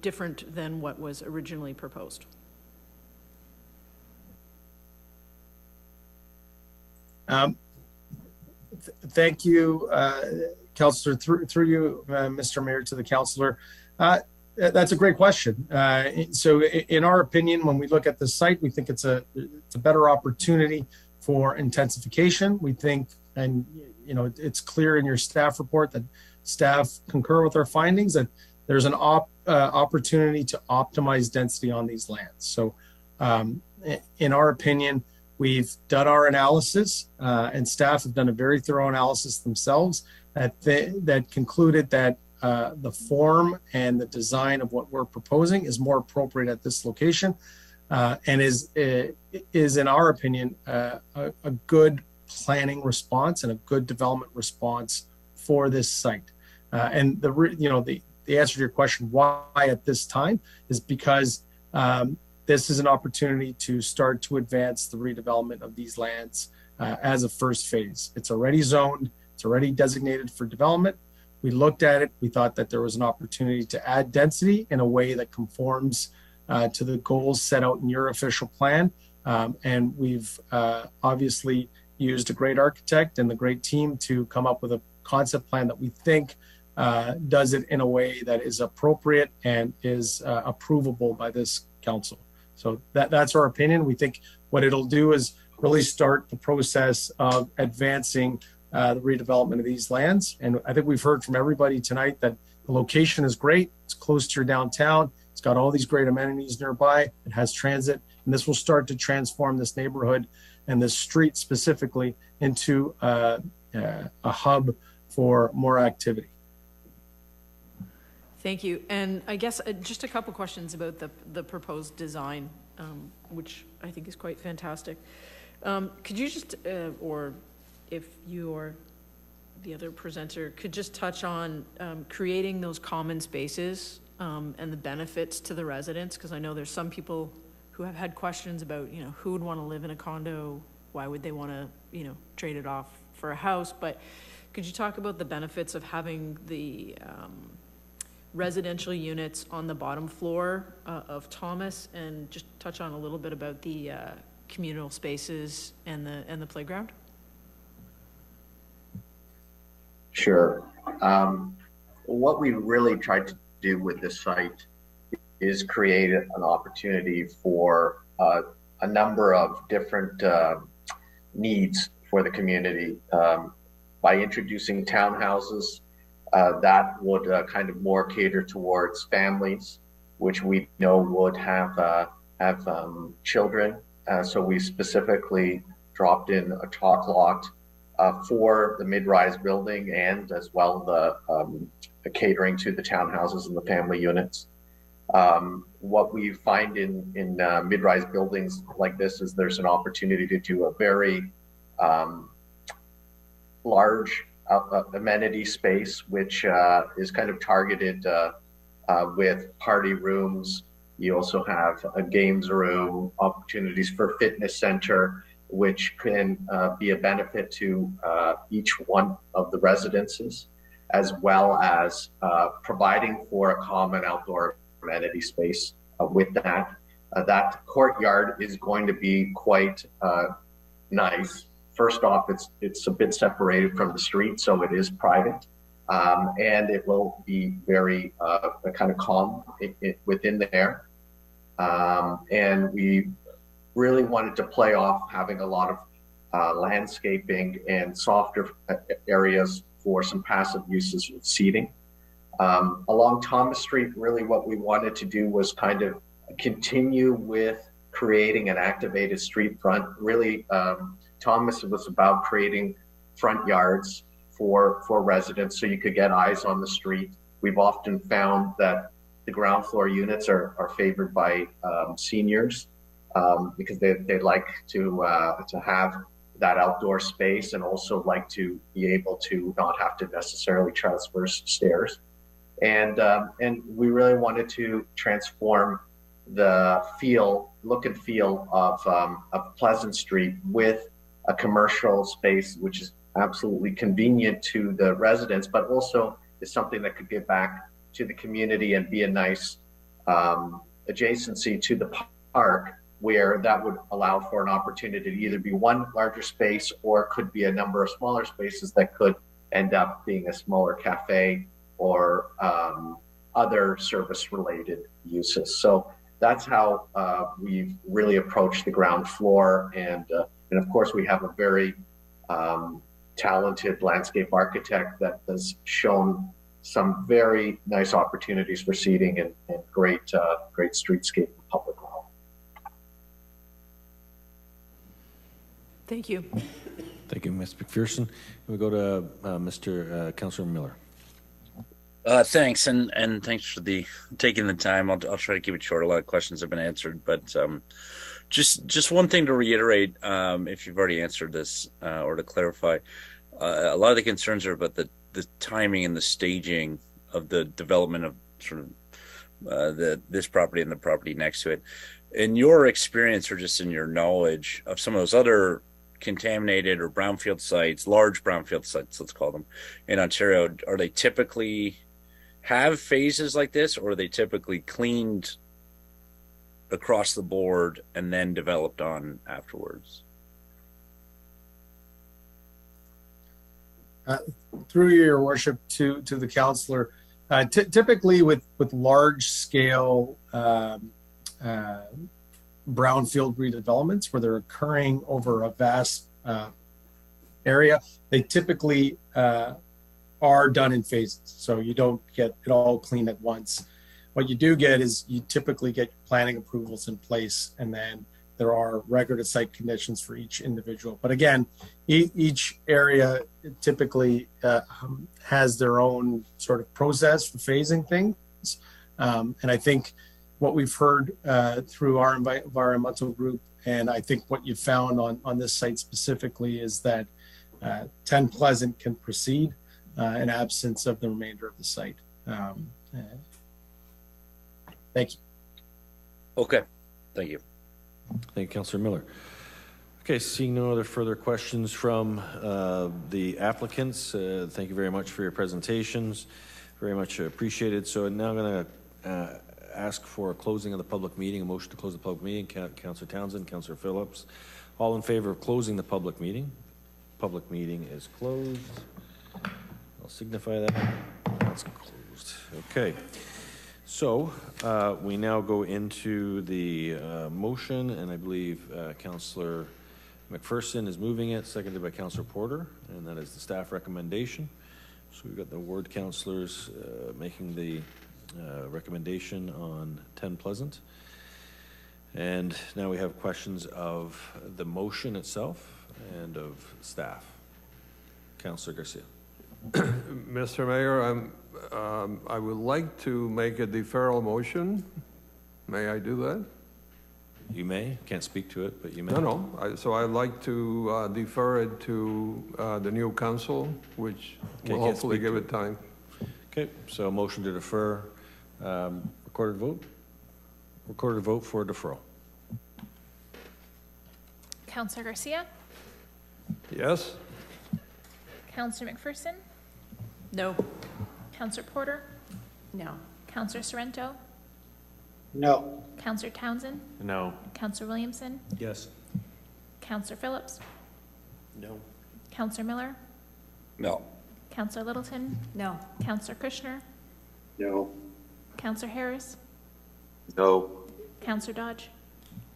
Different than what was originally proposed. Thank you, Councillor, through you, Mr. Mayor, to the councillor. That's a great question. So in our opinion, when we look at the site, we think it's a better opportunity for intensification. We think, and you know, it's clear in your staff report that staff concur with our findings, that there's an opportunity to optimize density on these lands. So in our opinion, we've done our analysis, and staff have done a very thorough analysis themselves that concluded that the form and the design of what we're proposing is more appropriate at this location, and is in our opinion a good planning response and a good development response for this site. And the answer to your question, why at this time, is because this is an opportunity to start to advance the redevelopment of these lands as a first phase. It's already zoned, it's already designated for development. We looked at it, we thought that there was an opportunity to add density in a way that conforms to the goals set out in your official plan. And we've obviously used a great architect and the great team to come up with a concept plan that we think does it in a way that is appropriate and is approvable by this council. So that's our opinion. We think what it'll do is really start the process of advancing the redevelopment of these lands. And I think we've heard from everybody tonight that the location is great. It's close to your downtown. It's got all these great amenities nearby. It has transit, and this will start to transform this neighborhood and this street specifically into a hub for more activity. Thank you. And I guess just a couple questions about the proposed design, which I think is quite fantastic. Could you just, or if you or the other presenter could just touch on creating those common spaces and the benefits to the residents? Because I know there's some people who have had questions about, you know, who would want to live in a condo? Why would they want to, you know, trade it off for a house? But could you talk about the benefits of having the residential units on the bottom floor of Thomas, and just touch on a little bit about the communal spaces and the playground? Sure. What we really tried to do with this site is create an opportunity for a number of different needs for the community. By introducing townhouses, that would kind of more cater towards families, which we know would have children. So we specifically dropped in a talk lot for the mid-rise building, and as well the catering to the townhouses and the family units. What we find in mid-rise buildings like this is there's an opportunity to do a very large amenity space, which is kind of targeted with party rooms. You also have a games room, opportunities for fitness center, which can be a benefit to each one of the residences, as well as providing for a common outdoor amenity space with that. That courtyard is going to be quite nice. First off, it's a bit separated from the street, so it is private, and it will be very kind of calm within there. And we really wanted to play off having a lot of landscaping and softer areas for some passive uses with seating. Along Thomas Street, really what we wanted to do was kind of continue with creating an activated street front. Really, Thomas was about creating front yards for residents so you could get eyes on the street. We've often found that the ground floor units are favored by seniors because they like to have that outdoor space, and also like to be able to not have to necessarily traverse stairs. And we really wanted to transform the look and feel of Pleasant Street with a commercial space, which is absolutely convenient to the residents, but also is something that could give back to the community and be a nice adjacency to the park, where that would allow for an opportunity to either be one larger space or it could be a number of smaller spaces that could end up being a smaller cafe or other service-related uses. So that's how we've really approached the ground floor. And of course, we have a very talented landscape architect that has shown some very nice opportunities for seating and great streetscape and public realm. Thank you. Thank you, Ms. McPherson. We go to Councillor Miller. Thanks, and thanks for taking the time. I'll try to keep it short. A lot of questions have been answered, but just one thing to reiterate, if you've already answered this, or to clarify, a lot of the concerns are about the timing and the staging of the development of sort of this property and the property next to it. In your experience, or just in your knowledge of some of those other contaminated or brownfield sites, large brownfield sites, let's call them, in Ontario, are they typically have phases like this, or are they typically cleaned across the board and then developed on afterwards? Through your worship to the councillor, typically with large scale brownfield redevelopments where they're occurring over a vast area, they typically are done in phases. So you don't get it all clean at once. What you do get is you typically get planning approvals in place, and then there are record of site conditions for each individual. But again, each area typically has their own sort of process for phasing things. And I think what we've heard through our environmental group, and I think what you found on this site specifically, is that 10 Pleasant can proceed in absence of the remainder of the site. Thank you. Okay, thank you. Thank you, Councillor Miller. Okay, seeing no other further questions from the applicants, thank you very much for your presentations. Very much appreciated. So now I'm going to ask for a closing of the public meeting, a motion to close the public meeting. Councillor Townsend, Councillor Phillips. All in favor of closing the public meeting? Public meeting is closed. I'll signify that. That's closed. Okay. So we now go into the motion, and I believe Councillor McPherson is moving it, seconded by Councillor Porter, and that is the staff recommendation. So we've got the ward councillors making the recommendation on 10 Pleasant. And now we have questions of the motion itself and of staff. Councillor Garcia. Mr. Mayor, I would like to make a deferral motion. May I do that? You may. Can't speak to it, but you may. No. So I'd like to defer it to the new council, which will hopefully give it time. Okay, so a motion to defer. Recorded vote? Recorded vote for deferral. Councillor Garcia? Yes. Councillor McPherson? No. Councillor Porter? No. Councillor Sorrento? No. Councillor Townsend? No. Councillor Williamson? Yes. Councillor Phillips? No. Councillor Miller? No. Councillor Littleton? No. Councillor Kushner? No. Councillor Harris? No. Councillor Dodge?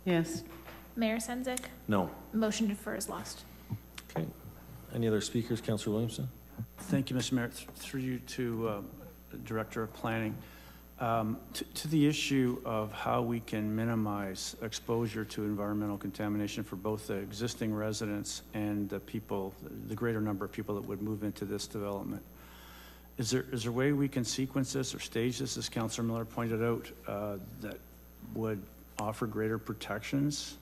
Yes. Mayor Sendzik? No. Motion to defer is lost. Okay. Any other speakers? Councillor Williamson? Thank you, Mr. Mayor. Through you to Director of Planning. To the issue of how we can minimize exposure to environmental contamination for both the existing residents and the people, the greater number of people that would move into this development. Is there a way we can sequence this or stage this, as Councillor Miller pointed out, that would offer greater protections?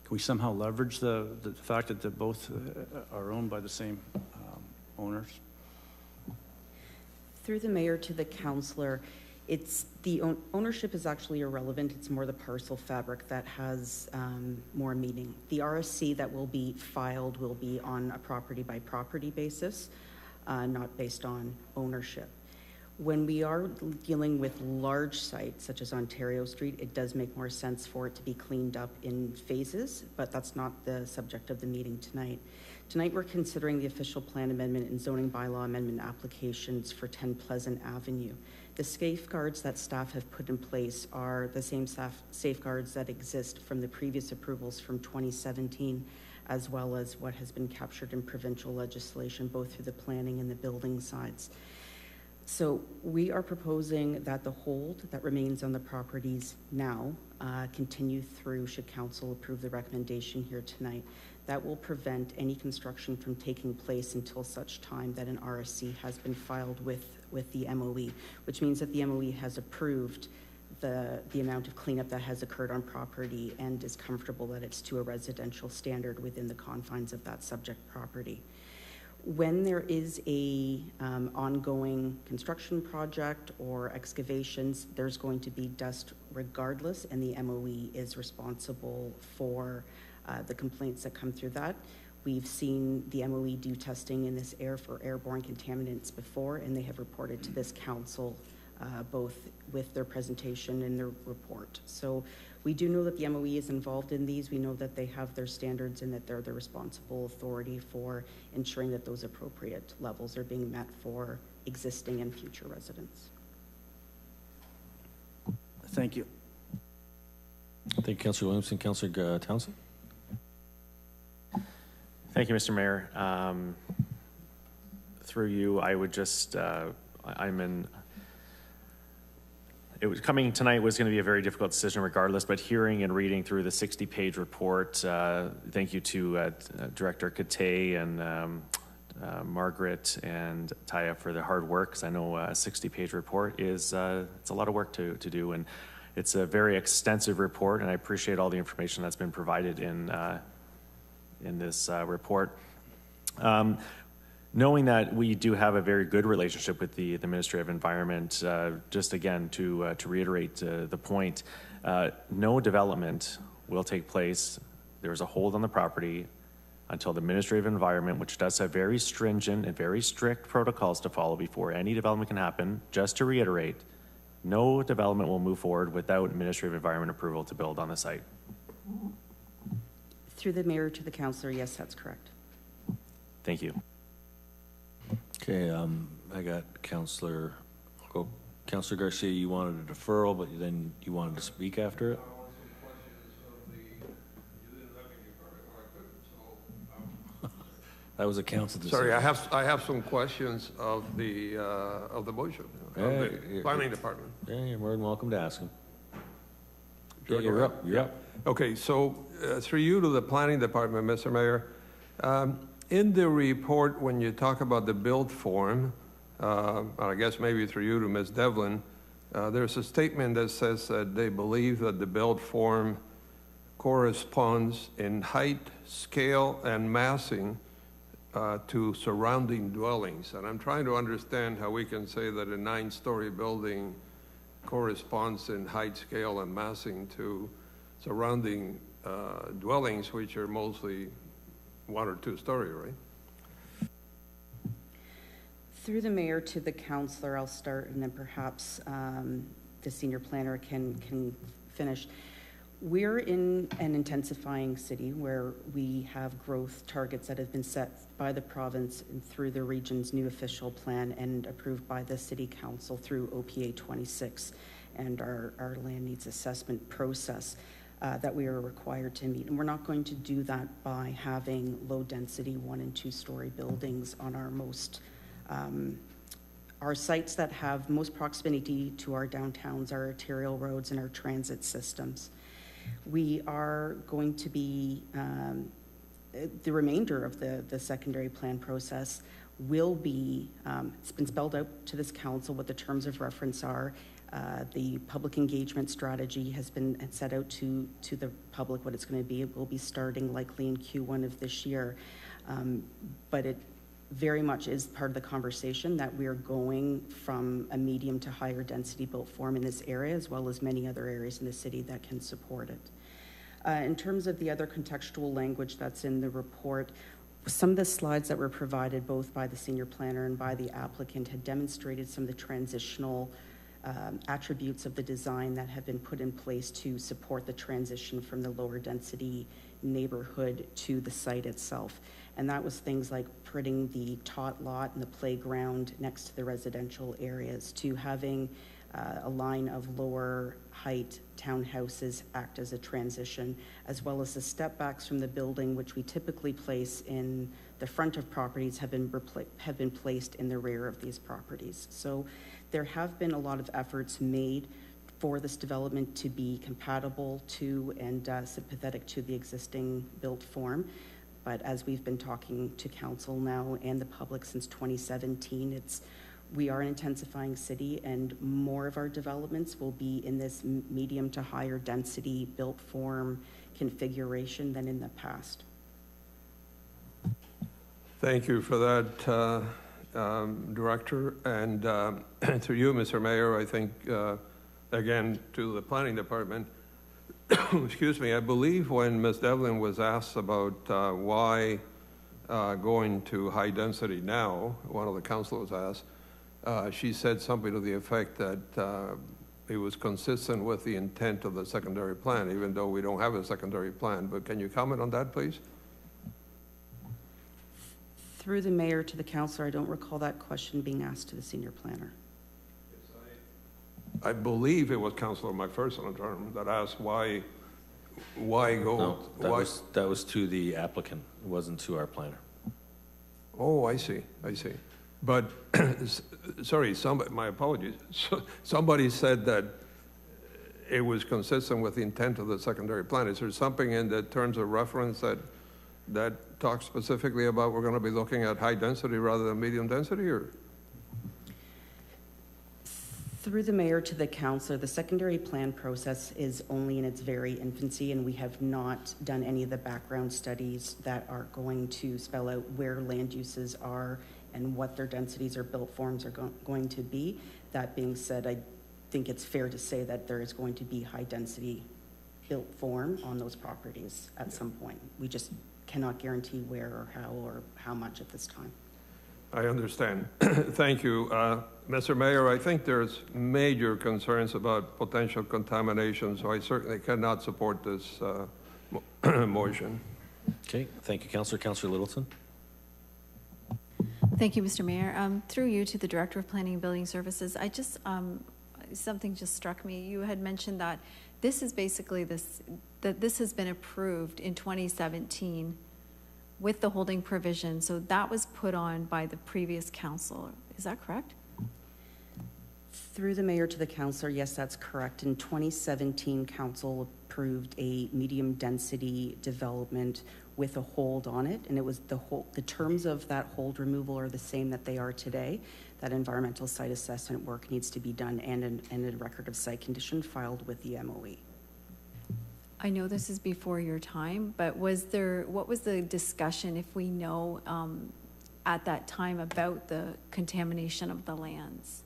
Can we somehow leverage the fact that they both are owned by the same owners? Through the mayor to the councillor, it's the ownership is actually irrelevant. It's more the parcel fabric that has more meaning. The RSC that will be filed will be on a property by property basis, not based on ownership. When we are dealing with large sites such as Ontario Street, it does make more sense for it to be cleaned up in phases, but that's not the subject of the meeting tonight. Tonight, we're considering the official plan amendment and zoning bylaw amendment applications for 10 Pleasant Avenue. The safeguards that staff have put in place are the same safeguards that exist from the previous approvals from 2017, as well as what has been captured in provincial legislation, both through the planning and the building sides. So we are proposing that the hold that remains on the properties now continue through, should council approve the recommendation here tonight. That will prevent any construction from taking place until such time that an RSC has been filed with the MOE, which means that the MOE has approved the amount of cleanup that has occurred on property and is comfortable that it's to a residential standard within the confines of that subject property. When there is a ongoing construction project or excavations, there's going to be dust regardless, and the MOE is responsible for the complaints that come through that. We've seen the MOE do testing in this air for airborne contaminants before, and they have reported to this council both with their presentation and their report. So we do know that the MOE is involved in these. We know that they have their standards and that they're the responsible authority for ensuring that those appropriate levels are being met for existing and future residents. Thank you. Thank you, Councillor Williamson. Councillor Townsend. Thank you, Mr. Mayor. Through you, I would just, it was coming tonight was going to be a very difficult decision regardless, but hearing and reading through the 60-page report, thank you to Director Kate and Margaret and Taya for the hard work, because I know a 60-page report is it's a lot of work to do, and it's a very extensive report, and I appreciate all the information that's been provided in this report. Knowing that we do have a very good relationship with the Ministry of Environment, just again to reiterate the point, no development will take place. There is a hold on the property until the Ministry of Environment, which does have very stringent and very strict protocols to follow before any development can happen. Just to reiterate, no development will move forward without Ministry of Environment approval to build on the site. Through the mayor to the councillor, yes, that's correct. Thank you. Okay, I got Councillor Garcia, you wanted a deferral, but then you wanted to speak after it? That was a council decision. Sorry, I have some questions of the motion, of the planning department. Yeah, you're more than welcome to ask them. Yeah, you're up. You're up. Okay, so through you to the planning department, Mr. Mayor. In the report, when you talk about the build form, I guess maybe through you to Ms. Devlin, there's a statement that says that they believe that the build form corresponds in height, scale, and massing to surrounding dwellings. And I'm trying to understand how we can say that a 9-story building corresponds in height, scale, and massing to surrounding dwellings, which are mostly 1 or 2-story, right? Through the mayor to the councillor, I'll start, and then perhaps the senior planner can finish. We're in an intensifying city where we have growth targets that have been set by the province and through the region's new official plan and approved by the city council through OPA 26 and our land needs assessment process. That we are required to meet. And we're not going to do that by having low density 1 and 2-story buildings on our sites that have most proximity to our downtowns, our arterial roads, and our transit systems. We are going to be, the remainder of the secondary plan process will be, it's been spelled out to this council what the terms of reference are. The public engagement strategy has been set out to the public what it's going to be. It will be starting likely in Q1 of this year, but it very much is part of the conversation that we are going from a medium to higher density built form in this area, as well as many other areas in the city that can support it. In terms of the other contextual language that's in the report, Some of the slides that were provided both by the senior planner and by the applicant had demonstrated some of the transitional attributes of the design that have been put in place to support the transition from the lower density neighborhood to the site itself. And that was things like putting the tot lot and the playground next to the residential areas, to having a line of lower height townhouses act as a transition, as well as the step backs from the building, which we typically place in the front of properties, have been placed in the rear of these properties. So there have been a lot of efforts made for this development to be compatible to and sympathetic to the existing built form. But as we've been talking to council now and the public since 2017, we are an intensifying city, and more of our developments will be in this medium to higher density built form configuration than in the past. Thank you for that, Director. And through you, Mr. Mayor, I think, again, to the Planning Department, excuse me, I believe when Ms. Devlin was asked about why going to high density now, one of the councilors asked, she said something to the effect that it was consistent with the intent of the secondary plan, even though we don't have a secondary plan. But can you comment on that, please? Through the mayor to the councilor, I don't recall that question being asked to the senior planner. I believe it was Councilor McPherson term that asked why go. No, that was to the applicant. It wasn't to our planner. Oh, I see. But, sorry, my apologies. Somebody said that it was consistent with the intent of the secondary plan. Is there something in the terms of reference that talks specifically about we're going to be looking at high density rather than medium density, or? Through the mayor to the councilor, the secondary plan process is only in its very infancy, and we have not done any of the background studies that are going to spell out where land uses are and what their densities or built forms are going to be. That being said, I think it's fair to say that there is going to be high density built form on those properties at some point. We just cannot guarantee where or how much at this time. I understand. Thank you. Mr. Mayor, I think there's major concerns about potential contamination, so I certainly cannot support this motion. Okay, thank you, Councillor. Councillor Littleton. Thank you, Mr. Mayor. Through you to the Director of Planning and Building Services, I just, something just struck me. You had mentioned that this is basically that this has been approved in 2017 with the holding provision. So that was put on by the previous council. Is that correct? Through the mayor to the councilor, yes, that's correct. In 2017, council approved a medium density development with a hold on it, and it was the terms of that hold removal are the same that they are today. That environmental site assessment work needs to be done, and a record of site condition filed with the MOE. I know this is before your time, but what was the discussion, if we know, at that time about the contamination of the lands?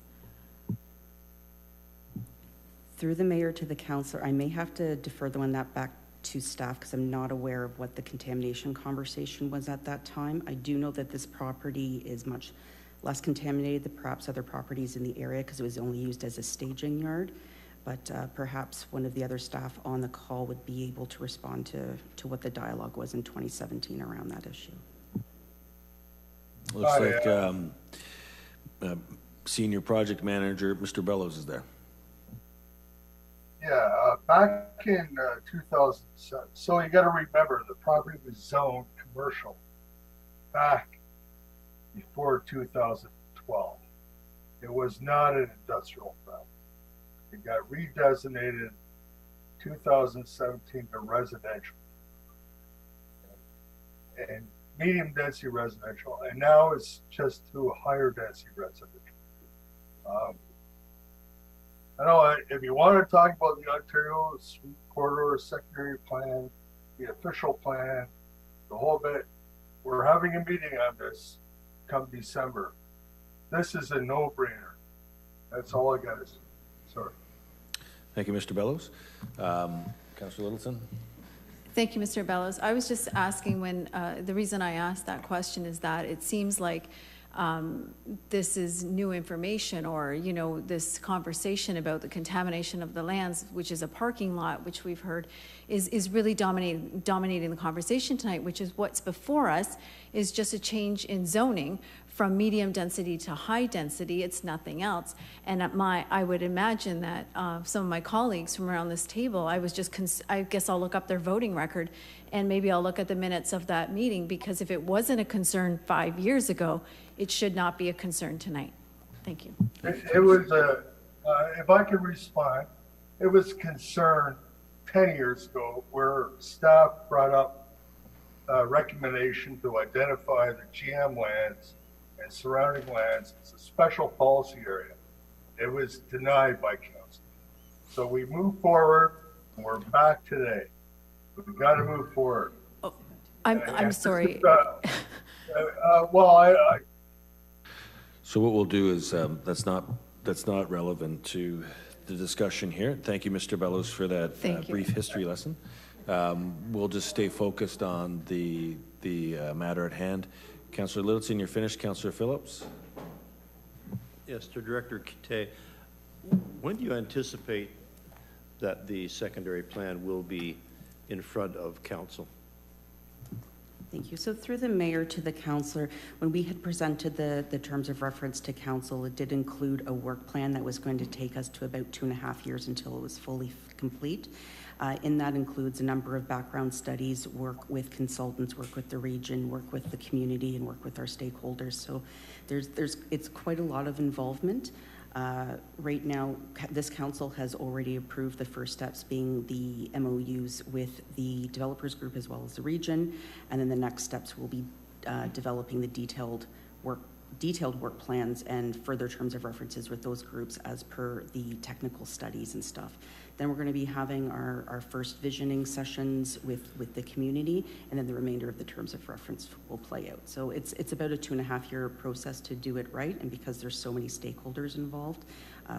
Through the mayor to the councilor, I may have to defer the one that back to staff because I'm not aware of what the contamination conversation was at that time. I do know that this property is much less contaminated than perhaps other properties in the area because it was only used as a staging yard. But perhaps one of the other staff on the call would be able to respond to what the dialogue was in 2017 around that issue. Looks like Senior Project Manager, Mr. Bellows is there. Yeah, back in 2007, so you got to remember the property was zoned commercial back before 2012. It was not an industrial property. It got redesignated 2017 to residential and medium density residential, and now it's just to a higher density residential. I know if you want to talk about the Ontario Suite Corridor secondary plan, the official plan, the whole bit, we're having a meeting on this come December. This is a no-brainer. That's all I got to say. Sorry. Thank you, Mr. Bellows. Councillor Littleton. Thank you, Mr. Bellows. I was just asking when, the reason I asked that question is that it seems like this is new information, or, you know, this conversation about the contamination of the lands, which is a parking lot, which we've heard is really dominating the conversation tonight, which is what's before us is just a change in zoning from medium density to high density. It's nothing else. And I would imagine that some of my colleagues from around this table, I guess I'll look up their voting record and maybe I'll look at the minutes of that meeting, because if it wasn't a concern 5 years ago, it should not be a concern tonight. Thank you. It was if I could respond, it was concern 10 years ago where staff brought up a recommendation to identify the GM lands and surrounding lands as a special policy area. It was denied by council. So we moved forward and we're back today. We've got to move forward. Oh, I'm sorry. So what we'll do is, that's not relevant to the discussion here. Thank you, Mr. Bellows, for that brief history lesson. We'll just stay focused on the matter at hand. Councillor Littleton, you're finished. Councillor Phillips? Yes, to Director Kite, when do you anticipate that the secondary plan will be in front of council? Thank you. So through the mayor to the councillor, when we had presented the terms of reference to council, it did include a work plan that was going to take us to about 2.5 years until it was fully complete. In that includes a number of background studies, work with consultants, work with the region, work with the community, and work with our stakeholders. So it's quite a lot of involvement. Right now, this council has already approved the first steps, being the MOUs with the developers group as well as the region, and then the next steps will be developing the detailed work plans and further terms of references with those groups as per the technical studies and stuff. Then we're going to be having our first visioning sessions with the community, and then the remainder of the terms of reference will play out. So it's about a 2.5-year process to do it right, and because there's so many stakeholders involved,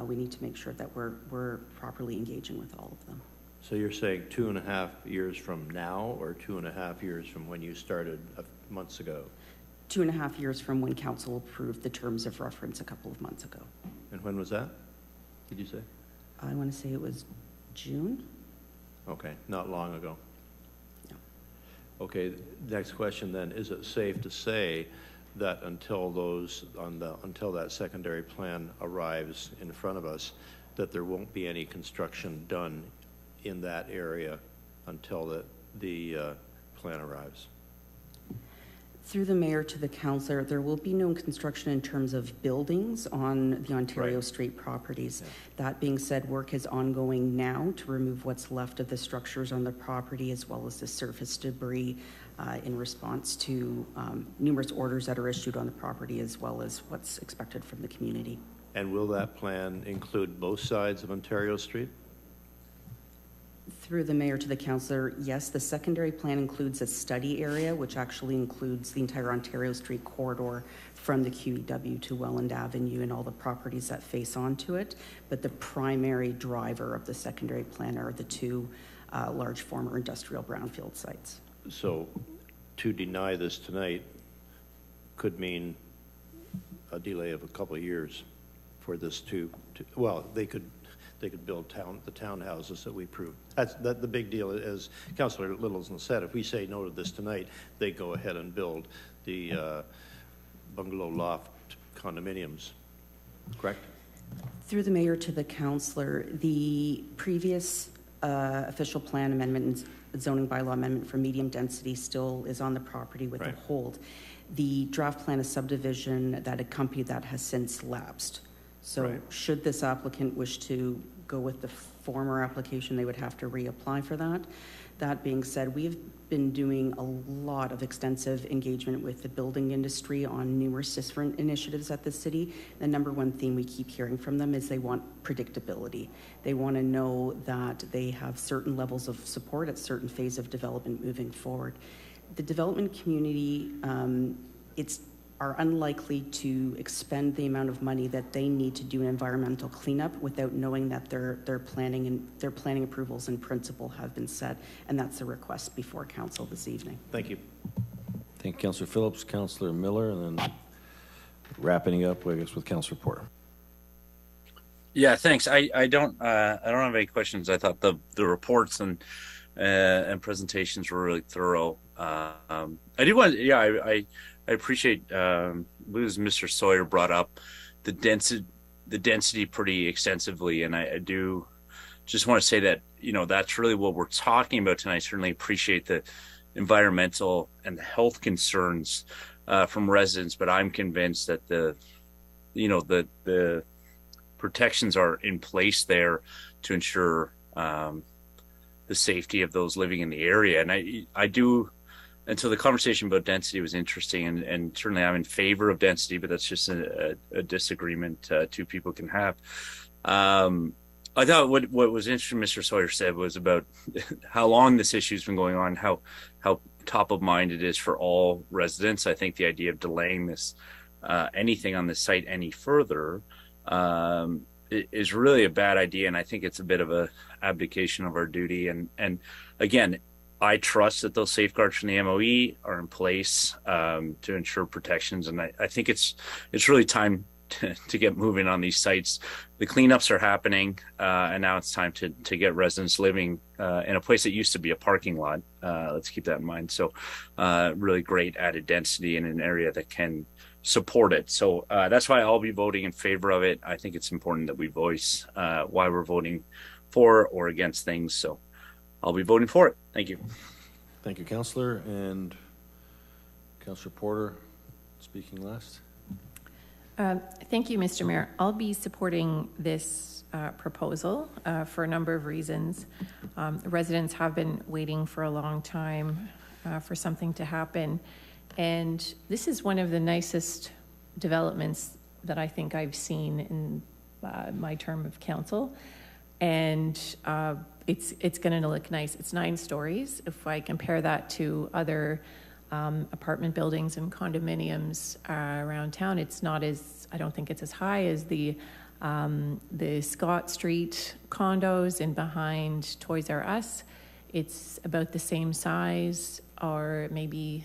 we need to make sure that we're properly engaging with all of them. So you're saying 2.5 years from now, or 2.5 years from when you started months ago? 2.5 years from when council approved the terms of reference a couple of months ago. And when was that, did you say? I want to say it was June. Okay, not long ago. No. Okay, next question then, is it safe to say that until that secondary plan arrives in front of us, that there won't be any construction done in that area until the plan arrives? Through the mayor to the councillor, there will be no construction in terms of buildings on the Ontario Street properties. Yeah. That being said, work is ongoing now to remove what's left of the structures on the property, as well as the surface debris in response to numerous orders that are issued on the property, as well as what's expected from the community. And will that plan include both sides of Ontario Street? Through the mayor to the councillor, yes, the secondary plan includes a study area, which actually includes the entire Ontario Street corridor from the QEW to Welland Avenue and all the properties that face onto it. But the primary driver of the secondary plan are the two large former industrial brownfield sites. So to deny this tonight could mean a delay of a couple of years for this well, they could build the townhouses that we approved. That's the big deal. As Councillor Littleton said, if we say no to this tonight, they go ahead and build the bungalow loft condominiums, correct? Through the mayor to the councillor, the previous official plan amendment and zoning bylaw amendment for medium density still is on the property with a hold. The draft plan of subdivision that accompanied that has since lapsed. So should this applicant wish to go with the former application, they would have to reapply for that. That being said, we've been doing a lot of extensive engagement with the building industry on numerous different initiatives at the city. The number one theme we keep hearing from them is they want predictability. They want to know that they have certain levels of support at certain phase of development moving forward. The development community, are unlikely to expend the amount of money that they need to do an environmental cleanup without knowing that their planning approvals in principle have been set, and that's a request before council this evening. Thank you. Thank you, Councillor Phillips, Councillor Miller, and then wrapping up, I guess, with Councillor Porter. Yeah, thanks. I don't have any questions. I thought the reports and presentations were really thorough. I do want, yeah, I appreciate Liz, Mr. Sawyer brought up the density pretty extensively, and I do just want to say that, you know, that's really what we're talking about tonight. I certainly appreciate the environmental and the health concerns from residents, but I'm convinced that the protections are in place there to ensure the safety of those living in the area. And I do, and so the conversation about density was interesting, and certainly I'm in favor of density, but that's just a disagreement two people can have. I thought what was interesting, Mr. Sawyer said, was about how long this issue's been going on, how top of mind it is for all residents. I think the idea of delaying this anything on the site any further is really a bad idea, and I think it's a bit of a abdication of our duty. And again, I trust that those safeguards from the MOE are in place to ensure protections, and I think it's really time to get moving on these sites. The cleanups are happening, and now it's time to get residents living in a place that used to be a parking lot. Let's keep that in mind. So really great added density in an area that can support it. So that's why I'll be voting in favor of it. I think it's important that we voice why we're voting for or against things. So I'll be voting for it. Thank you. Thank you, Councillor. And Councillor Porter speaking last. Thank you, Mr. Mayor. I'll be supporting this proposal for a number of reasons. Residents have been waiting for a long time for something to happen. And this is one of the nicest developments that I think I've seen in my term of council. And it's going to look nice. It's 9 stories. If I compare that to other apartment buildings and condominiums around town, it's not as, I don't think it's as high as the Scott Street condos and behind Toys R Us. It's about the same size, or maybe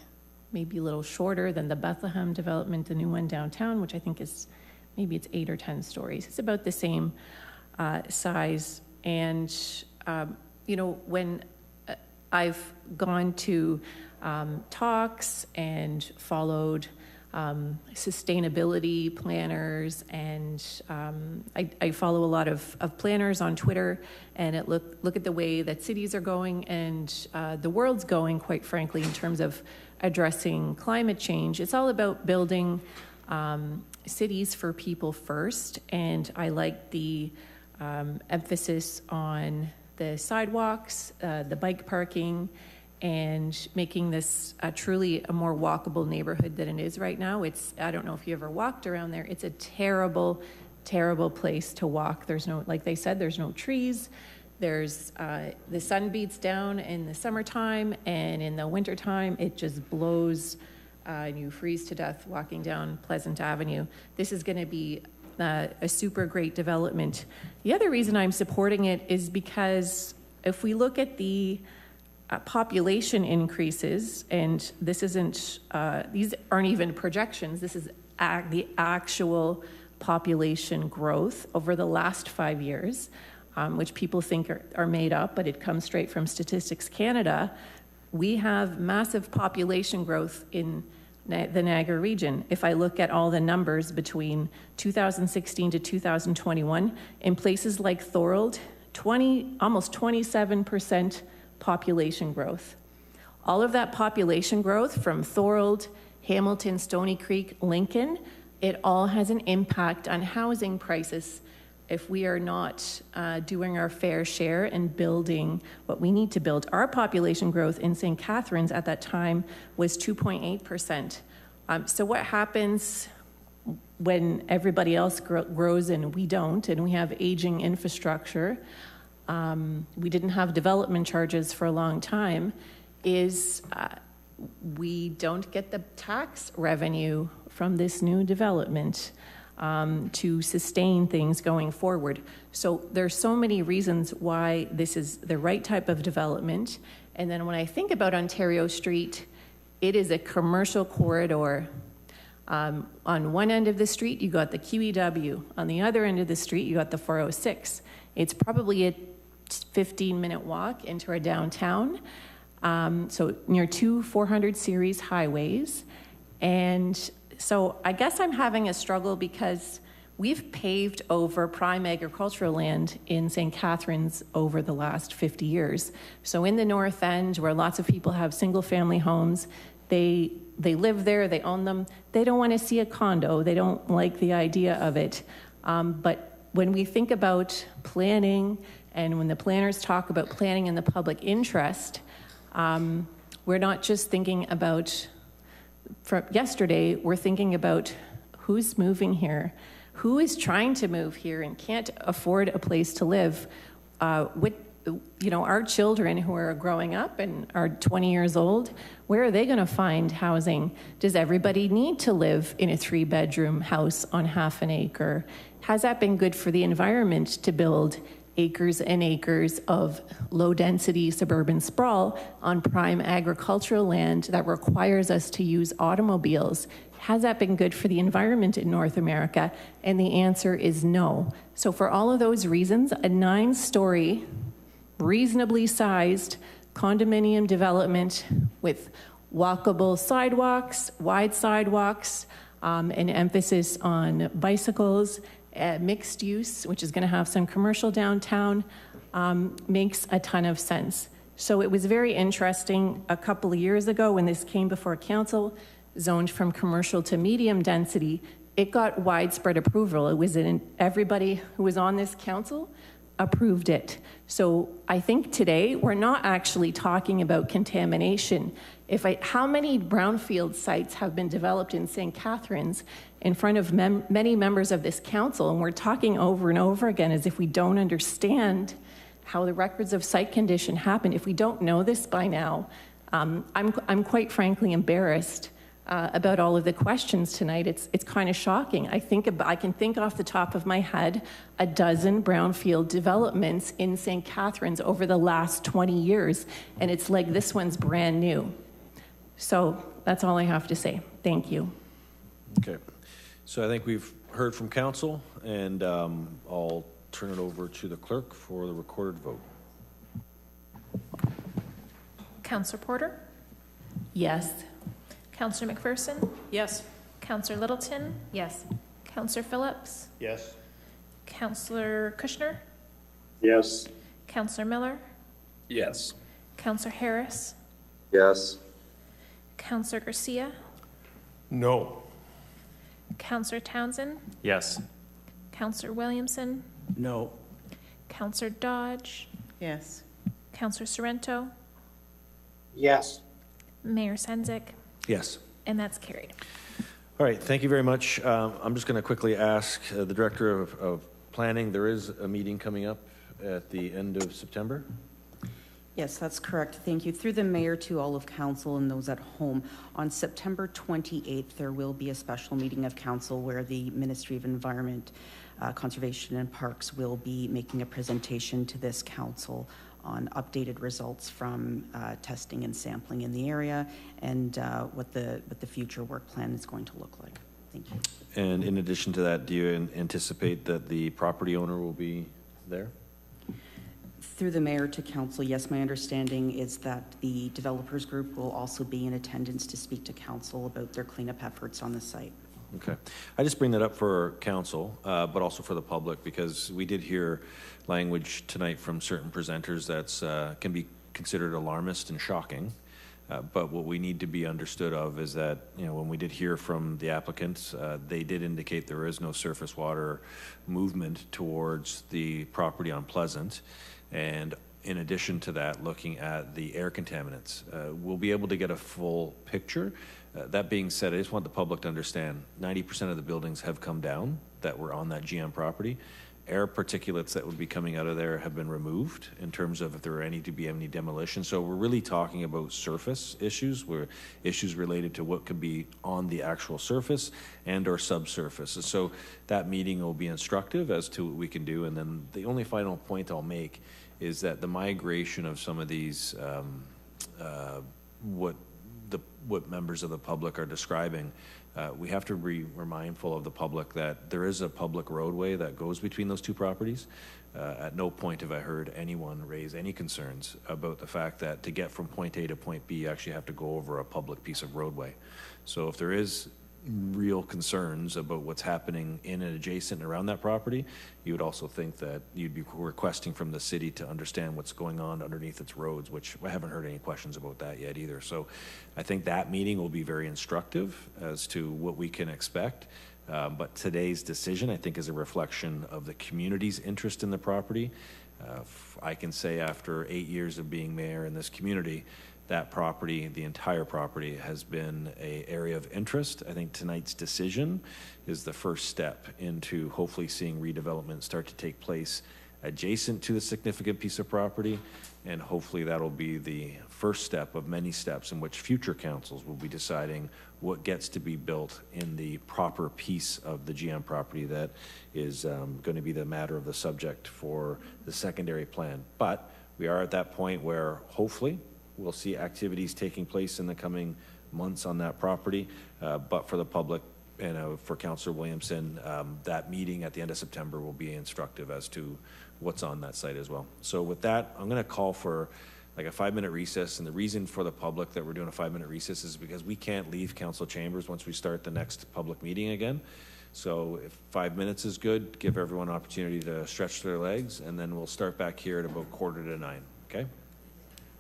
a little shorter than the Bethlehem development, the new one downtown, which I think is, maybe it's 8 or 10 stories. It's about the same size. And, you know, when I've gone to talks and followed sustainability planners, and I follow a lot of planners on Twitter, and look at the way that cities are going and the world's going, quite frankly, in terms of addressing climate change. It's all about building cities for people first, and I like the emphasis on the sidewalks, the bike parking, and making this truly a more walkable neighborhood than it is right now. I don't know if you ever walked around there. It's a terrible, terrible place to walk. There's no, like they said, there's no trees. There's, the sun beats down in the summertime, and in the wintertime, it just blows, and you freeze to death walking down Pleasant Avenue. This is gonna be a super great development. The other reason I'm supporting it is because if we look at the population increases, and this isn't, these aren't even projections, this is the actual population growth over the last 5 years, which people think are made up, but it comes straight from Statistics Canada. We have massive population growth in the Niagara region. If I look at all the numbers between 2016 to 2021, in places like Thorold, almost 27% population growth. All of that population growth from Thorold, Hamilton, Stony Creek, Lincoln, it all has an impact on housing prices if we are not doing our fair share and building what we need to build. Our population growth in St. Catharines at that time was 2.8%. So what happens when everybody else grows and we don't, and we have aging infrastructure, we didn't have development charges for a long time, is we don't get the tax revenue from this new development to sustain things going forward. So there's so many reasons why this is the right type of development. And then when I think about Ontario Street, it is a commercial corridor. On one end of the street, you got the QEW. On the other end of the street, you got the 406. It's probably a 15-minute walk into our downtown. So near two 400 series highways. And so I guess I'm having a struggle because we've paved over prime agricultural land in St. Catharines over the last 50 years. So in the North End, where lots of people have single-family homes, they live there, they own them. They don't want to see a condo. They don't like the idea of it. But when we think about planning, and when the planners talk about planning in the public interest, we're not just thinking about, from yesterday, we're thinking about who's moving here, who is trying to move here and can't afford a place to live. Our children who are growing up and are 20 years old, where are they going to find housing? Does everybody need to live in a 3-bedroom house on half an acre? Has that been good for the environment to build acres and acres of low-density suburban sprawl on prime agricultural land that requires us to use automobiles? Has that been good for the environment in North America? And the answer is no. So for all of those reasons, a 9-story, reasonably sized condominium development with walkable sidewalks, wide sidewalks, an emphasis on bicycles, mixed use, which is going to have some commercial downtown, makes a ton of sense. So it was very interesting a couple of years ago when this came before council, zoned from commercial to medium density, it got widespread approval. It was in everybody who was on this council approved it. So I think today we're not actually talking about contamination. How many brownfield sites have been developed in St. Catharines in front of many members of this council, and we're talking over and over again as if we don't understand how the records of site condition happen. If we don't know this by now, I'm quite frankly embarrassed about all of the questions tonight. It's kind of shocking. I can think off the top of my head a dozen brownfield developments in St. Catharines over the last 20 years, and it's like this one's brand new. So that's all I have to say. Thank you. Okay. So I think we've heard from council, and I'll turn it over to the clerk for the recorded vote. Councillor Porter? Yes. Councillor McPherson? Yes. Councillor Littleton? Yes. Councillor Phillips? Yes. Councillor Kushner? Yes. Councillor Miller? Yes. Councillor Harris? Yes. Councillor Garcia? No. Councillor Townsend? Yes. Councillor Williamson? No. Councillor Dodge? Yes. Councillor Sorrento? Yes. Mayor Sendzik? Yes. And that's carried. All right, thank you very much. I'm just going to quickly ask the Director of Planning, there is a meeting coming up at the end of September? Yes, that's correct. Thank you. Through the mayor to all of council and those at home, on September 28th, there will be a special meeting of council where the Ministry of Environment, Conservation and Parks will be making a presentation to this council on updated results from testing and sampling in the area and what the future work plan is going to look like. Thank you. And in addition to that, do you anticipate that the property owner will be there? Through the mayor to council, yes, my understanding is that the developers group will also be in attendance to speak to council about their cleanup efforts on the site. Okay. I just bring that up for council, but also for the public, because we did hear language tonight from certain presenters that's can be considered alarmist and shocking. But what we need to be understood of is that, when we did hear from the applicants, they did indicate there is no surface water movement towards the property on Pleasant. And in addition to that, looking at the air contaminants, we'll be able to get a full picture. That being said, I just want the public to understand 90% of the buildings have come down that were on that GM property. air particulates that would be coming out of there have been removed in terms of if there are any to be any demolition. So we're really talking about surface issues, where issues related to what could be on the actual surface and or subsurface. And so that meeting will be instructive as to what we can do. And then the only final point I'll make is that the migration of some of these, what members of the public are describing, we have to be mindful of the public that there is a public roadway that goes between those two properties. At no point have I heard anyone raise any concerns about the fact that to get from point A to point B, you actually have to go over a public piece of roadway. So if there is real concerns about what's happening in and adjacent and around that property, you would also think that you'd be requesting from the city to understand what's going on underneath its roads, which I haven't heard any questions about that yet either. So I think that meeting will be very instructive as to what we can expect. But today's decision, I think, is a reflection of the community's interest in the property. I can say after 8 years of being mayor in this community, that property, the entire property, has been an area of interest. I think tonight's decision is the first step into hopefully seeing redevelopment start to take place adjacent to the significant piece of property, and hopefully that'll be the first step of many steps in which future councils will be deciding what gets to be built in the proper piece of the GM property that is going to be the matter of the subject for the secondary plan. But we are at that point where hopefully we'll see activities taking place in the coming months on that property. But for the public and for Councillor Williamson, that meeting at the end of September will be instructive as to what's on that site as well. So with that, I'm going to call for like a 5-minute recess. And the reason for the public that we're doing a 5-minute recess is because we can't leave council chambers once we start the next public meeting again. So if 5 minutes is good, give everyone an opportunity to stretch their legs, and then we'll start back here at about 8:45, okay?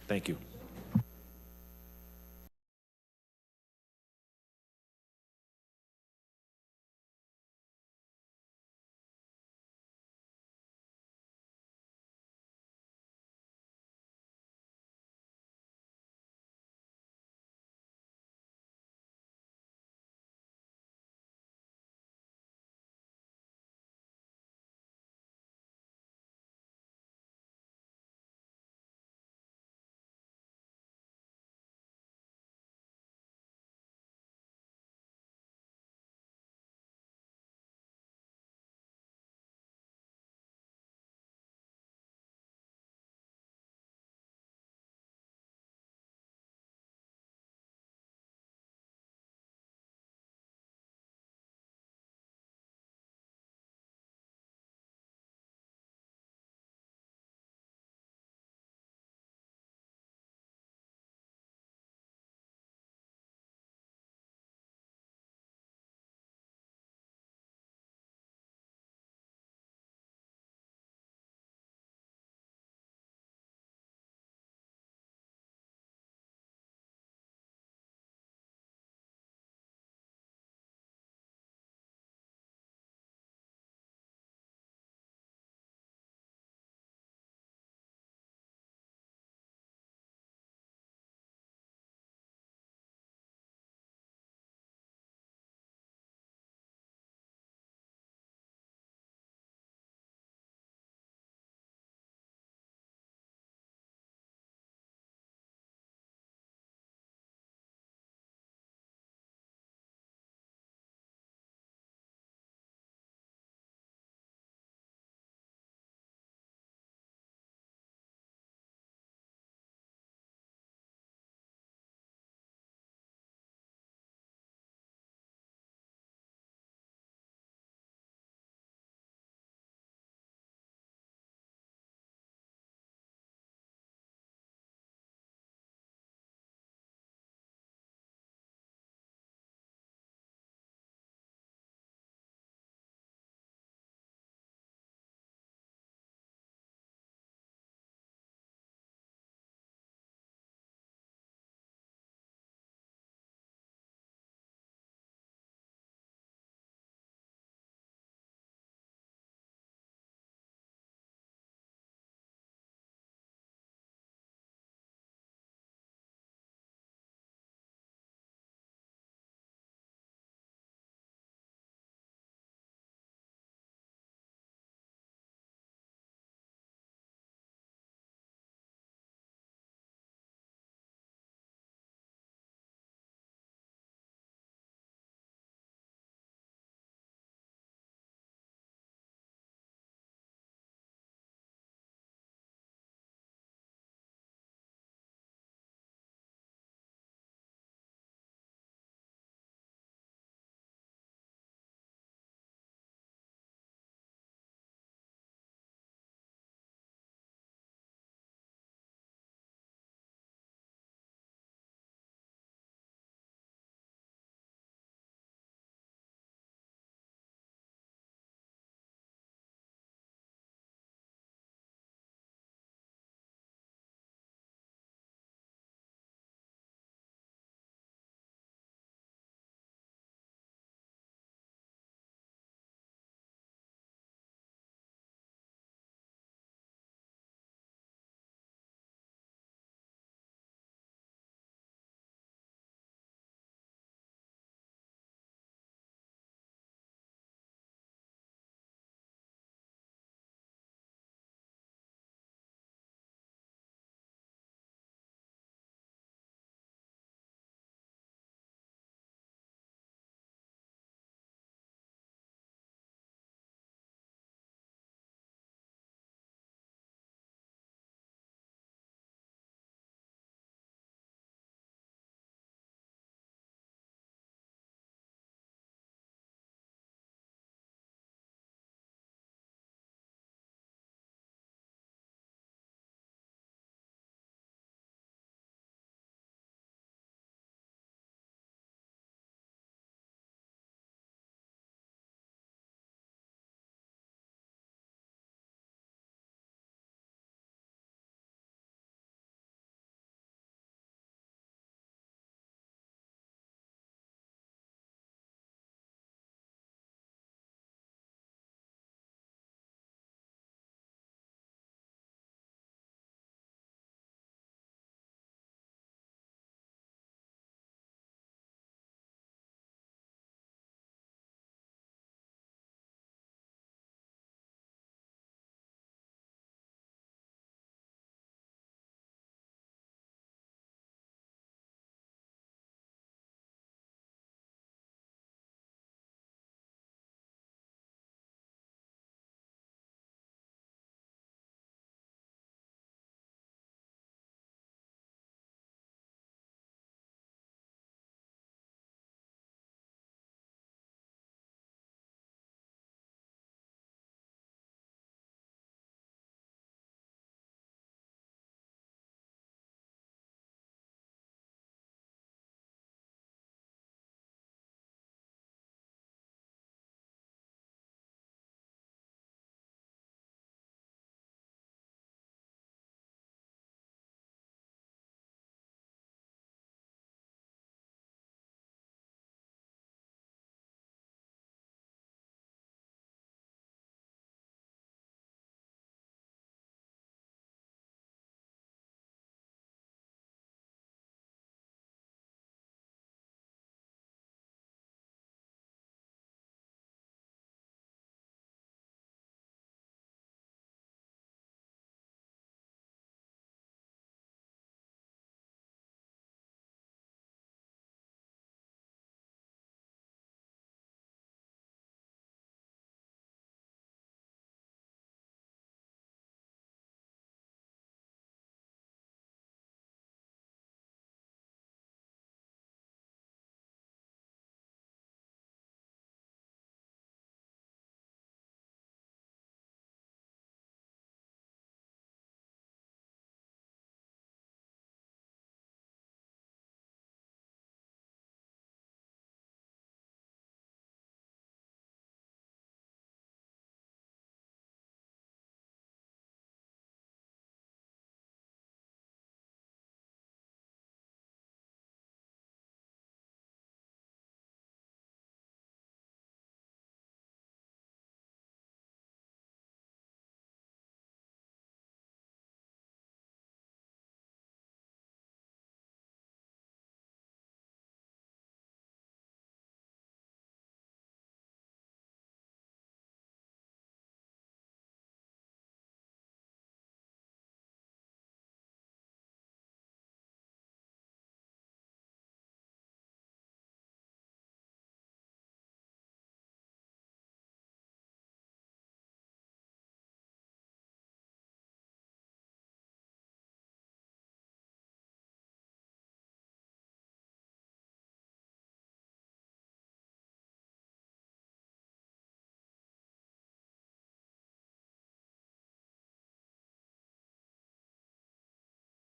Thank you.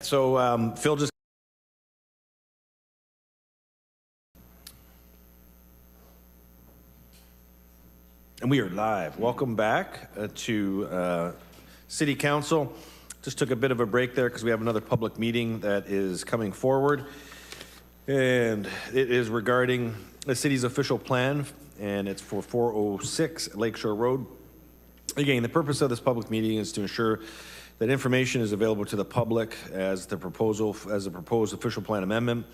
So Phil just. And we are live. Welcome back to City Council. Just took a bit of a break there because we have another public meeting that is coming forward. And it is regarding the city's official plan, and it's for 406 Lakeshore Road. Again, the purpose of this public meeting is to ensure that information is available to the public as the proposed official plan amendment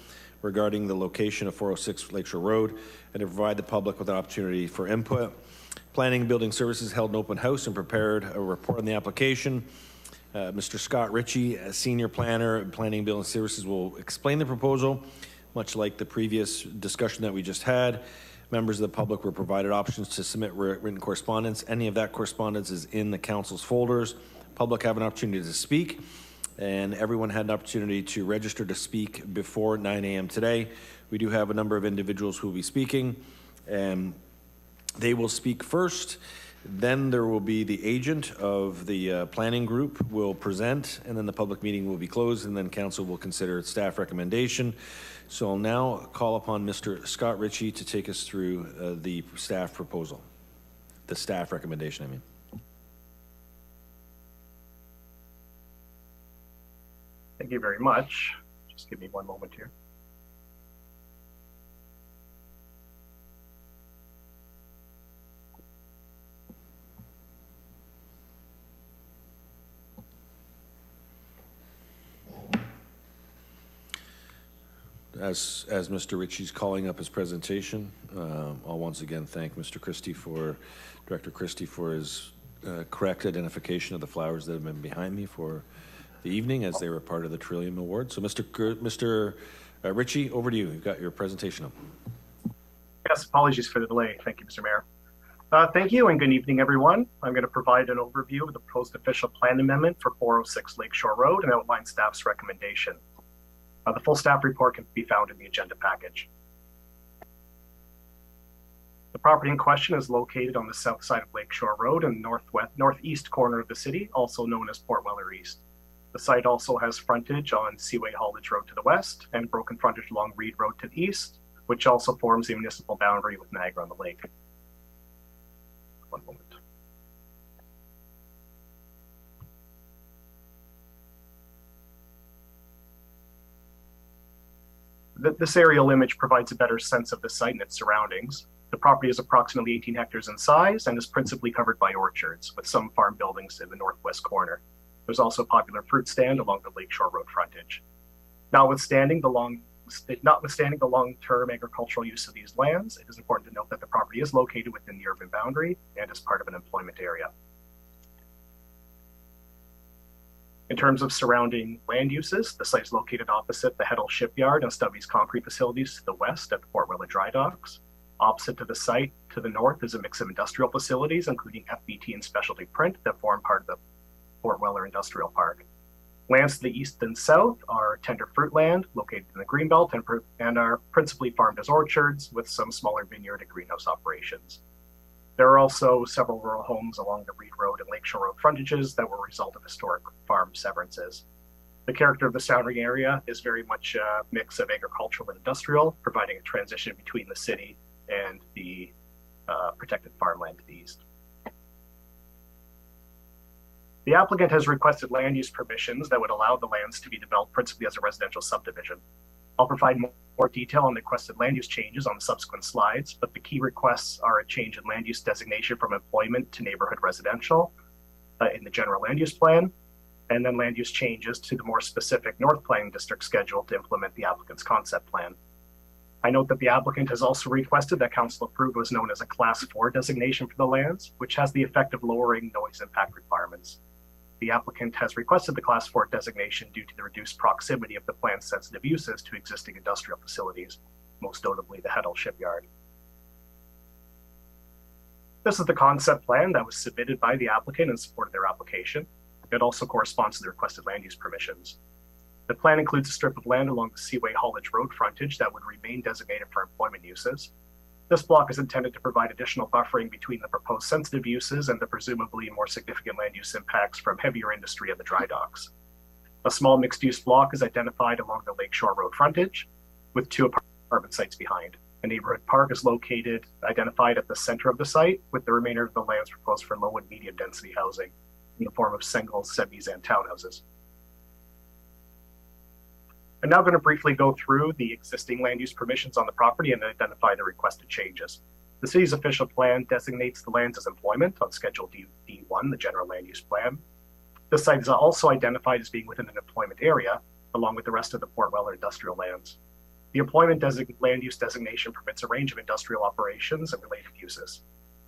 regarding the location of 406 Lakeshore Road, and to provide the public with an opportunity for input. Planning and Building Services held an open house and prepared a report on the application. Mr. Scott Ritchie, a senior planner at Planning and Building Services, will explain the proposal. Much like the previous discussion that we just had, members of the public were provided options to submit written correspondence. Any of that correspondence is in the council's folders. Public have an opportunity to speak, and everyone had an opportunity to register to speak before 9 a.m. today. We do have a number of individuals who will be speaking, and they will speak first. Then there will be the agent of the planning group will present, and then the public meeting will be closed, and then council will consider its staff recommendation. So I'll now call upon Mr. Scott Ritchie to take us through the staff proposal, the staff recommendation, I mean. Thank you very much. Just give me one moment here. As Mr. Ritchie's calling up his presentation, I'll once again thank Mr. Christie Director Christie for his correct identification of the flowers that have been behind me for the evening as they were part of the Trillium Award. So Mr. Ritchie, over to you. You've got your presentation up. Yes, apologies for the delay. Thank you, Mr. Mayor. Thank you and good evening, everyone. I'm going to provide an overview of the proposed official plan amendment for 406 Lakeshore Road and outline staff's recommendation. The full staff report can be found in the agenda package. The property in question is located on the south side of Lakeshore Road in the northeast corner of the city, also known as Port Weller East. The site also has frontage on Seaway Haulage Road to the west and broken frontage along Reed Road to the east, which also forms the municipal boundary with Niagara-on-the-Lake. One moment. This aerial image provides a better sense of the site and its surroundings. The property is approximately 18 hectares in size and is principally covered by orchards, with some farm buildings in the northwest corner. There's also a popular fruit stand along the Lakeshore Road frontage. Notwithstanding the long-term agricultural use of these lands, it is important to note that the property is located within the urban boundary and is part of an employment area. In terms of surrounding land uses, the site is located opposite the Heddle Shipyard and Stubby's concrete facilities to the west at the Port Weller Dry Docks. Opposite to the site to the north is a mix of industrial facilities, including FBT and specialty print, that form part of the Port Weller Industrial Park. Lands to the east and south are tender fruit land located in the Greenbelt and are principally farmed as orchards with some smaller vineyard and greenhouse operations. There are also several rural homes along the Reed Road and Lakeshore Road frontages that were a result of historic farm severances. The character of the surrounding area is very much a mix of agricultural and industrial, providing a transition between the city and the protected farmland to the east. The applicant has requested land use permissions that would allow the lands to be developed principally as a residential subdivision. I'll provide more detail on the requested land use changes on the subsequent slides, but the key requests are a change in land use designation from employment to neighborhood residential in the general land use plan, and then land use changes to the more specific North Planning District schedule to implement the applicant's concept plan. I note that the applicant has also requested that council approve what is known as a Class 4 designation for the lands, which has the effect of lowering noise impact requirements. The applicant has requested the Class 4 designation due to the reduced proximity of the plant's sensitive uses to existing industrial facilities, most notably the Heddle Shipyard. This is the concept plan that was submitted by the applicant in support of their application. It also corresponds to the requested land use permissions. The plan includes a strip of land along the Seaway Haulage Road frontage that would remain designated for employment uses. This block is intended to provide additional buffering between the proposed sensitive uses and the presumably more significant land use impacts from heavier industry at the dry docks. A small mixed-use block is identified along the Lakeshore Road frontage, with 2 apartment sites behind. A neighborhood park is identified at the center of the site, with the remainder of the lands proposed for low and medium density housing in the form of singles, semis, and townhouses. I'm now going to briefly go through the existing land use permissions on the property and identify the requested changes. The city's official plan designates the lands as employment on Schedule D1, the general land use plan. This site is also identified as being within an employment area, along with the rest of the Port Weller industrial lands. The employment land use designation permits a range of industrial operations and related uses.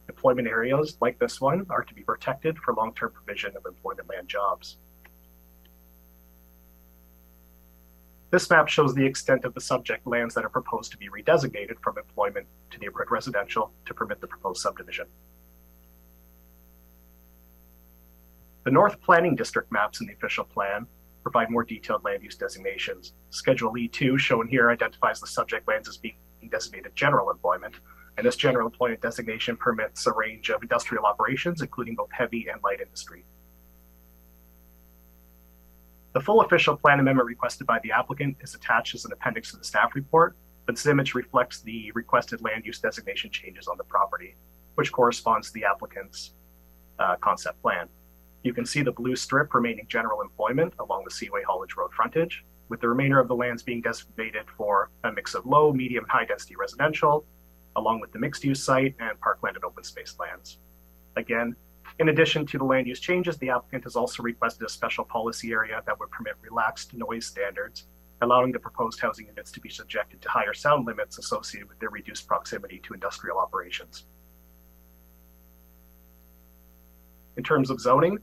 Employment areas like this one are to be protected for long-term provision of employment land jobs. This map shows the extent of the subject lands that are proposed to be redesignated from employment to neighborhood residential to permit the proposed subdivision. The North Planning District maps in the official plan provide more detailed land use designations. Schedule E2, shown here, identifies the subject lands as being designated general employment, and this general employment designation permits a range of industrial operations, including both heavy and light industry. The full official plan amendment requested by the applicant is attached as an appendix to the staff report, but this image reflects the requested land use designation changes on the property, which corresponds to the applicant's concept plan. You can see the blue strip remaining general employment along the Seaway Haulage Road frontage, with the remainder of the lands being designated for a mix of low, medium, high density residential, along with the mixed use site and parkland and open space lands. Again, in addition to the land use changes, the applicant has also requested a special policy area that would permit relaxed noise standards, allowing the proposed housing units to be subjected to higher sound limits associated with their reduced proximity to industrial operations. In terms of zoning,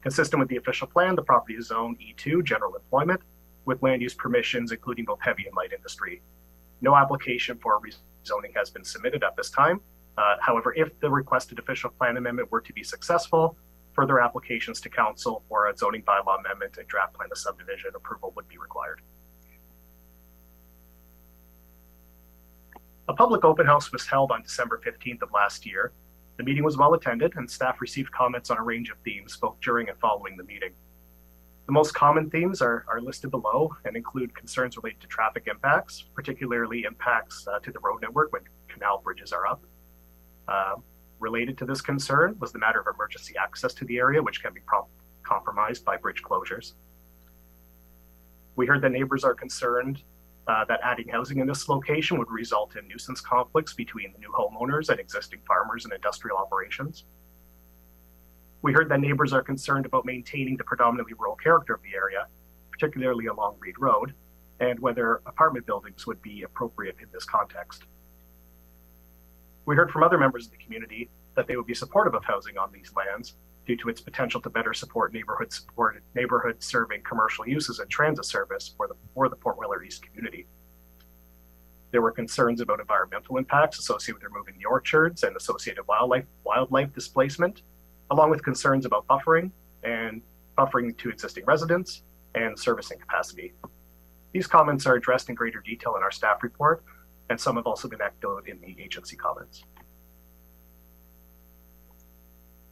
consistent with the official plan, the property is zoned E2, general employment, with land use permissions including both heavy and light industry. No application for rezoning has been submitted at this time. However, if the requested official plan amendment were to be successful, further applications to council for a zoning bylaw amendment and draft plan of subdivision approval would be required. A public open house was held on December 15th of last year. The meeting was well attended and staff received comments on a range of themes both during and following the meeting. The most common themes are listed below and include concerns related to traffic impacts, particularly impacts to the road network when canal bridges are up. Related to this concern was the matter of emergency access to the area, which can be compromised by bridge closures. We heard that neighbors are concerned that adding housing in this location would result in nuisance conflicts between the new homeowners and existing farmers and industrial operations. We heard that neighbors are concerned about maintaining the predominantly rural character of the area, particularly along Reed Road, and whether apartment buildings would be appropriate in this context. We heard from other members of the community that they would be supportive of housing on these lands due to its potential to better support neighborhood serving commercial uses and transit service for the Port Weller East community. There were concerns about environmental impacts associated with removing the orchards and associated wildlife displacement, along with concerns about buffering to existing residents and servicing capacity. These comments are addressed in greater detail in our staff report, and some have also been echoed in the agency comments.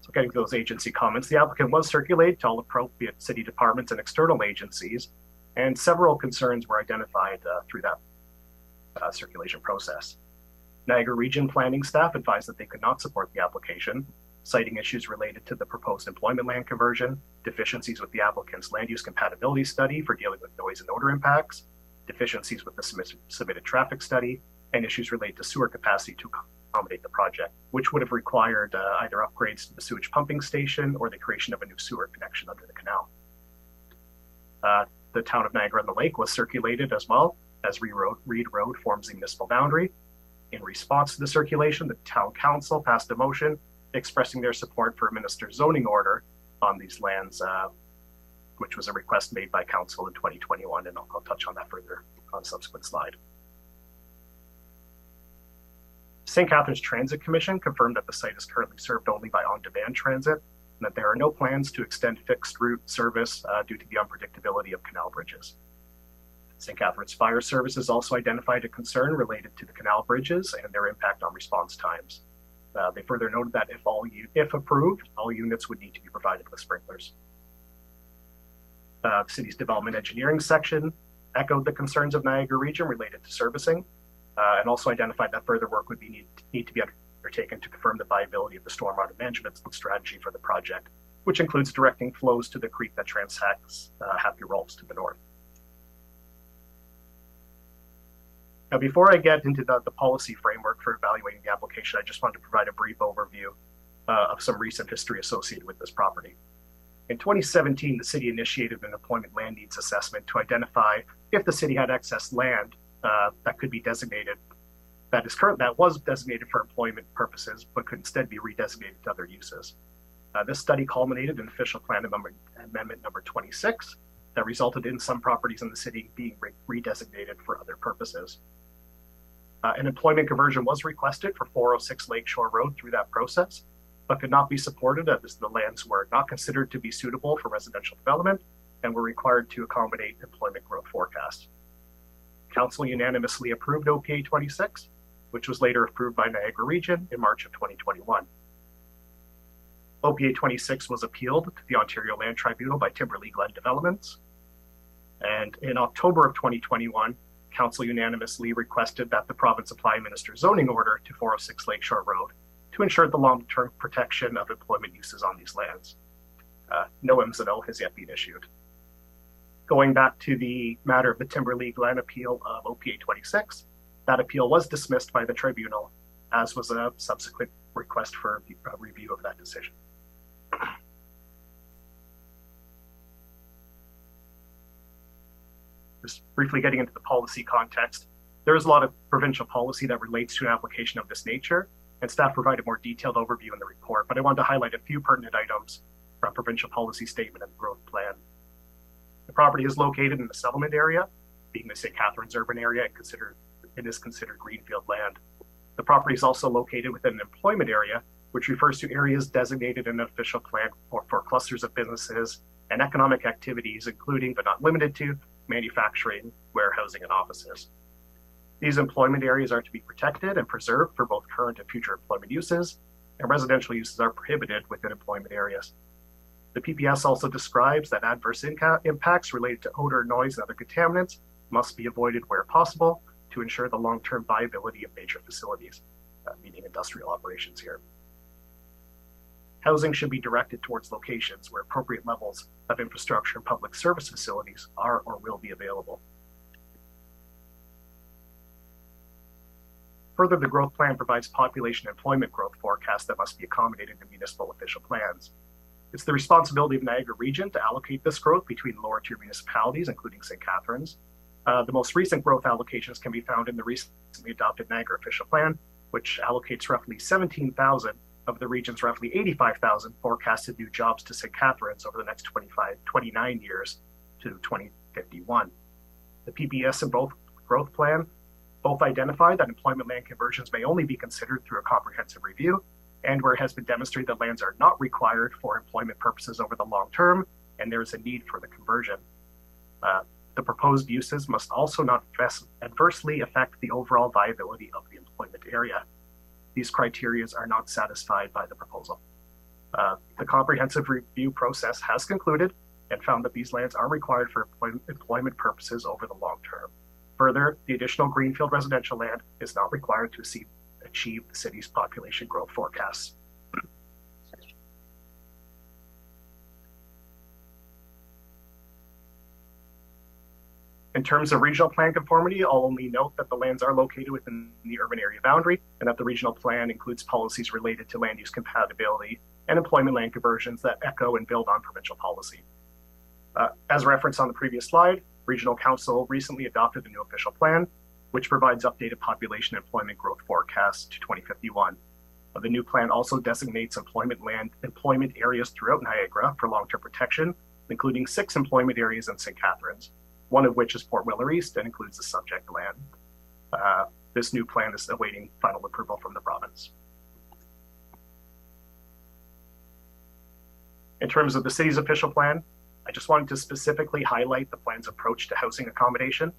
So getting to those agency comments, the applicant was circulated to all appropriate city departments and external agencies, and several concerns were identified through that circulation process. Niagara Region planning staff advised that they could not support the application, citing issues related to the proposed employment land conversion, deficiencies with the applicant's land use compatibility study for dealing with noise and odor impacts, deficiencies with the submitted traffic study, and issues related to sewer capacity to accommodate the project, which would have required either upgrades to the sewage pumping station or the creation of a new sewer connection under the canal. The town of Niagara-on-the-Lake was circulated as well, as Reed Road forms the municipal boundary. In response to the circulation, the town council passed a motion expressing their support for a minister's zoning order on these lands, which was a request made by council in 2021, and I'll touch on that further on a subsequent slide. St. Catharines Transit Commission confirmed that the site is currently served only by on-demand transit, and that there are no plans to extend fixed route service due to the unpredictability of canal bridges. St. Catharines Fire Services also identified a concern related to the canal bridges and their impact on response times. They further noted that if approved, all units would need to be provided with sprinklers. The city's development engineering section echoed the concerns of Niagara Region related to servicing, and also identified that further work would need to be undertaken to confirm the viability of the stormwater management strategy for the project, which includes directing flows to the creek that transects Happy Rolls to the north. Now, before I get into the policy framework for evaluating the application, I just wanted to provide a brief overview of some recent history associated with this property. In 2017, the city initiated an employment land needs assessment to identify if the city had excess land that could be designated, that was designated for employment purposes, but could instead be redesignated to other uses. This study culminated in official plan amendment number 26 that resulted in some properties in the city being redesignated for other purposes. An employment conversion was requested for 406 Lakeshore Road through that process, but could not be supported as the lands were not considered to be suitable for residential development and were required to accommodate employment growth forecasts. Council unanimously approved OPA 26, which was later approved by Niagara Region in March of 2021. OPA 26 was appealed to the Ontario Land Tribunal by Timberlea Glen Developments. And in October of 2021, Council unanimously requested that the province apply Minister's zoning order to 406 Lakeshore Road to ensure the long-term protection of employment uses on these lands. No MZO has yet been issued. Going back to the matter of the Timberlea Glen appeal of OPA 26, that appeal was dismissed by the tribunal, as was a subsequent request for a review of that decision. Just briefly getting into the policy context, there is a lot of provincial policy that relates to an application of this nature, and staff provided more detailed overview in the report, but I wanted to highlight a few pertinent items from provincial policy statement and growth plan. The property is located in the settlement area, being the St. Catharines urban area, and is considered greenfield land. The property is also located within an employment area, which refers to areas designated in an official plan for clusters of businesses and economic activities, including but not limited to manufacturing, warehousing, and offices. These employment areas are to be protected and preserved for both current and future employment uses, and residential uses are prohibited within employment areas. The PPS also describes that adverse impacts related to odor, noise, and other contaminants must be avoided where possible to ensure the long-term viability of major facilities, meaning industrial operations here. Housing should be directed towards locations where appropriate levels of infrastructure and public service facilities are or will be available. Further, the growth plan provides population and employment growth forecasts that must be accommodated in municipal official plans. It's the responsibility of Niagara Region to allocate this growth between lower tier municipalities, including St. Catharines. The most recent growth allocations can be found in the recently adopted Niagara official plan, which allocates roughly 17,000 of the region's roughly 85,000 forecasted new jobs to St. Catharines over the next 29 years to 2051. The PPS and both growth plan both identify that employment land conversions may only be considered through a comprehensive review, and where it has been demonstrated that lands are not required for employment purposes over the long term, and there is a need for the conversion. The proposed uses must also not adversely affect the overall viability of the employment area. These criteria are not satisfied by the proposal. The comprehensive review process has concluded and found that these lands are required for employment purposes over the long term. Further, the additional greenfield residential land is not required to achieve the city's population growth forecasts. In terms of regional plan conformity, I'll only note that the lands are located within the urban area boundary and that the regional plan includes policies related to land use compatibility and employment land conversions that echo and build on provincial policy. As referenced on the previous slide, Regional Council recently adopted a new official plan, which provides updated population and employment growth forecasts to 2051. The new plan also designates employment areas throughout Niagara for long-term protection, including 6 employment areas in St. Catharines, one of which is Port Weller East and includes the subject land. This new plan is awaiting final approval from the province. In terms of the city's official plan, I just wanted to specifically highlight the plan's approach to housing accommodation.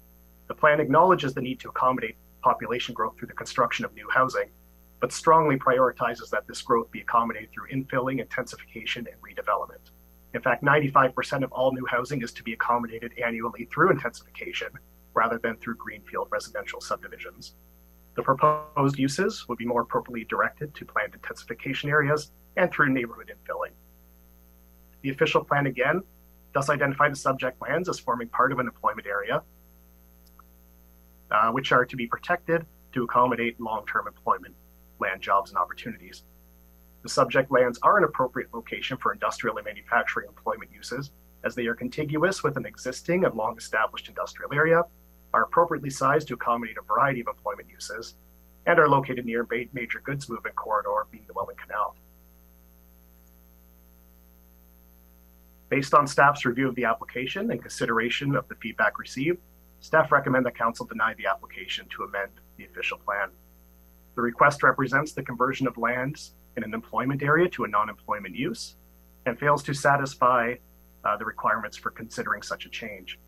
The plan acknowledges the need to accommodate population growth through the construction of new housing, but strongly prioritizes that this growth be accommodated through infilling, intensification, and redevelopment. In fact, 95% of all new housing is to be accommodated annually through intensification rather than through greenfield residential subdivisions. The proposed uses would be more appropriately directed to planned intensification areas and through neighborhood infilling. The official plan, again, does identify the subject lands as forming part of an employment area, which are to be protected to accommodate long-term employment, land jobs, and opportunities. The subject lands are an appropriate location for industrial and manufacturing employment uses, as they are contiguous with an existing and long-established industrial area, are appropriately sized to accommodate a variety of employment uses, and are located near a major goods movement corridor, being the Welland Canal. Based on staff's review of the application and consideration of the feedback received, staff recommend that council deny the application to amend the official plan. The request represents the conversion of lands in an employment area to a non-employment use and fails to satisfy the requirements for considering such a change.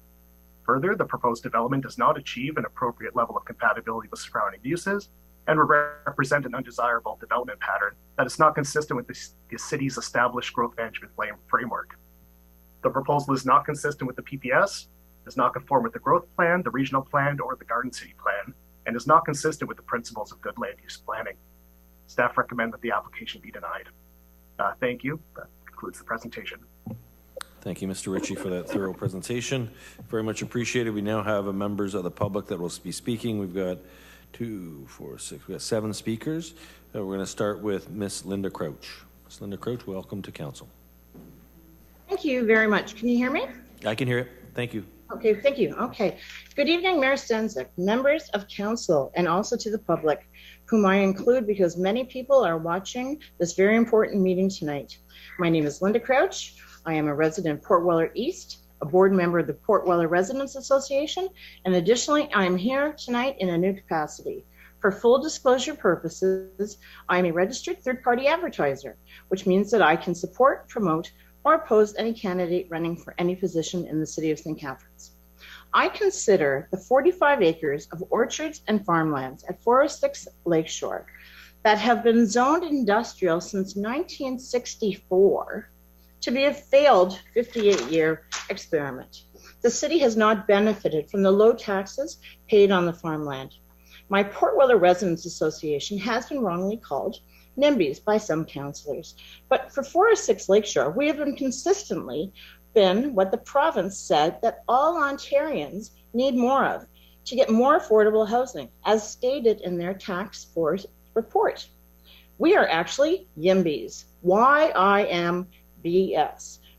Further, the proposed development does not achieve an appropriate level of compatibility with surrounding uses and would represent an undesirable development pattern that is not consistent with the city's established growth management framework. The proposal is not consistent with the PPS, does not conform with the growth plan, the regional plan, or the Garden City plan, and is not consistent with the principles of good land use planning. Staff recommend that the application be denied. Thank you. That concludes the presentation. Thank you, Mr. Ritchie, for that thorough presentation. Very much appreciated. We now have members of the public that will be speaking. We've got 2, 4, 6, we got 7 speakers. We're going to start with Miss Linda Crouch. Miss Linda Crouch, welcome to council. Thank you very much. Can you hear me? I can hear it. Thank you. Okay, thank you. Okay. Good evening, Mayor Stenzik, members of council, and also to the public, whom I include because many people are watching this very important meeting tonight. My name is Linda Crouch. I am a resident of Port Weller East, a board member of the Port Weller Residents Association, and additionally, I'm here tonight in a new capacity. For full disclosure purposes, I'm a registered third-party advertiser, which means that I can support, promote, or oppose any candidate running for any position in the city of St. Catharines. I consider the 45 acres of orchards and farmlands at 406 Lakeshore that have been zoned industrial since 1964 to be a failed 58-year experiment. The city has not benefited from the low taxes paid on the farmland. My Port Weller Residents Association has been wrongly called NIMBYs by some councillors. But for 406 Lakeshore, we have consistently been what the province said that all Ontarians need more of to get more affordable housing, as stated in their tax force report. We are actually YIMBYs, YIMBS,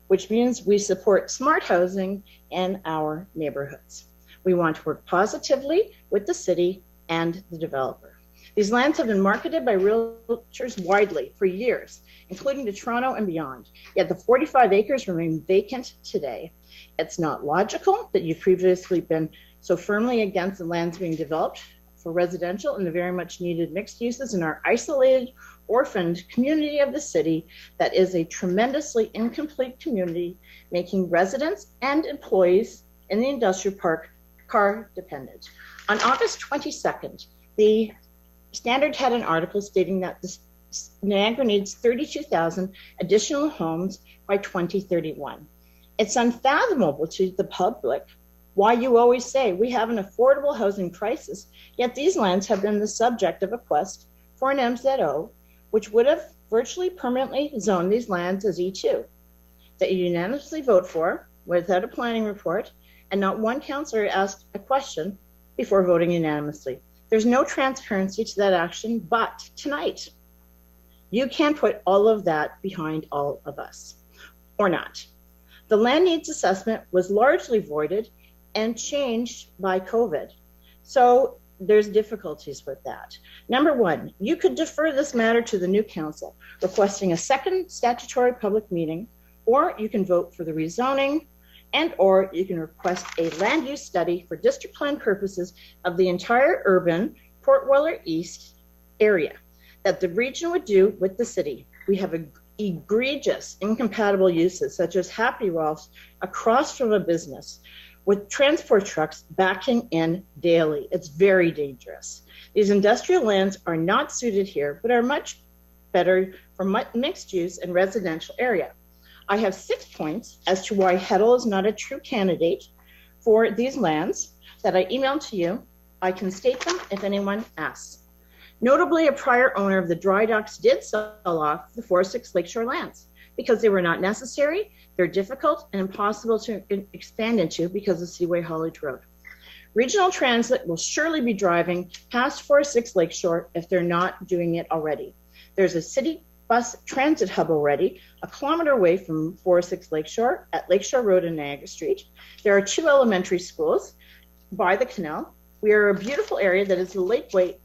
which means we support smart housing in our neighborhoods. We want to work positively with the city and the developer. These lands have been marketed by realtors widely for years, including to Toronto and beyond, yet the 45 acres remain vacant today. It's not logical that you've previously been so firmly against the lands being developed for residential and the very much needed mixed uses in our isolated, orphaned community of the city that is a tremendously incomplete community, making residents and employees in the industrial park car dependent. On August 22nd, the Standard had an article stating that Niagara needs 32,000 additional homes by 2031. It's unfathomable to the public why you always say we have an affordable housing crisis, yet these lands have been the subject of a quest for an MZO, which would have virtually permanently zoned these lands as E2, that you unanimously vote for without a planning report, and not one councillor asked a question before voting unanimously. There's no transparency to that action, but tonight, you can put all of that behind all of us, or not. The land needs assessment was largely voided and changed by COVID. So there's difficulties with that. Number one, you could defer this matter to the new council, requesting a second statutory public meeting, or you can vote for the rezoning, and or you can request a land use study for district plan purposes of the entire urban Port Weller East area that the region would do with the city. We have egregious incompatible uses such as Happy Rolf's across from a business with transport trucks backing in daily. It's very dangerous. These industrial lands are not suited here, but are much better for mixed use and residential area. I have 6 points as to why Heddle is not a true candidate for these lands that I emailed to you. I can state them if anyone asks. Notably, a prior owner of the dry docks did sell off the 406 Lakeshore lands because they were not necessary, they're difficult and impossible to expand into because of Seaway Haulage Road. Regional Transit will surely be driving past 406 Lakeshore if they're not doing it already. There's a city bus transit hub already, a kilometer away from 406 Lakeshore at Lakeshore Road and Niagara Street. There are 2 elementary schools by the canal. We are a beautiful area that is the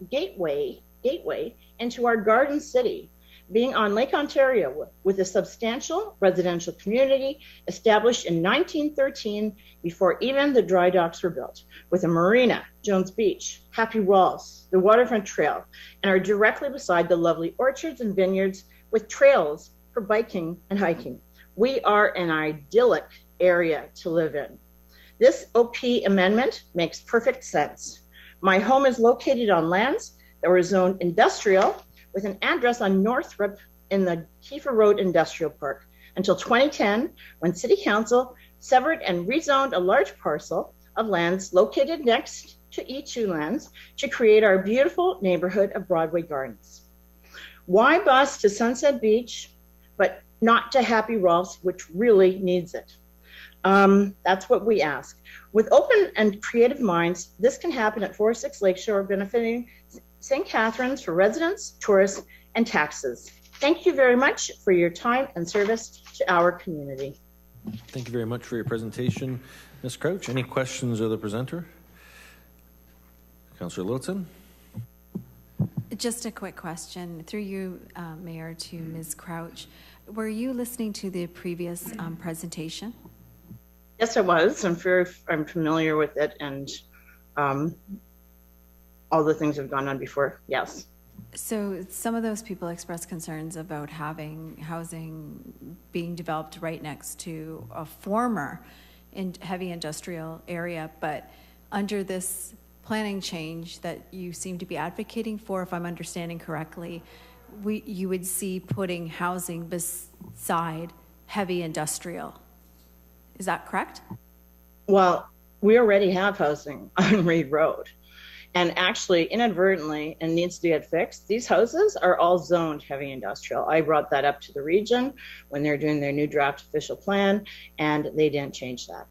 gateway into our garden city, being on Lake Ontario with a substantial residential community established in 1913 before even the dry docks were built, with a marina, Jones Beach, Happy Walls, the waterfront trail, and are directly beside the lovely orchards and vineyards with trails for biking and hiking. We are an idyllic area to live in. This OP amendment makes perfect sense. My home is located on lands that were zoned industrial with an address on Northrop in the Kiefer Road Industrial Park until 2010, when City Council severed and rezoned a large parcel of lands located next to E2 lands to create our beautiful neighborhood of Broadway Gardens. Why bus to Sunset Beach, but not to Happy Rolf's, which really needs it? That's what we ask. With open and creative minds, this can happen at 406 Lakeshore, benefiting St. Catharines for residents, tourists, and taxes. Thank you very much for your time and service to our community. Thank you very much for your presentation, Ms. Crouch. Any questions of the presenter? Councillor Littleton. Just a quick question through you, Mayor, to Ms. Crouch. Were you listening to the previous presentation? Yes, I was. I'm familiar with it, and all the things have gone on before. Yes. So some of those people expressed concerns about having housing being developed right next to a former heavy industrial area, but under this planning change that you seem to be advocating for, if I'm understanding correctly, you would see putting housing beside heavy industrial. Is that correct? Well, we already have housing on Reed Road. And actually, inadvertently, and needs to get fixed, these houses are all zoned heavy industrial. I brought that up to the region when they're doing their new draft official plan, and they didn't change that.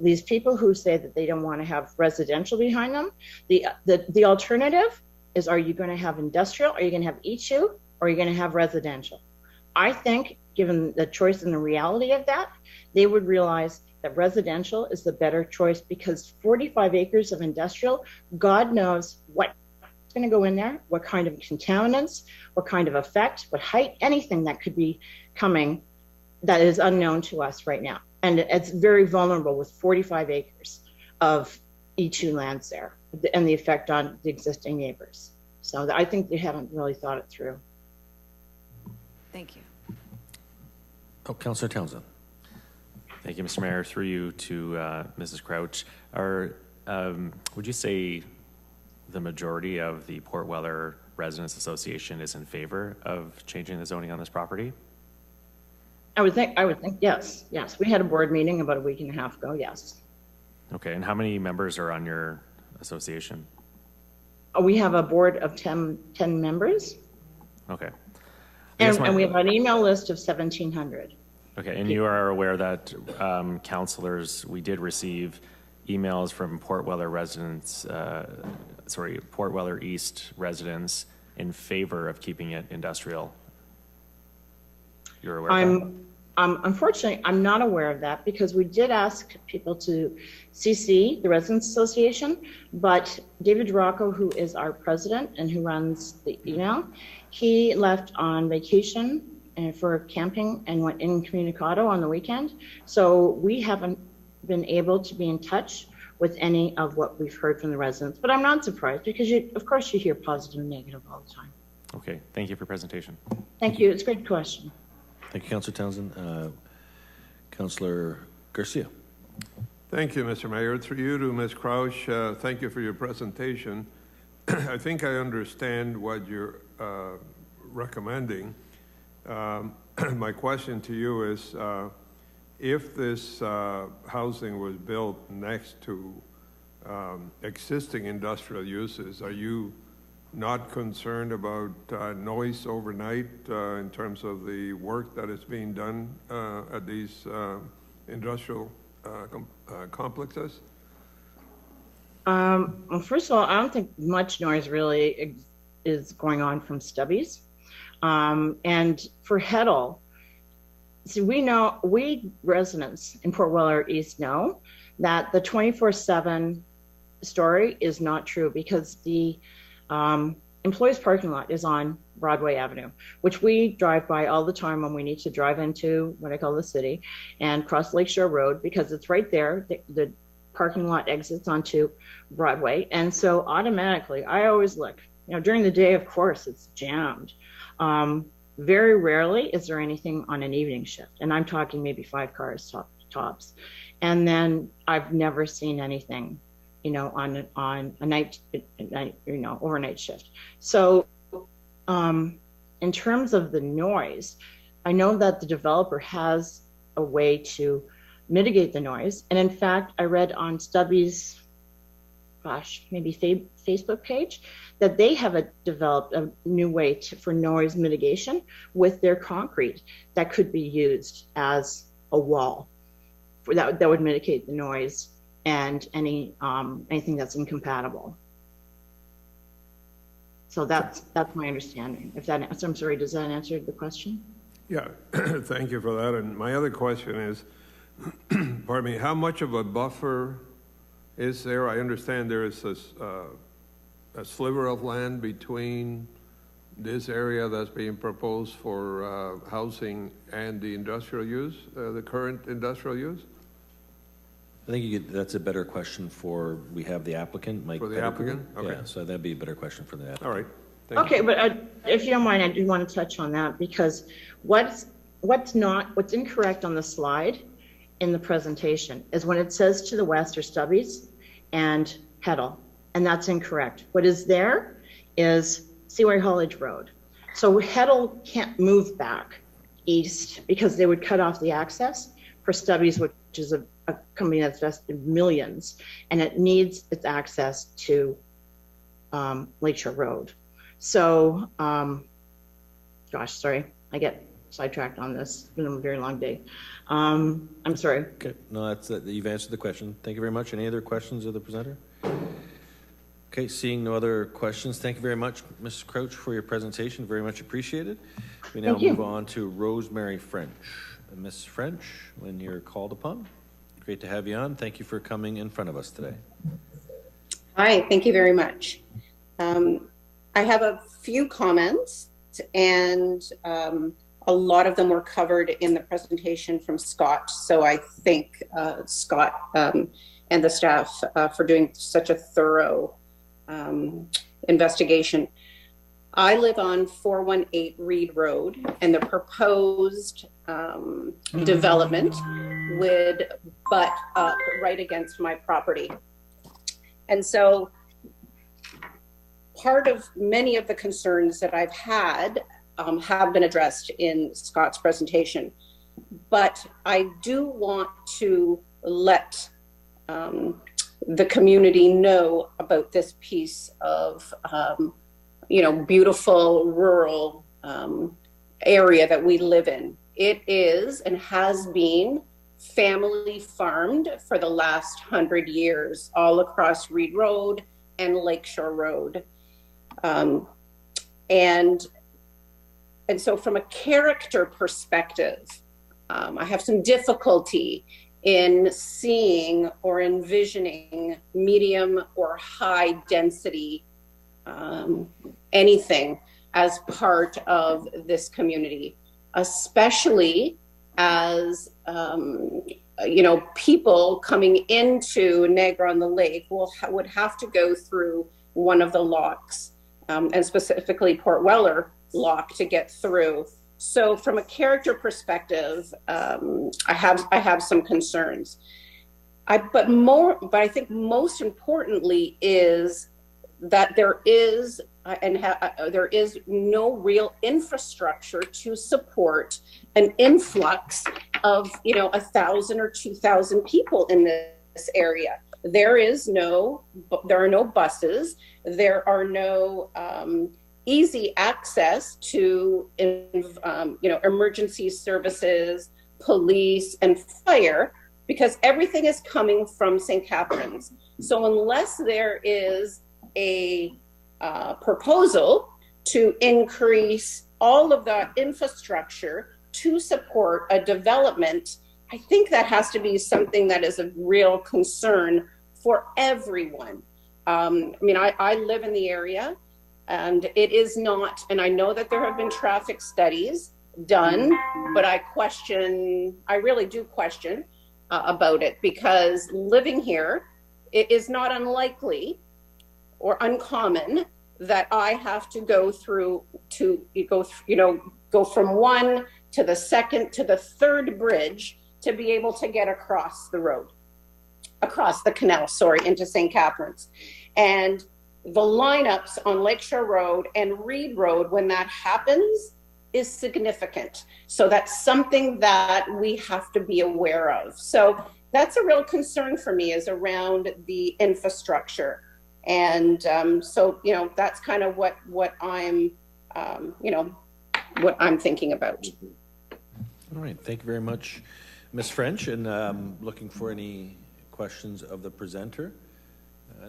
These people who say that they don't want to have residential behind them, the alternative is, are you going to have industrial, are you going to have E2, or are you going to have residential? I think, given the choice and the reality of that, they would realize that residential is the better choice, because 45 acres of industrial, God knows what's going to go in there, what kind of contaminants, what kind of effect, what height, anything that could be coming that is unknown to us right now. And it's very vulnerable with 45 acres of E2 lands there and the effect on the existing neighbors. So I think they haven't really thought it through. Thank you. Oh, Councillor Townsend. Thank you, Mr. Mayor. Through you to Mrs. Crouch. Would you say the majority of the Port Weller Residents Association is in favor of changing the zoning on this property? I would think yes. Yes. We had a board meeting about a week and a half ago. Yes. Okay. And how many members are on your association? We have a board of 10 members. Okay. And we have an email list of 1,700. Okay, and you are aware that councillors, we did receive emails from Port Weller residents, Port Weller East residents in favor of keeping it industrial. You're aware of that? Unfortunately, I'm not aware of that, because we did ask people to CC the Residents Association, but David Duracco, who is our president and who runs the email, he left on vacation for camping and went incommunicado on the weekend. So we haven't been able to be in touch with any of what we've heard from the residents, but I'm not surprised, because of course you hear positive and negative all the time. Okay, thank you for your presentation. Thank you, it's a great question. Thank you, Councillor Townsend. Councillor Garcia. Thank you, Mr. Mayor. Through you to Ms. Crouch, thank you for your presentation. I think I understand what you're recommending. my question to you is, if this housing was built next to existing industrial uses, are you not concerned about noise overnight in terms of the work that is being done at these industrial complexes? Well, first of all, I don't think much noise really is going on from Stubby's. And for Heddle, see, we residents in Port Weller East know that the 24/7 story is not true, because the employees parking lot is on Broadway Avenue, which we drive by all the time when we need to drive into what I call the city and cross Lakeshore Road, because it's right there. The parking lot exits onto Broadway. And so automatically, I always look, during the day, of course, it's jammed. Very rarely is there anything on an evening shift. And I'm talking maybe 5 cars tops. And then I've never seen anything, on a night, overnight shift. So in terms of the noise, I know that the developer has a way to mitigate the noise. And in fact, I read on Stubby's, maybe Facebook page, that they have developed a new way for noise mitigation with their concrete that could be used as a wall that would mitigate the noise and anything that's incompatible. So that's my understanding. I'm sorry, does that answer the question? Yeah, thank you for that. And my other question is, pardon me, how much of a buffer is there? I understand there is a sliver of land between this area that's being proposed for housing and the industrial use, the current industrial use? I think that's a better question we have the applicant, Mike. For the applicant? Okay. Yeah, so that'd be a better question for the applicant. All right. Okay, but if you don't mind, I do want to touch on that, because what's incorrect on the slide in the presentation is when it says to the west are Stubby's and Heddle, and that's incorrect. What is there is Seaway Haulage Road. So Heddle can't move back east because they would cut off the access for Stubby's, which is a company that's invested millions, and it needs its access to Lakeshore Road. So, sorry, I get sidetracked on this. It's been a very long day. I'm sorry. Okay, no, you've answered the question. Thank you very much. Any other questions of the presenter? Okay, seeing no other questions, thank you very much, Ms. Crouch, for your presentation. Very much appreciated. We now move on to Rosemary French. Ms. French, when you're called upon. Great to have you on. Thank you for coming in front of us today. Hi, thank you very much. I have a few comments, and a lot of them were covered in the presentation from Scott. So I thank Scott and the staff for doing such a thorough investigation. I live on 418 Reed Road, and the proposed development would butt up right against my property. And so part of many of the concerns that I've had have been addressed in Scott's presentation. But I do want to let the community know about this piece of beautiful rural area that we live in. It is and has been family farmed for the last 100 years, all across Reed Road and Lakeshore Road. And so from a character perspective, I have some difficulty in seeing or envisioning medium or high density anything as part of this community, especially as people coming into Niagara-on-the-Lake would have to go through one of the locks, and specifically Port Weller lock to get through. So from a character perspective, I have some concerns. But I think most importantly is that there is there is no real infrastructure to support an influx of 1,000 or 2,000 people in this area. There are no buses. There are no easy access to emergency services, police, and fire, because everything is coming from St. Catharines. So unless there is a proposal to increase all of the infrastructure to support a development, I think that has to be something that is a real concern for everyone. I live in the area, and it is not, and I know that there have been traffic studies done, but I really do question about it, because living here, it is not unlikely or uncommon that I have to go from one to the second to the third bridge to be able to get across the canal, into St. Catharines. And the lineups on Lakeshore Road and Reed Road, when that happens, is significant. So that's something that we have to be aware of. So that's a real concern for me, is around the infrastructure. And that's kind of what I'm thinking about. All right, thank you very much, Ms. French, and looking for any questions of the presenter.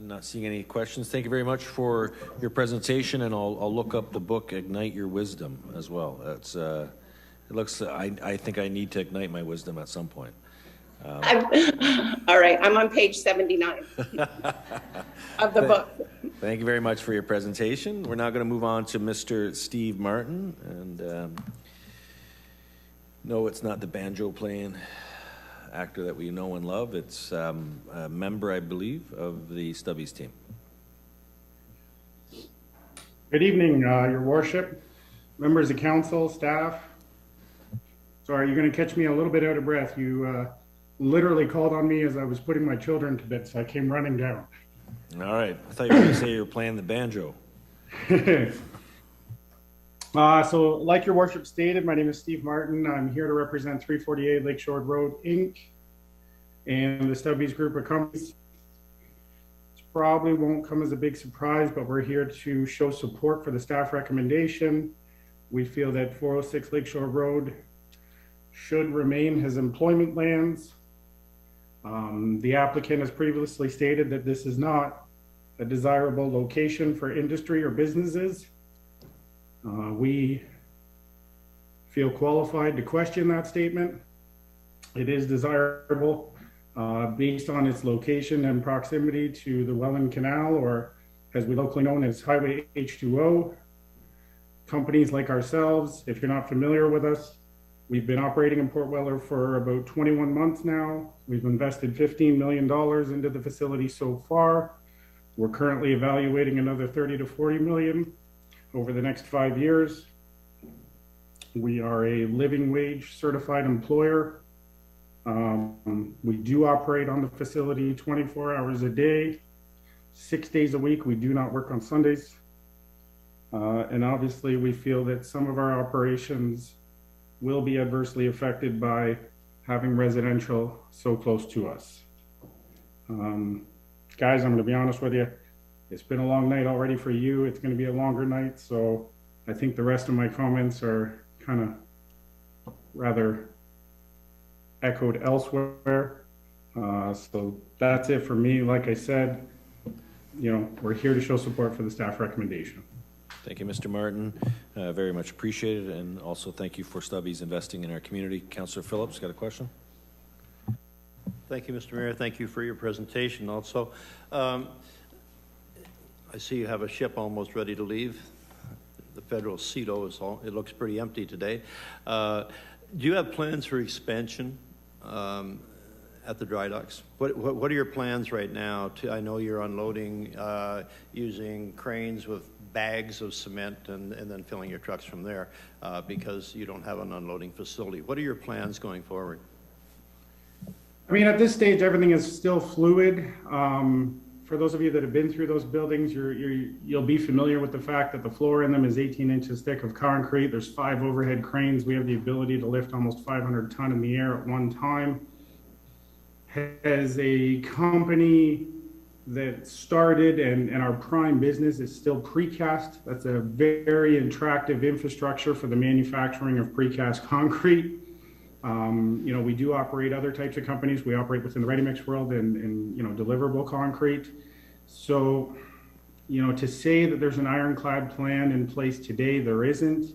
Not seeing any questions. Thank you very much for your presentation, and I'll look up the book Ignite Your Wisdom as well. That's I think I need to ignite my wisdom at some point. All right, I'm on page 79 of the book. Thank you very much for your presentation. We're now going to move on to Mr. Steve Martin, and no, it's not the banjo playing actor that we know and love. It's a member, I believe, of the Stubbies team. Good evening, Your Worship, members of council, staff. Sorry, you're going to catch me a little bit out of breath. You literally called on me as I was putting my children to bed, so I came running down. All right. I thought you were going to say you were playing the banjo. So like Your Worship stated, my name is Steve Martin. I'm here to represent 348 Lakeshore Road, Inc. and the Stubbies group of companies. This probably won't come as a big surprise, but we're here to show support for the staff recommendation. We feel that 406 Lakeshore Road should remain as employment lands. The applicant has previously stated that this is not a desirable location for industry or businesses. We feel qualified to question that statement. It is desirable based on its location and proximity to the Welland Canal, or as we locally known as Highway H2O. Companies like ourselves, if you're not familiar with us, we've been operating in Port Weller for about 21 months now. We've invested $15 million into the facility so far. We're currently evaluating another 30 to 40 million over the next 5 years. We are a living wage certified employer. We do operate on the facility 24 hours a day, 6 days a week. We do not work on Sundays. And obviously we feel that some of our operations will be adversely affected by having residential so close to us. Guys, I'm going to be honest with you. It's been a long night already for you. It's going to be a longer night. So I think the rest of my comments are kind of rather echoed elsewhere. So that's it for me. Like I said, we're here to show support for the staff recommendation. Thank you, Mr. Martin. Very much appreciated. And also thank you for Stubbies investing in our community. Councillor Phillips, got a question? Thank you, Mr. Mayor. Thank you for your presentation also. I see you have a ship almost ready to leave. The federal CETO it looks pretty empty today. Do you have plans for expansion at the dry docks? What are your plans right now? I know you're unloading using cranes with bags of cement and then filling your trucks from there because you don't have an unloading facility. What are your plans going forward? I mean, at this stage, everything is still fluid. for those of you that have been through those buildings, you'll be familiar with the fact that the floor in them is 18 inches thick of concrete. There's 5 overhead cranes. We have the ability to lift almost 500 ton in the air at one time. As a company that started and our prime business is still precast, that's a very attractive infrastructure for the manufacturing of precast concrete. You know, we do operate other types of companies. We operate within the ready-mix world and you know, deliverable concrete. So, you know, to say that there's an ironclad plan in place today, there isn't.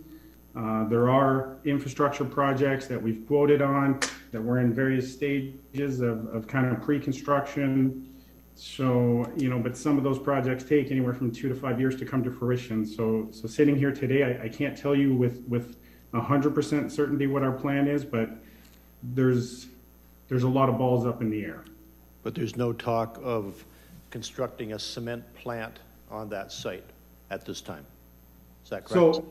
There are infrastructure projects that we've quoted on that we're in various stages of kind of pre-construction. So, you know, but some of those projects take anywhere from 2 to 5 years to come to fruition. So sitting here today, I can't tell you with 100% certainty what our plan is, but there's a lot of balls up in the air. But there's no talk of constructing a cement plant on that site at this time. Is that correct? So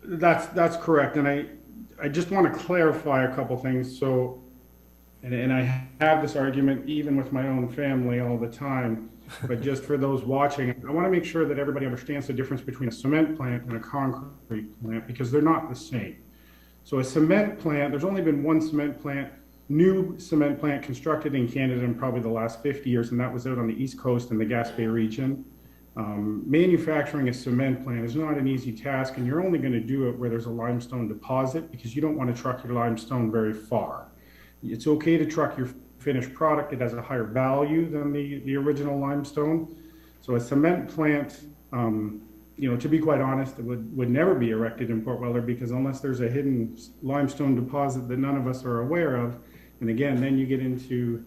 that's correct. And I just want to clarify a couple things. So, and I have this argument even with my own family all the time, but just for those watching, I want to make sure that everybody understands the difference between a cement plant and a concrete plant, because they're not the same. So a cement plant, there's only been one cement plant, new cement plant constructed in Canada in probably the last 50 years, and that was out on the East Coast in the Gaspé region. Manufacturing a cement plant is not an easy task, and you're only going to do it where there's a limestone deposit, because you don't want to truck your limestone very far. It's okay to truck your finished product. It has a higher value than the original limestone. So a cement plant, you know, to be quite honest, it would never be erected in Port Weller, because unless there's a hidden limestone deposit that none of us are aware of, and again, then you get into,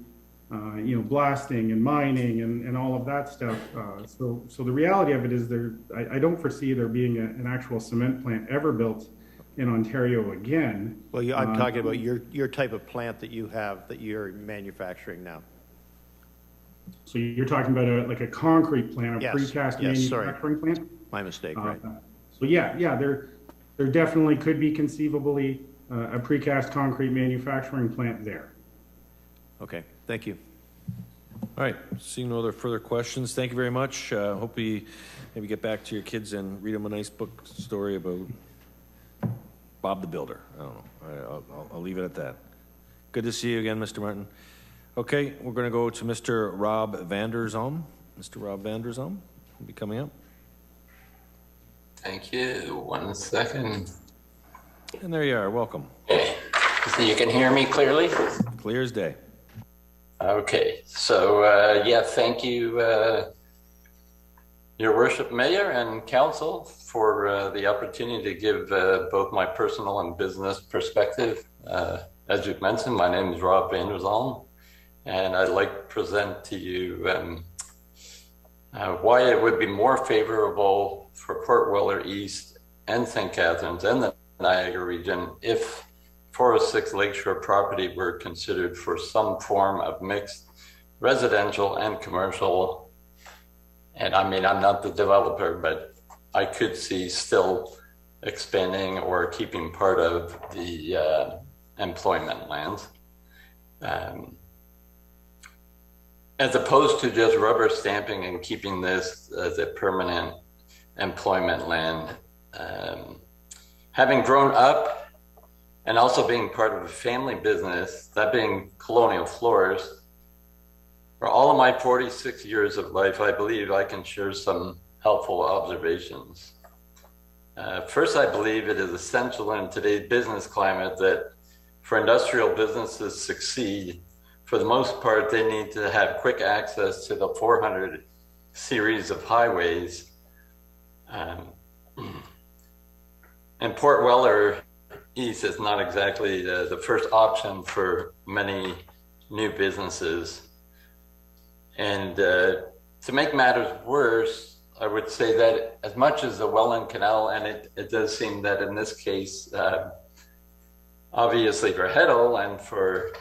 you know, blasting and mining and all of that stuff. So the reality of it is I don't foresee there being an actual cement plant ever built in Ontario again. Well, I'm talking about your type of plant that you have, that you're manufacturing now. So you're talking about a concrete plant, a precast manufacturing plant? My mistake, right. So yeah, there definitely could be conceivably a precast concrete manufacturing plant there. Okay, thank you. All right, seeing no other further questions, thank you very much. Hope we maybe get back to your kids and read them a nice book story about Bob the Builder. I don't know. I'll leave it at that. Good to see you again, Mr. Martin. Okay, we're going to go to Mr. Rob Vander Zalm. Mr. Rob Vander Zalm will be coming up. Thank you. 1 second. And there you are. Welcome. Okay. So you can hear me clearly? Clear as day. Okay. So, yeah, thank you, Your Worship Mayor and Council, for the opportunity to give both my personal and business perspective. As you've mentioned, my name is Rob Vander Zalm, and I'd like to present to you why it would be more favorable for Port Weller East and St. Catharines and the Niagara region if 406 Lakeshore property were considered for some form of mixed residential and commercial. And I mean, I'm not the developer, but I could see still expanding or keeping part of the employment lands. As opposed to just rubber stamping and keeping this as a permanent employment land. Having grown up and also being part of a family business, that being Colonial Floors, for all of my 46 years of life, I believe I can share some helpful observations. First, I believe it is essential in today's business climate that for industrial businesses to succeed, for the most part, they need to have quick access to the 400 series of highways. And Port Weller East is not exactly the first option for many new businesses. And to make matters worse, I would say that as much as the Welland Canal, and it does seem that in this case, obviously for Heddle and for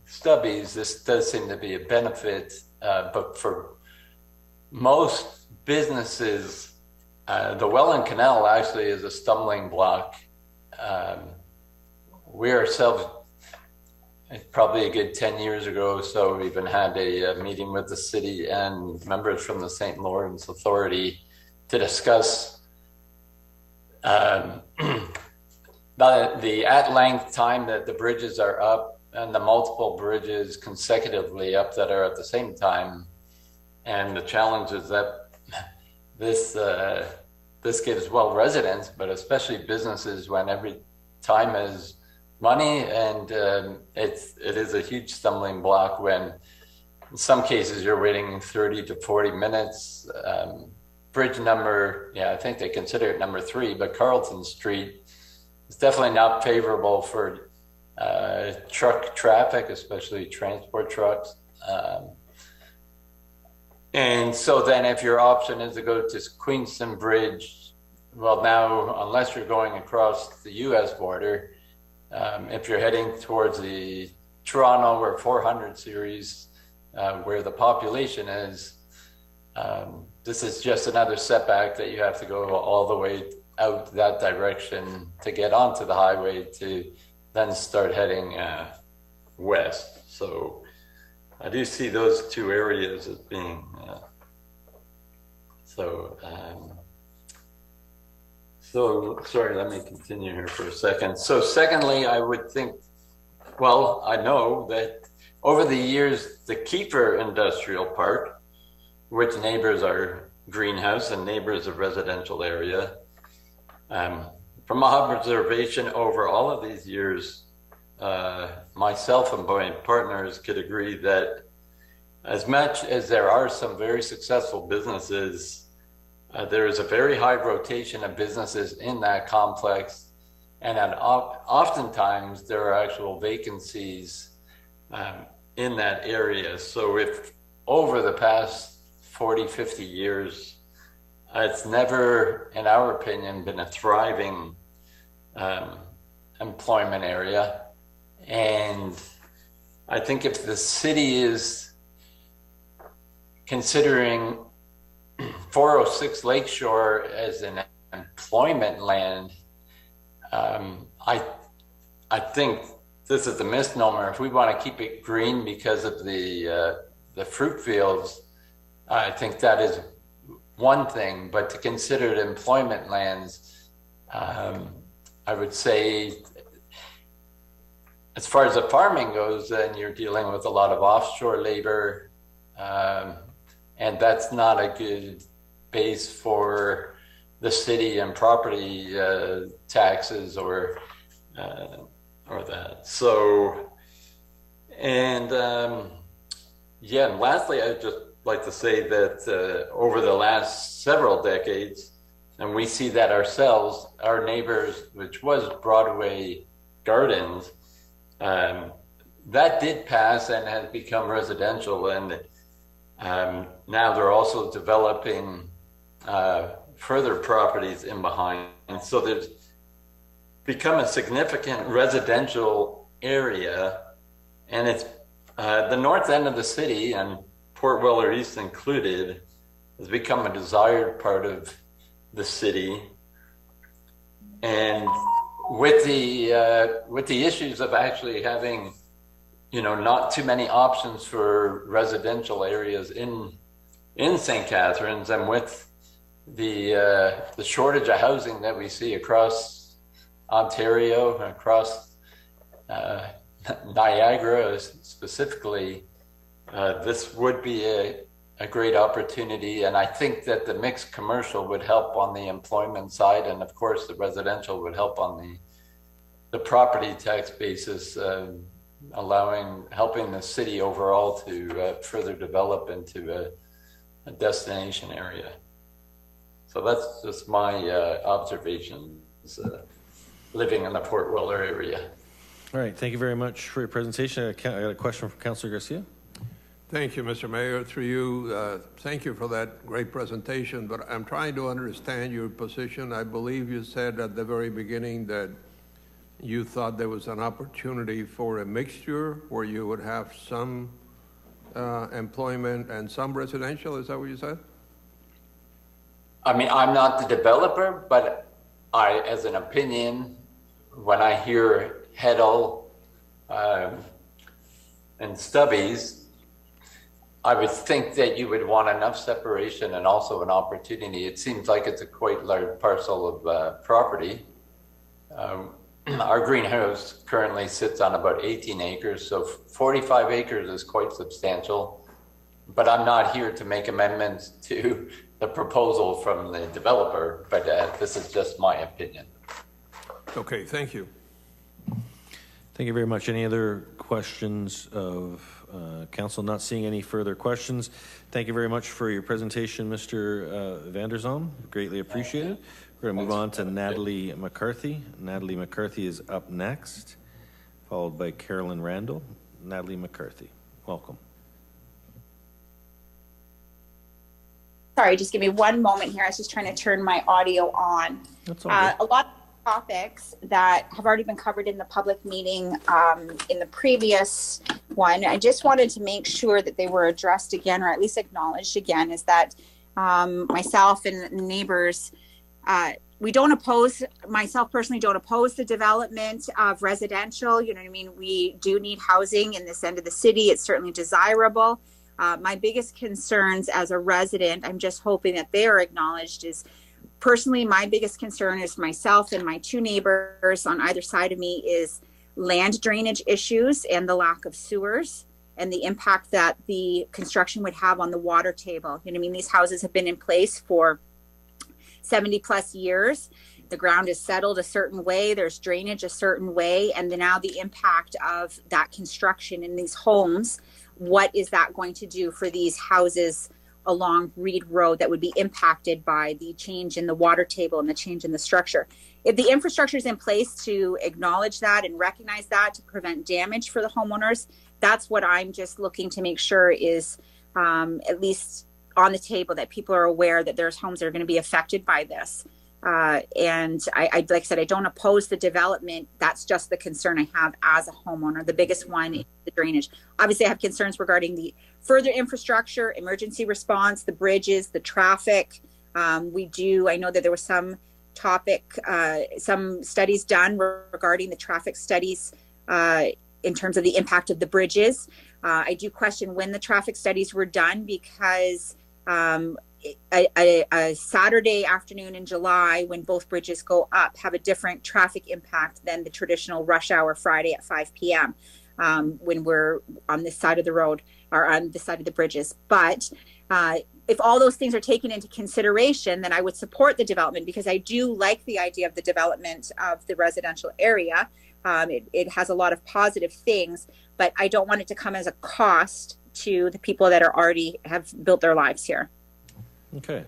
Stubbies, this does seem to be a benefit, but for most businesses, the Welland Canal actually is a stumbling block. We ourselves probably a good 10 years ago. So we even had a meeting with the city and members from the St. Lawrence Authority to discuss the at-length time that the bridges are up and the multiple bridges consecutively up that are at the same time. And the challenge is that this gives, well, residents, but especially businesses, when every time is money, and it is a huge stumbling block when in some cases you're waiting 30 to 40 minutes. Bridge number, I think they consider it number 3, but Carlton Street is definitely not favorable for truck traffic, especially transport trucks. And so then if your option is to go to Queenston Bridge, well, now, unless you're going across the US border, if you're heading towards the Toronto or 400 series, where the population is, this is just another setback that you have to go all the way out that direction to get onto the highway to then start heading west. So I do see those two areas as being so sorry, let me continue here for a second. So secondly, I would think, well, I know that over the years, the Kiefer Industrial Park, which neighbors our greenhouse and neighbors a residential area, from observation over all of these years, myself and my partners could agree that as much as there are some very successful businesses, there is a very high rotation of businesses in that complex, and oftentimes there are actual vacancies in that area. So if over the past 40, 50 years, it's never, in our opinion, been a thriving employment area. And I think if the city is considering 406 Lakeshore as an employment land, I think this is a misnomer. If we want to keep it green because of the fruit fields, I think that is one thing. But to consider it employment lands, I would say, as far as the farming goes, then you're dealing with a lot of offshore labor, and that's not a good base for the city and property taxes or that. So, and and lastly, I'd just like to say that over the last several decades, and we see that ourselves, our neighbors, which was Broadway Gardens, that did pass and has become residential, and now they're also developing further properties in behind. And so there's become a significant residential area, and it's the north end of the city, and Port Weller East included, has become a desired part of the city. And with the issues of actually having, not too many options for residential areas in St. Catharines, and with the shortage of housing that we see across Ontario, across Niagara specifically, this would be a great opportunity. And I think that the mixed commercial would help on the employment side, and of course the residential would help on the property tax basis, helping the city overall to further develop into a destination area. So that's just my observations living in the Port Weller area. All right, thank you very much for your presentation. I got a question from Councillor Garcia. Thank you, Mr. Mayor. Through you, thank you for that great presentation, but I'm trying to understand your position. I believe you said at the very beginning that you thought there was an opportunity for a mixture where you would have some employment and some residential. Is that what you said? I mean, I'm not the developer, but as an opinion, when I hear Heddle, and stubbies, I would think that you would want enough separation and also an opportunity. It seems like it's a quite large parcel of property. Our greenhouse currently sits on about 18 acres, so 45 acres is quite substantial. But I'm not here to make amendments to the proposal from the developer, but this is just my opinion. Okay, thank you. Thank you very much. Any other questions of council? Not seeing any further questions. Thank you very much for your presentation, Mr. Van der Zalm. Greatly appreciated. We're going to move on to Natalie McCarthy. Natalie McCarthy is up next, followed by Carolyn Randall. Natalie McCarthy, welcome. Sorry, just give me one moment here. I was just trying to turn my audio on. That's all good. A lot of topics that have already been covered in the public meeting in the previous one. I just wanted to make sure that they were addressed again, or at least acknowledged again, is that myself and neighbors, we don't oppose, myself personally don't oppose the development of residential. You know what I mean? We do need housing in this end of the city. It's certainly desirable. My biggest concerns as a resident, I'm just hoping that they are acknowledged, is personally my biggest concern is myself and my two neighbors on either side of me is land drainage issues and the lack of sewers and the impact that the construction would have on the water table. You know what I mean? These houses have been in place for 70 plus years. The ground is settled a certain way, there's drainage a certain way, and then now the impact of that construction in these homes, what is that going to do for these houses along Reed Road that would be impacted by the change in the water table and the change in the structure? If the infrastructure is in place to acknowledge that and recognize that to prevent damage for the homeowners, that's what I'm just looking to make sure is at least on the table, that people are aware that there's homes that are going to be affected by this. And I like I said, I don't oppose the development. That's just the concern I have as a homeowner. The biggest one is the drainage. Obviously, I have concerns regarding the further infrastructure, emergency response, the bridges, the traffic. I know that there was some studies done regarding the traffic studies in terms of the impact of the bridges. I do question when the traffic studies were done, because a Saturday afternoon in July when both bridges go up have a different traffic impact than the traditional rush hour Friday at 5 p.m. When we're on this side of the road or on the side of the bridges. But if all those things are taken into consideration, then I would support the development, because I do like the idea of the development of the residential area. It has a lot of positive things, but I don't want it to come as a cost to the people that are already have built their lives here. Okay.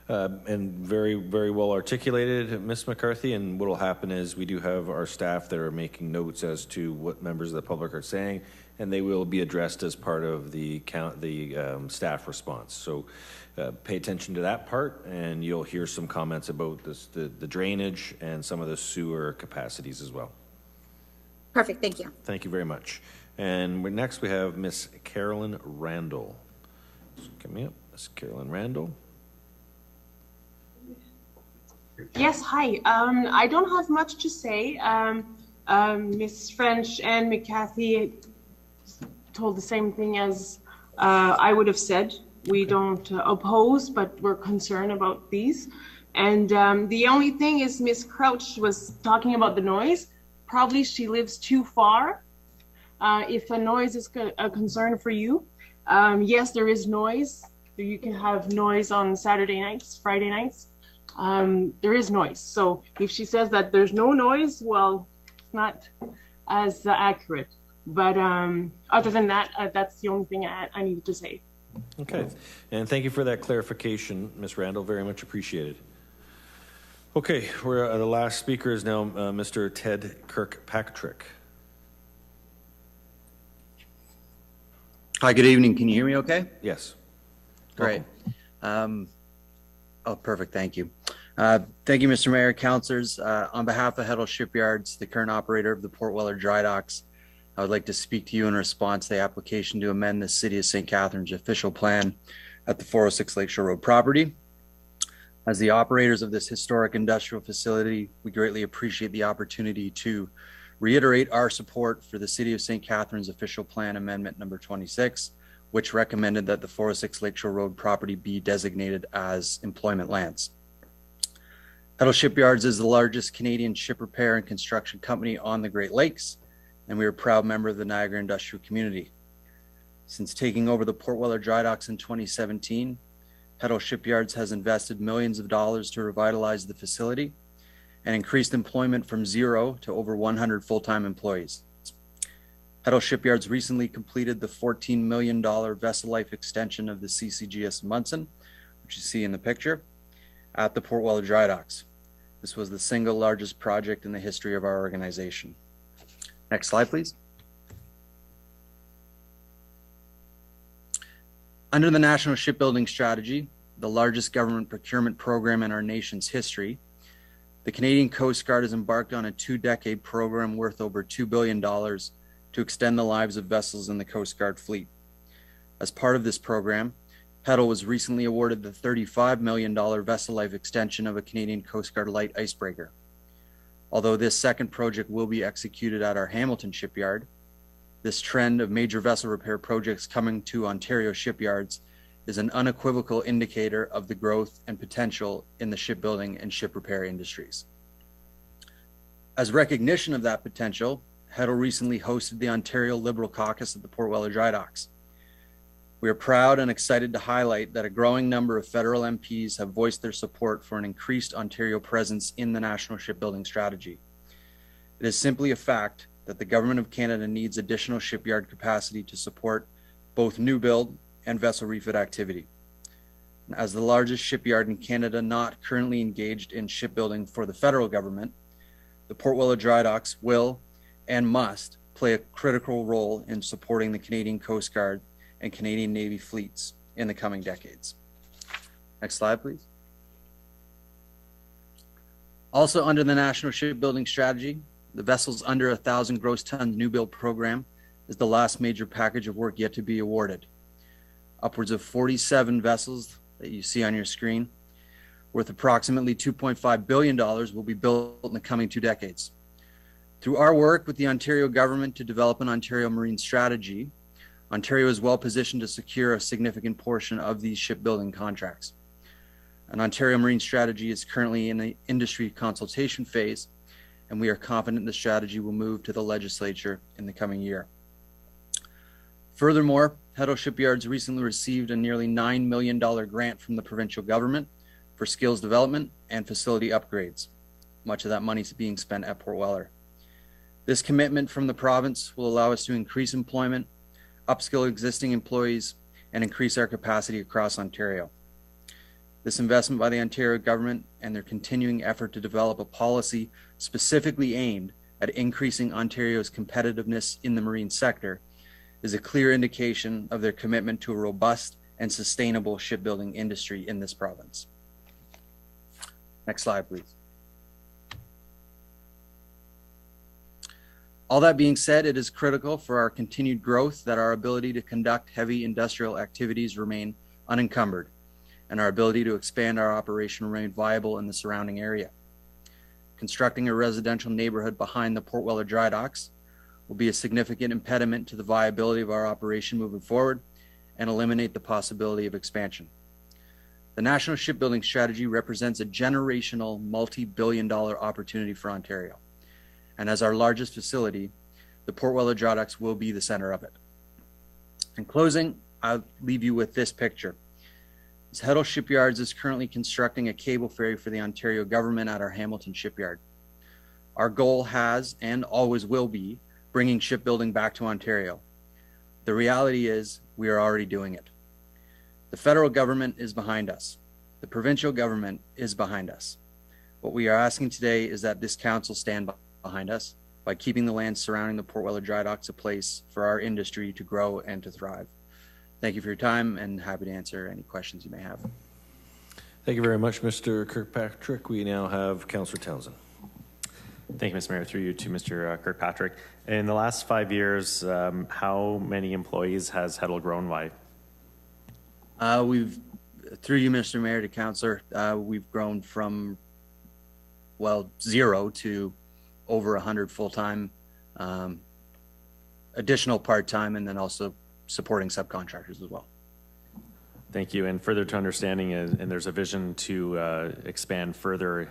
And very, very well articulated, Ms. McCarthy. And what will happen is we do have our staff that are making notes as to what members of the public are saying, and they will be addressed as part of the staff response. So pay attention to that part, and you'll hear some comments about the drainage and some of the sewer capacities as well. Perfect, thank you. Thank you very much. And next we have Miss Carolyn Randall. So coming up, Miss Carolyn Randall. Yes, hi. I don't have much to say. Ms. French and McCarthy told the same thing as I would have said. We don't oppose, but we're concerned about these. And the only thing is Ms. Crouch was talking about the noise. Probably she lives too far. If a noise is a concern for you, yes, there is noise. You can have noise on Saturday nights, Friday nights. There is noise. So if she says that there's no noise, well, it's not as accurate. But other than that, that's the only thing I needed to say. Okay. And thank you for that clarification, Ms. Randall. Very much appreciated. Okay, we're the last speaker is now Mr. Ted Kirkpatrick. Hi, good evening. Can you hear me okay? Yes. Great. Oh, perfect. Thank you. Thank you, Mr. Mayor, councilors. On behalf of Heddle Shipyards, the current operator of the Port Weller Dry Docks, I would like to speak to you in response to the application to amend the City of St. Catharines official plan at the 406 Lakeshore Road property. As the operators of this historic industrial facility, we greatly appreciate the opportunity to reiterate our support for the City of St. Catharines Official Plan Amendment number 26, which recommended that the 406 Lakeshore Road property be designated as employment lands. Heddle Shipyards is the largest Canadian ship repair and construction company on the Great Lakes, and we are a proud member of the Niagara industrial community. Since taking over the Port Weller Dry Docks in 2017, Heddle Shipyards has invested millions of dollars to revitalize the facility and increased employment from 0 to over 100 full-time employees. Heddle Shipyards recently completed the $14 million vessel life extension of the CCGS Munson, which you see in the picture, at the Port Weller Dry Docks. This was the single largest project in the history of our organization. Next slide, please. Under the National Shipbuilding Strategy, the largest government procurement program in our nation's history, the Canadian Coast Guard has embarked on a 2-decade program worth over $2 billion to extend the lives of vessels in the Coast Guard fleet. As part of this program, Heddle was recently awarded the $35 million vessel life extension of a Canadian Coast Guard light icebreaker. Although this second project will be executed at our Hamilton shipyard, this trend of major vessel repair projects coming to Ontario shipyards is an unequivocal indicator of the growth and potential in the shipbuilding and ship repair industries. As recognition of that potential, Heddle recently hosted the Ontario Liberal Caucus at the Port Weller Dry Docks. We are proud and excited to highlight that a growing number of federal MPs have voiced their support for an increased Ontario presence in the National Shipbuilding Strategy. It is simply a fact that the Government of Canada needs additional shipyard capacity to support both new build and vessel refit activity. As the largest shipyard in Canada not currently engaged in shipbuilding for the federal government, the Port Weller Dry Docks will and must play a critical role in supporting the Canadian Coast Guard and Canadian Navy fleets in the coming decades. Next slide, please. Also under the National Shipbuilding Strategy, the vessels under 1,000 gross tons new build program is the last major package of work yet to be awarded. Upwards of 47 vessels that you see on your screen, worth approximately $2.5 billion, will be built in the coming 2 decades. Through our work with the Ontario government to develop an Ontario Marine Strategy, Ontario is well positioned to secure a significant portion of these shipbuilding contracts. An Ontario Marine Strategy is currently in the industry consultation phase, and we are confident the strategy will move to the legislature in the coming year. Furthermore, Heddle Shipyards recently received a nearly $9 million grant from the provincial government for skills development and facility upgrades. Much of that money is being spent at Port Weller. This commitment from the province will allow us to increase employment, upskill existing employees, and increase our capacity across Ontario. This investment by the Ontario government and their continuing effort to develop a policy specifically aimed at increasing Ontario's competitiveness in the marine sector is a clear indication of their commitment to a robust and sustainable shipbuilding industry in this province. Next slide, please. All that being said, it is critical for our continued growth that our ability to conduct heavy industrial activities remain unencumbered, and our ability to expand our operation remain viable in the surrounding area. Constructing a residential neighborhood behind the Port Weller Dry Docks will be a significant impediment to the viability of our operation moving forward and eliminate the possibility of expansion. The National Shipbuilding Strategy represents a generational, multi-billion-dollar opportunity for Ontario. And as our largest facility, the Port Weller Dry Docks will be the center of it. In closing, I'll leave you with this picture. Heddle Shipyards is currently constructing a cable ferry for the Ontario government at our Hamilton shipyard. Our goal has and always will be bringing shipbuilding back to Ontario. The reality is we are already doing it. The federal government is behind us. The provincial government is behind us. What we are asking today is that this council stand behind us by keeping the land surrounding the Port Weller Dry Docks a place for our industry to grow and to thrive. Thank you for your time, and happy to answer any questions you may have. Thank you very much, Mr. Kirkpatrick. We now have Councillor Townsend. Thank you, Mr. Mayor. Through you to Mr. Kirkpatrick. In the last 5 years, how many employees has Heddle grown by? Through you, Mr. Mayor, to Councillor, we've grown from, well, 0 to over 100 full-time additional part-time, and then also supporting subcontractors as well. Thank you. And further to understanding, and there's a vision to expand further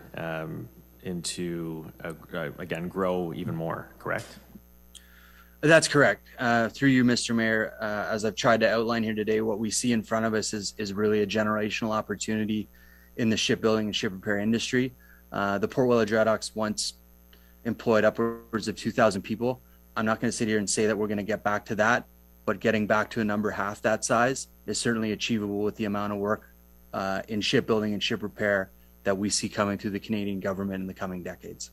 into, again, grow even more, correct? That's correct. Through you, Mr. Mayor, as I've tried to outline here today, what we see in front of us is really a generational opportunity in the shipbuilding and ship repair industry. The Port Weller Dry Docks once employed upwards of 2,000 people. I'm not going to sit here and say that we're going to get back to that, but getting back to a number half that size is certainly achievable with the amount of work in shipbuilding and ship repair that we see coming through the Canadian government in the coming decades.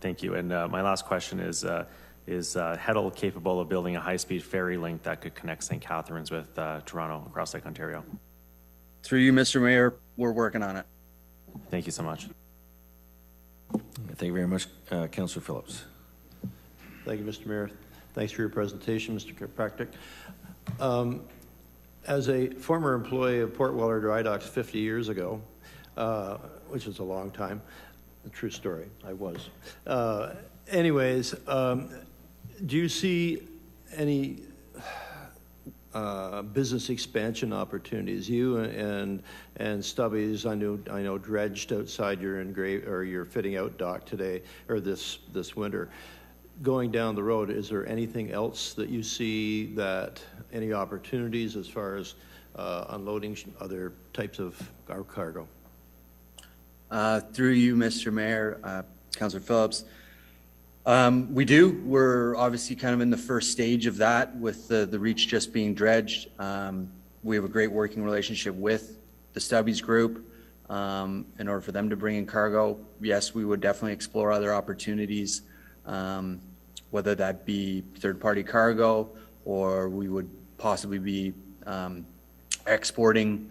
Thank you. And my last question is Heddle capable of building a high-speed ferry link that could connect St. Catharines with Toronto across Lake Ontario? Through you, Mr. Mayor, we're working on it. Thank you so much. Thank you very much, Councillor Phillips. Thank you, Mr. Mayor. Thanks for your presentation, Mr. Kirkpatrick. As a former employee of Port Weller Dry Docks 50 years ago, which is a long time, a true story, I was. Anyways, do you see any business expansion opportunities? You and Stubbies, I know dredged outside your fitting out dock today, or this winter. Going down the road, is there anything else that you see, that any opportunities as far as unloading other types of cargo? Through you, Mr. Mayor, Councillor Phillips, we do. We're obviously kind of in the first stage of that with the reach just being dredged. We have a great working relationship with the Stubbies Group in order for them to bring in cargo. Yes, we would definitely explore other opportunities, whether that be third-party cargo, or we would possibly be exporting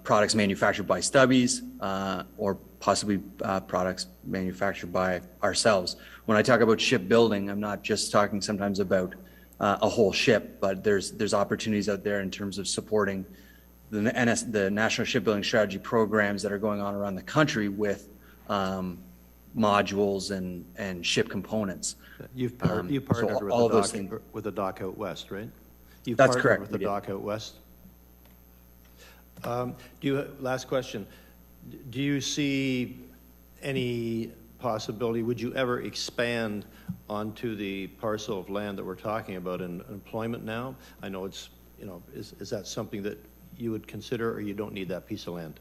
products manufactured by Stubbies, or possibly products manufactured by ourselves. When I talk about shipbuilding, I'm not just talking sometimes about a whole ship, but there's opportunities out there in terms of supporting the National Shipbuilding Strategy programs that are going on around the country with modules and ship components. You've partnered with the dock out west, right? That's correct. With the dock out west. Last question. Do you see any possibility, would you ever expand onto the parcel of land that we're talking about in employment now? I know it's, is that something that you would consider, or you don't need that piece of land?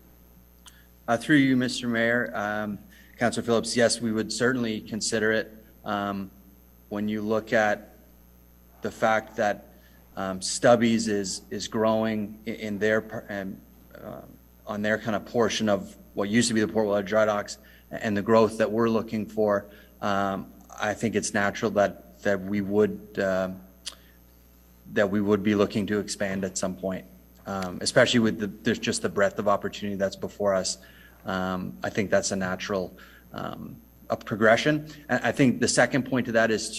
Through you, Mr. Mayor, Councillor Phillips, yes, we would certainly consider it. When you look at the fact that Stubbies is growing in their on their kind of portion of what used to be the Port Weller Dry Docks, and the growth that we're looking for, I think it's natural that we would be looking to expand at some point, especially with there's just the breadth of opportunity that's before us. I think that's a natural a progression. And I think the second point to that is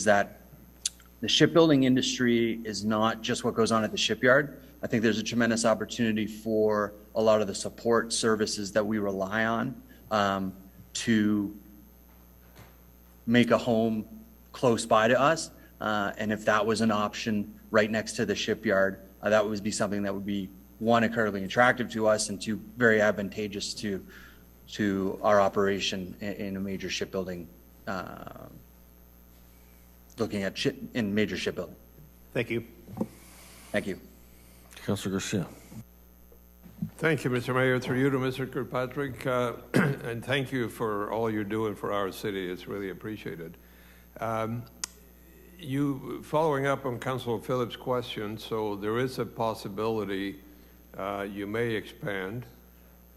that the shipbuilding industry is not just what goes on at the shipyard. I think there's a tremendous opportunity for a lot of the support services that we rely on to make a home close by to us. And if that was an option right next to the shipyard, that would be something that would be, one, incredibly attractive to us, and two, very advantageous to our operation in a major shipbuilding, looking at major shipbuilding. Thank you. Thank you. Councillor Garcia. Thank you, Mr. Mayor. Through you to Mr. Kirkpatrick, and thank you for all you're doing for our city. It's really appreciated. Following up on Councillor Phillips' question, so there is a possibility you may expand.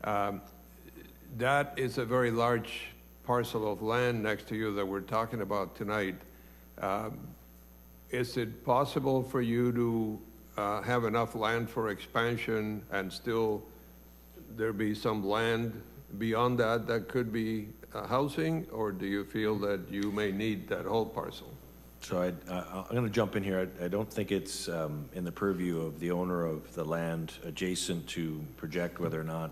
That is a very large parcel of land next to you that we're talking about tonight. Is it possible for you to have enough land for expansion and still there be some land beyond that could be housing, or do you feel that you may need that whole parcel? So I'm going to jump in here. I don't think it's in the purview of the owner of the land adjacent to project whether or not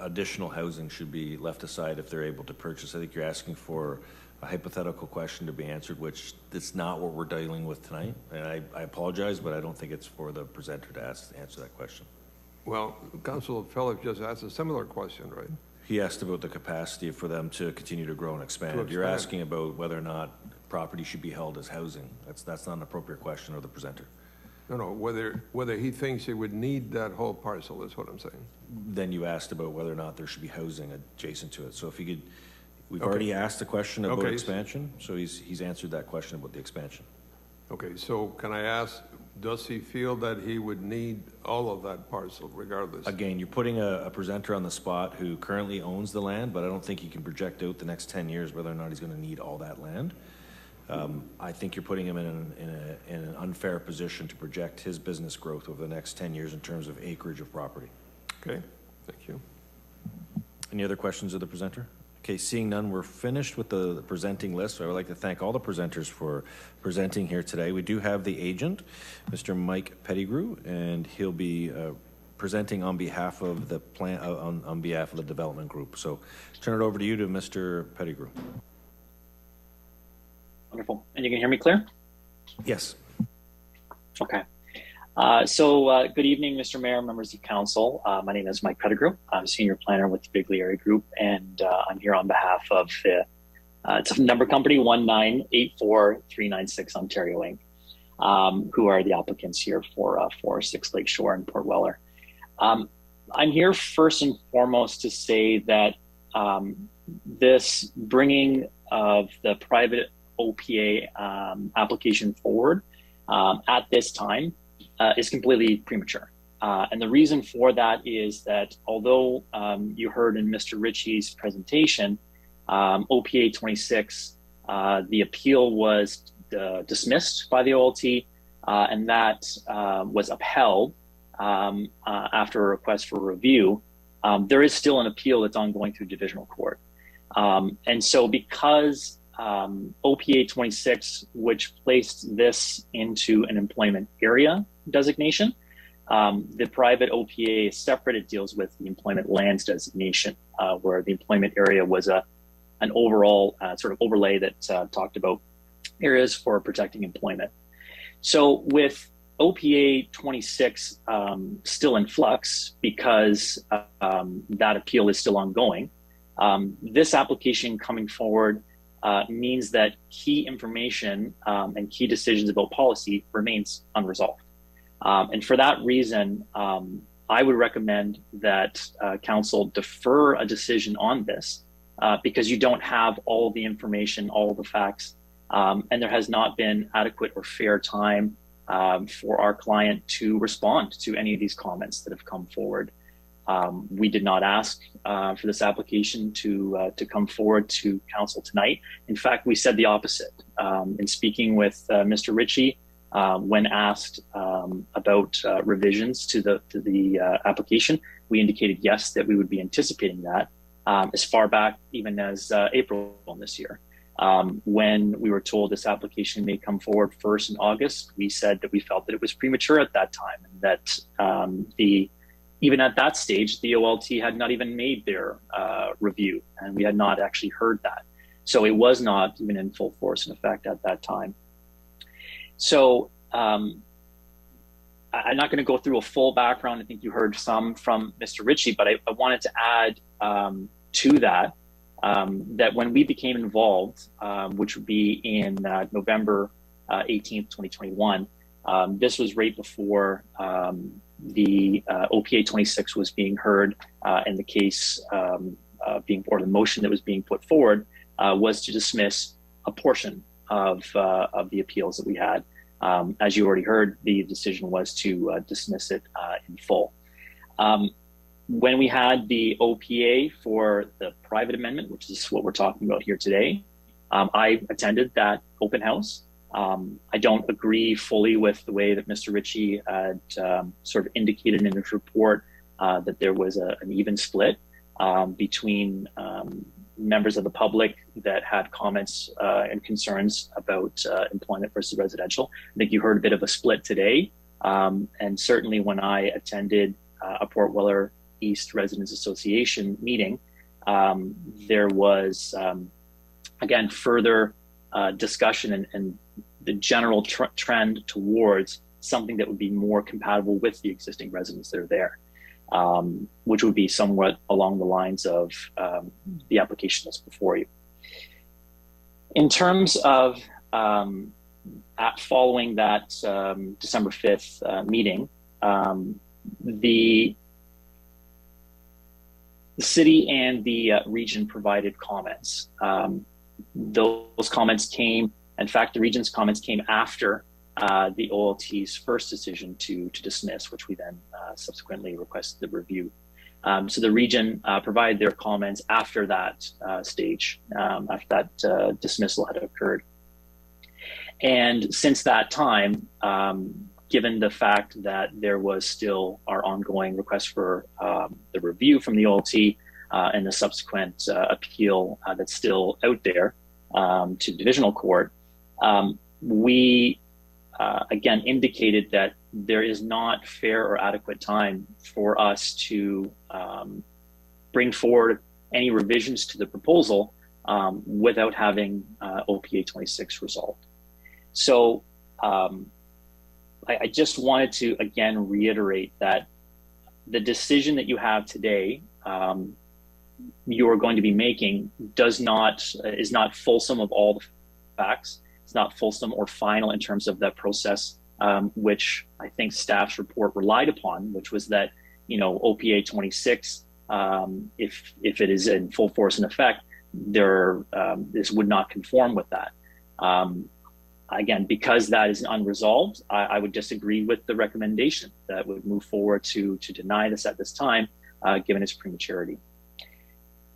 additional housing should be left aside if they're able to purchase. I think you're asking for hypothetical question to be answered, which it's not what we're dealing with tonight. And I apologize, but I don't think it's for the presenter to answer that question. Well, Councilor Phillips just asked a similar question, right? He asked about the capacity for them to continue to grow and expand. You're asking about whether or not property should be held as housing. That's not an appropriate question of the presenter. No, whether he thinks he would need that whole parcel is what I'm saying. Then you asked about whether or not there should be housing adjacent to it. So if you could, we've already asked the question about expansion, so he's answered that question about the expansion. Okay, so can I ask, does he feel that he would need all of that parcel regardless? Again, you're putting a presenter on the spot who currently owns the land, but I don't think he can project out the next 10 years whether or not he's going to need all that land. I think you're putting him in an unfair position to project his business growth over the next 10 years in terms of acreage of property. Okay, thank you. Any other questions of the presenter? Okay, seeing none, we're finished with the presenting list. So I would like to thank all the presenters for presenting here today. We do have the agent, Mr. Mike Pettigrew, and he'll be presenting on behalf of the plan, on behalf of the development group. So turn it over to you, to Mr. Pettigrew. Wonderful. And you can hear me clear? Yes. Okay. Good evening, Mr. Mayor, members of council. My name is Mike Pettigrew. I'm senior planner with the Bigley Area Group, and I'm here on behalf of the it's a number company 1984396 Ontario Inc., who are the applicants here for 406 Lakeshore and Port Weller. I'm here first and foremost to say that this bringing of the private OPA application forward at this time is completely premature. And the reason for that is that although you heard in Mr. Ritchie's presentation, OPA 26, the appeal was dismissed by the OLT, and that was upheld after a request for review. There is still an appeal that's ongoing through divisional court. And so because OPA 26, which placed this into an employment area designation, the private OPA is separate. It deals with the employment lands designation, where the employment area was an overall sort of overlay that talked about areas for protecting employment. So with OPA 26 still in flux because that appeal is still ongoing, this application coming forward means that key information and key decisions about policy remains unresolved. And for that reason, I would recommend that council defer a decision on this because you don't have all the information, all the facts, and there has not been adequate or fair time for our client to respond to any of these comments that have come forward. We did not ask for this application to come forward to council tonight. In fact, we said the opposite. In speaking with Mr. Ritchie, when asked about revisions to the application, we indicated yes, that we would be anticipating that as far back even as April this year. When we were told this application may come forward first in August, we said that we felt that it was premature at that time, and that even at that stage, the OLT had not even made their review, and we had not actually heard that. So it was not even in full force and effect at that time. So I'm not going to go through a full background. I think you heard some from Mr. Ritchie, but I wanted to add to that, that when we became involved, which would be in November 18th, 2021, this was right before the OPA 26 was being heard, and the case being, or the motion that was being put forward was to dismiss a portion of the appeals that we had. As you already heard, the decision was to dismiss it in full. When we had the OPA for the private amendment, which is what we're talking about here today, I attended that open house. I don't agree fully with the way that Mr. Ritchie had sort of indicated in his report that there was an even split between members of the public that had comments and concerns about employment versus residential. I think you heard a bit of a split today. And certainly when I attended a Port Weller East Residents Association meeting, there was again, further discussion and the general trend towards something that would be more compatible with the existing residents that are there, which would be somewhat along the lines of the application that's before you. In terms of following that December 5th meeting, the city and the region provided comments. Those comments came, in fact, the region's comments came after the OLT's first decision to dismiss, which we then subsequently requested the review. So the region provided their comments after that stage, after that dismissal had occurred. And since that time, given the fact that there was still our ongoing request for the review from the OLT and the subsequent appeal that's still out there to divisional court, we again indicated that there is not fair or adequate time for us to bring forward any revisions to the proposal without having OPA 26 resolved. So I just wanted to again reiterate that the decision that you have today, you are going to be making, is not fulsome of all the facts. It's not fulsome or final in terms of that process, which I think staff's report relied upon, which was that, you know, OPA 26, if it is in full force and effect, this would not conform with that. Again, because that is unresolved, I would disagree with the recommendation that would move forward to deny this at this time, given its prematurity.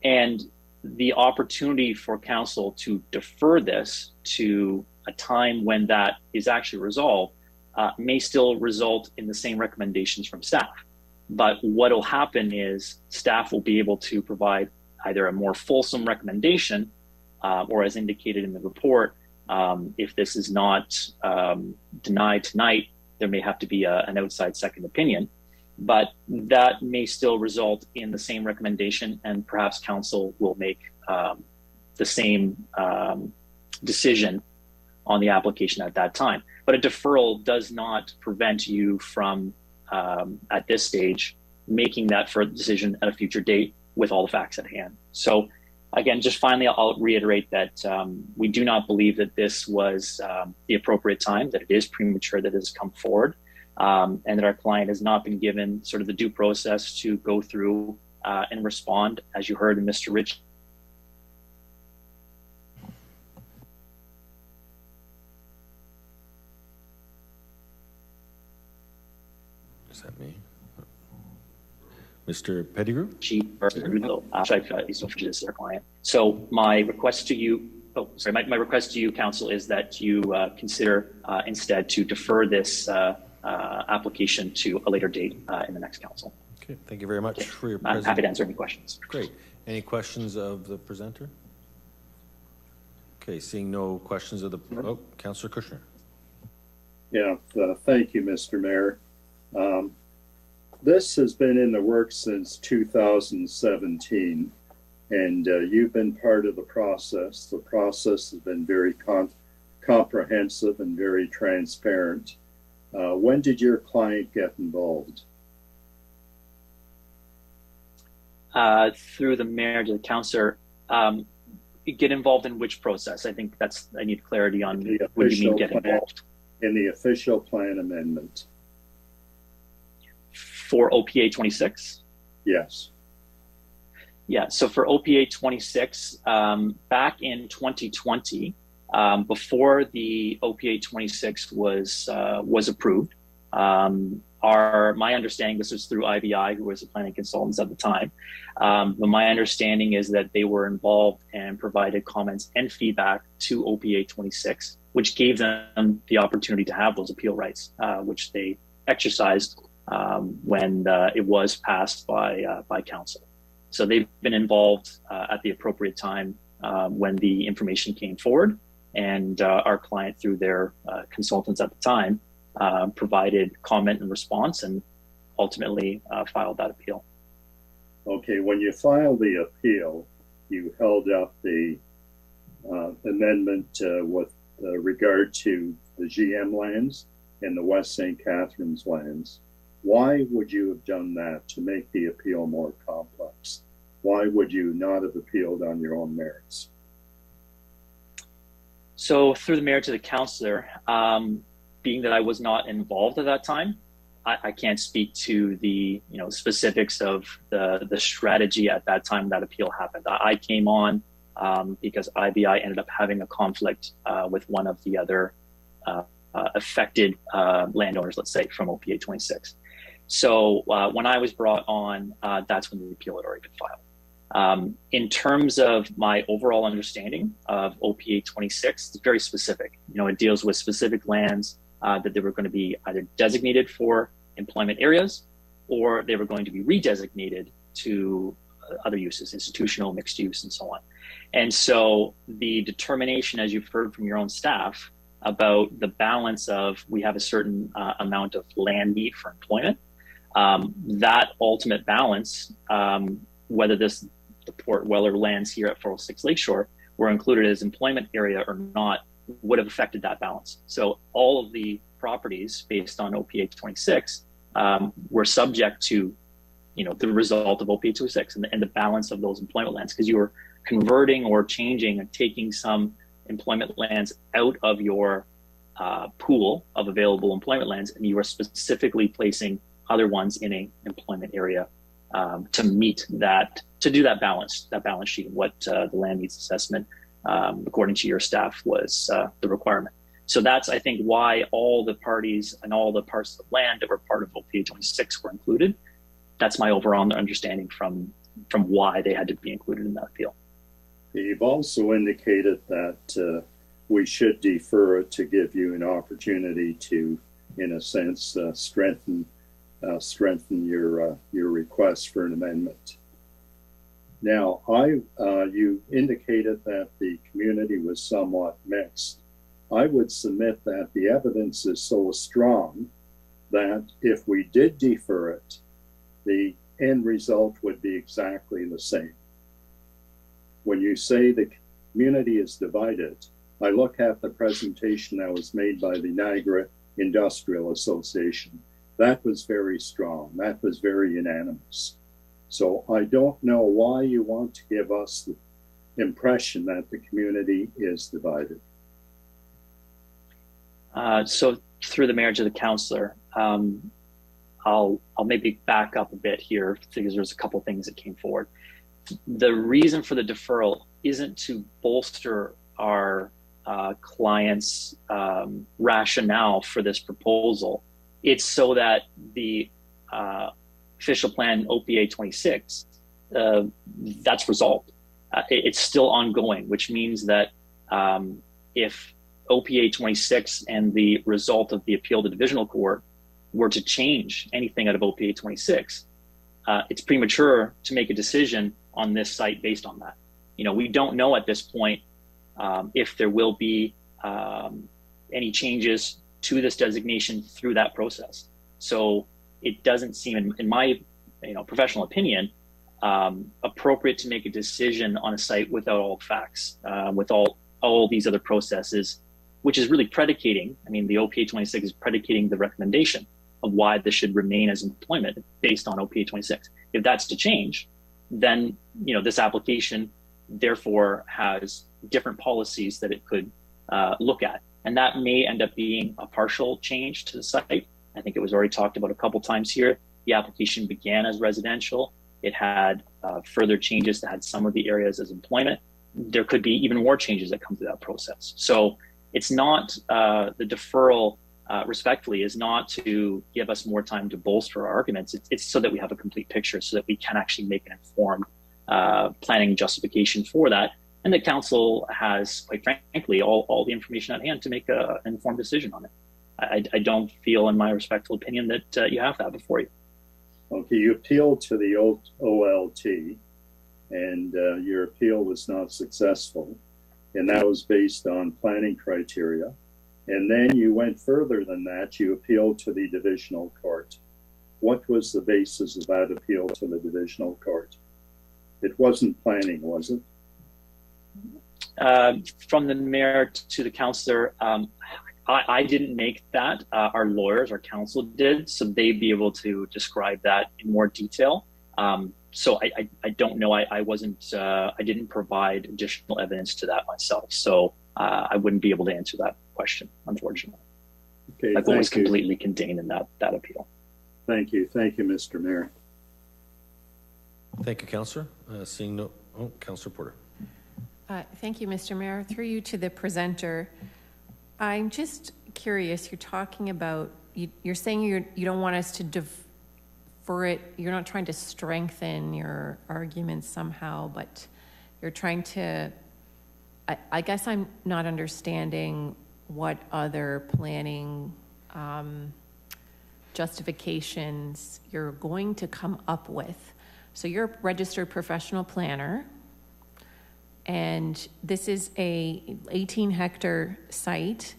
And the opportunity for council to defer this to a time when that is actually resolved may still result in the same recommendations from staff. But what will happen is staff will be able to provide either a more fulsome recommendation or, as indicated in the report, if this is not denied tonight, there may have to be an outside second opinion. But that may still result in the same recommendation, and perhaps council will make the same decision on the application at that time. But a deferral does not prevent you from, at this stage, making that further decision at a future date with all the facts at hand. So again, just finally, I'll reiterate that we do not believe that this was the appropriate time, that it is premature that it has come forward, and that our client has not been given sort of the due process to go through and respond, as you heard in Mr. Rich. Is that me? Mr. Pettigrew? Their client. So my request to you, my request to you, council, is that you consider instead to defer this application to a later date in the next council. Okay, thank you very much for your I'm happy to answer any questions. Great. Any questions of the presenter? Okay, seeing no questions of the, Councillor Kushner. Yeah, thank you, Mr. Mayor. This has been in the works since 2017, and you've been part of the process. The process has been very comprehensive and very transparent. When did your client get involved? Through the mayor to the councillor. Get involved in which process? I think I need clarity on what do you mean get involved. In the official plan amendment. For OPA 26? Yes. Yeah, so for OPA 26, back in 2020, before the OPA 26 was approved, my understanding, this was through IBI, who was the planning consultants at the time, but my understanding is that they were involved and provided comments and feedback to OPA 26, which gave them the opportunity to have those appeal rights, which they exercised when it was passed by council. So they've been involved at the appropriate time when the information came forward, and our client, through their consultants at the time, provided comment and response, and ultimately filed that appeal. Okay, when you filed the appeal, you held up the amendment with regard to the GM lands and the West St. Catharines lands. Why would you have done that to make the appeal more complex? Why would you not have appealed on your own merits? So through the mayor to the councillor, being that I was not involved at that time, I can't speak to the specifics of the strategy at that time that appeal happened. I came on because IBI ended up having a conflict with one of the other affected landowners, let's say, from OPA 26. So when I was brought on, that's when the appeal had already been filed. In terms of my overall understanding of OPA 26, it's very specific. It deals with specific lands that they were going to be either designated for employment areas, or they were going to be redesignated to other uses, institutional, mixed use, and so on. And so the determination, as you've heard from your own staff, about the balance of we have a certain amount of land need for employment, that ultimate balance, whether the Port Weller lands here at 406 Lakeshore were included as employment area or not, would have affected that balance. So all of the properties based on OPA 26 were subject to, the result of OPA 26 and the balance of those employment lands, because you were converting or changing and taking some employment lands out of your pool of available employment lands, and you are specifically placing other ones in a employment area to meet that, to do that balance sheet, what the land needs assessment, according to your staff, was the requirement. So that's, I think, why all the parties and all the parts of the land that were part of OPA 26 were included. That's my overall understanding from why they had to be included in that appeal. You've also indicated that we should defer it to give you an opportunity to, in a sense, strengthen your request for an amendment. Now, you indicated that the community was somewhat mixed. I would submit that the evidence is so strong that if we did defer it, the end result would be exactly the same. When you say the community is divided, I look at the presentation that was made by the Niagara Industrial Association. That was very strong. That was very unanimous. So I don't know why you want to give us the impression that the community is divided. So through the mayor to the councillor, I'll maybe back up a bit here because there's a couple things that came forward. The reason for the deferral isn't to bolster our client's rationale for this proposal. It's so that the official plan OPA 26, that's resolved. It's still ongoing, which means that if OPA 26 and the result of the appeal to divisional court were to change anything out of OPA 26, it's premature to make a decision on this site based on that. We don't know at this point if there will be any changes to this designation through that process. So it doesn't seem, in my professional opinion, appropriate to make a decision on a site without all facts, with all these other processes, which is really predicating, the OPA 26 is predicating the recommendation of why this should remain as employment based on OPA 26. If that's to change, then this application therefore has different policies that it could look at. And that may end up being a partial change to the site. I think it was already talked about a couple times here. The application began as residential. It had further changes that had some of the areas as employment. There could be even more changes that come through that process. So it's not, the deferral respectfully is not to give us more time to bolster our arguments. It's so that we have a complete picture so that we can actually make an informed planning justification for that. And the council has, quite frankly, all the information at hand to make an informed decision on it. I don't feel, in my respectful opinion, that you have that before you. Okay, you appealed to the OLT, and your appeal was not successful, and that was based on planning criteria. And then you went further than that. You appealed to the divisional court. What was the basis of that appeal to the divisional court? It wasn't planning, was it? From the mayor to the councillor, I didn't make that. Our lawyers, our counsel did, so they'd be able to describe that in more detail. So I don't know. I wasn't. I didn't provide additional evidence to that myself, so I wouldn't be able to answer that question, unfortunately. Okay, like what was completely contained in that appeal. Thank you, Mr. Mayor. Thank you, Councillor. Seeing no, Councillor Porter. Thank you, Mr. Mayor. Through you to the presenter. I'm just curious, you're talking about, you're saying you don't want us to defer it, you're not trying to strengthen your arguments somehow, but you're trying to, I guess I'm not understanding what other planning justifications you're going to come up with. So you're a registered professional planner, and this is a 18-hectare site.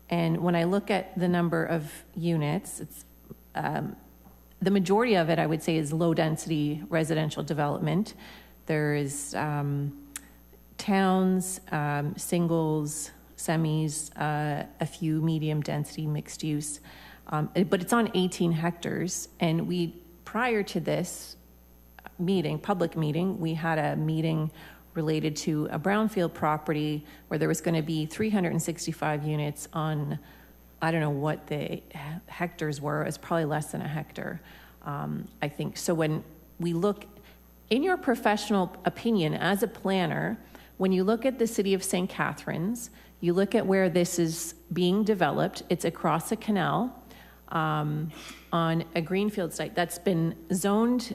And when I look at the number of units, it's the majority of it, I would say, is low-density residential development. There is towns, singles, semis, a few medium-density mixed use, but it's on 18 hectares. And we, prior to this meeting, public meeting, we had a meeting related to a brownfield property where there was going to be 365 units on, I don't know what the hectares were. It's probably less than a hectare, I think. So when we look, in your professional opinion as a planner, when you look at the city of St. Catharines, you look at where this is being developed, it's across a canal on a greenfield site that's been zoned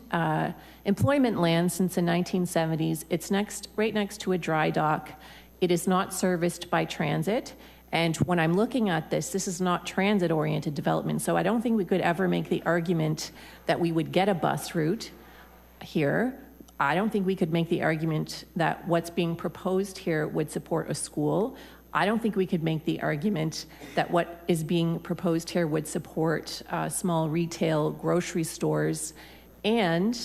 employment land since the 1970s. It's right next to a dry dock. It is not serviced by transit. And when I'm looking at this is not transit-oriented development. So I don't think we could ever make the argument that we would get a bus route here. I don't think we could make the argument that what's being proposed here would support a school. I don't think we could make the argument that what is being proposed here would support small retail grocery stores, and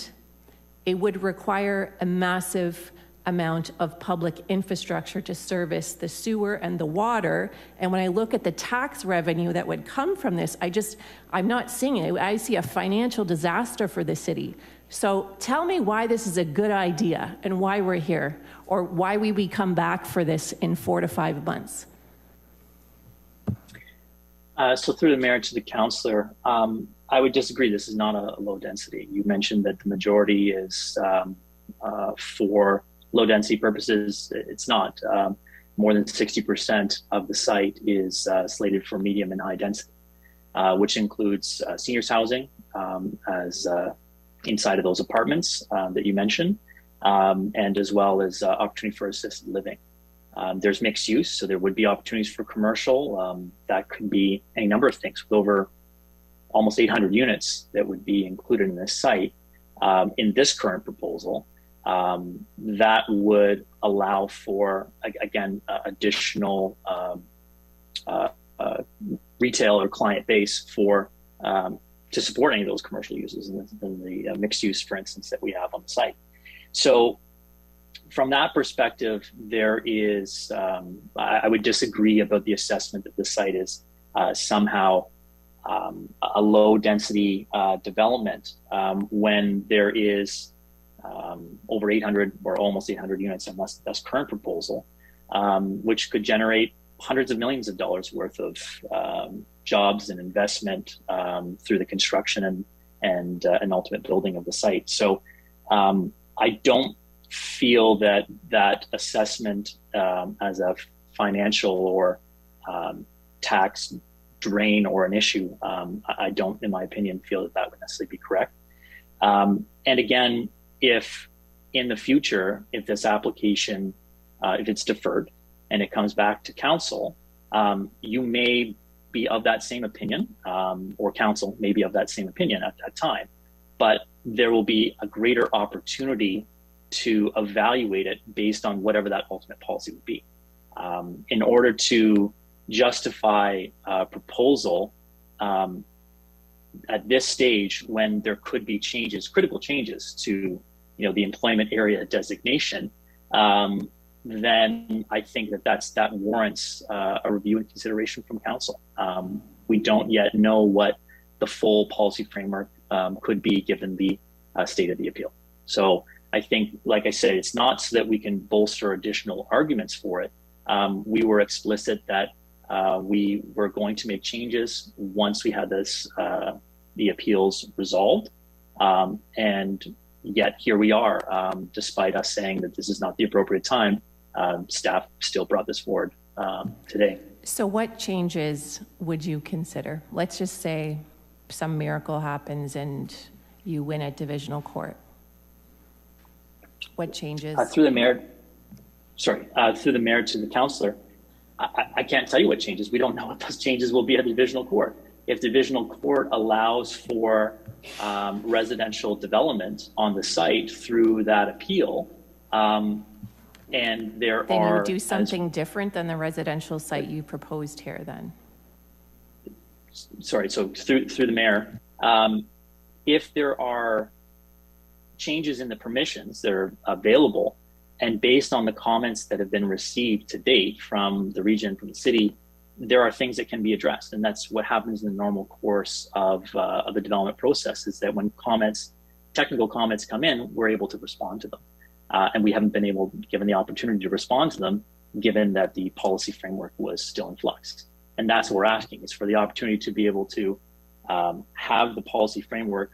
it would require a massive amount of public infrastructure to service the sewer and the water. And when I look at the tax revenue that would come from this, I'm not seeing it. I see a financial disaster for the city. So tell me why this is a good idea and why we're here, or why we come back for this in 4 to 5 months. So through the mayor to the councillor, I would disagree. This is not a low density. You mentioned that the majority is for low density purposes. It's not. More than 60% of the site is slated for medium and high density, which includes seniors housing as inside of those apartments that you mentioned, and as well as opportunity for assisted living. There's mixed use, so there would be opportunities for commercial. That could be any number of things, with over almost 800 units that would be included in this site. In this current proposal, that would allow for, again, additional retail or client base for to support any of those commercial uses in the mixed use, for instance, that we have on the site. So from that perspective, there is, I would disagree about the assessment that the site is somehow a low density development when there is over 800 or almost 800 units in this current proposal, which could generate hundreds of millions of dollars worth of jobs and investment through the construction and ultimate building of the site. So I don't feel that assessment as a financial or tax drain or an issue. I don't, in my opinion, feel that would necessarily be correct. And again, if in the future, if this application, if it's deferred and it comes back to council, you may be of that same opinion, or council may be of that same opinion at that time, but there will be a greater opportunity to evaluate it based on whatever that ultimate policy would be. In order to justify a proposal at this stage, when there could be changes, critical changes to the employment area designation, then I think that warrants a review and consideration from council. We don't yet know what the full policy framework could be given the state of the appeal. So I think, like I said, it's not so that we can bolster additional arguments for it. We were explicit that we were going to make changes once we had the appeals resolved. And yet here we are, despite us saying that this is not the appropriate time, staff still brought this forward today. So what changes would you consider? Let's just say some miracle happens and you win at divisional court. What changes? Through the mayor to the councillor, I can't tell you what changes. We don't know what those changes will be at divisional court. If divisional court allows for residential development on the site through that appeal, and then you would do something different than the residential site you proposed here then? Sorry, so through the mayor, if there are changes in the permissions that are available, and based on the comments that have been received to date from the region, from the city, there are things that can be addressed. And that's what happens in the normal course of the development process, is that when technical comments come in, we're able to respond to them. And we haven't been given the opportunity to respond to them, given that the policy framework was still in flux. And that's what we're asking, is for the opportunity to be able to have the policy framework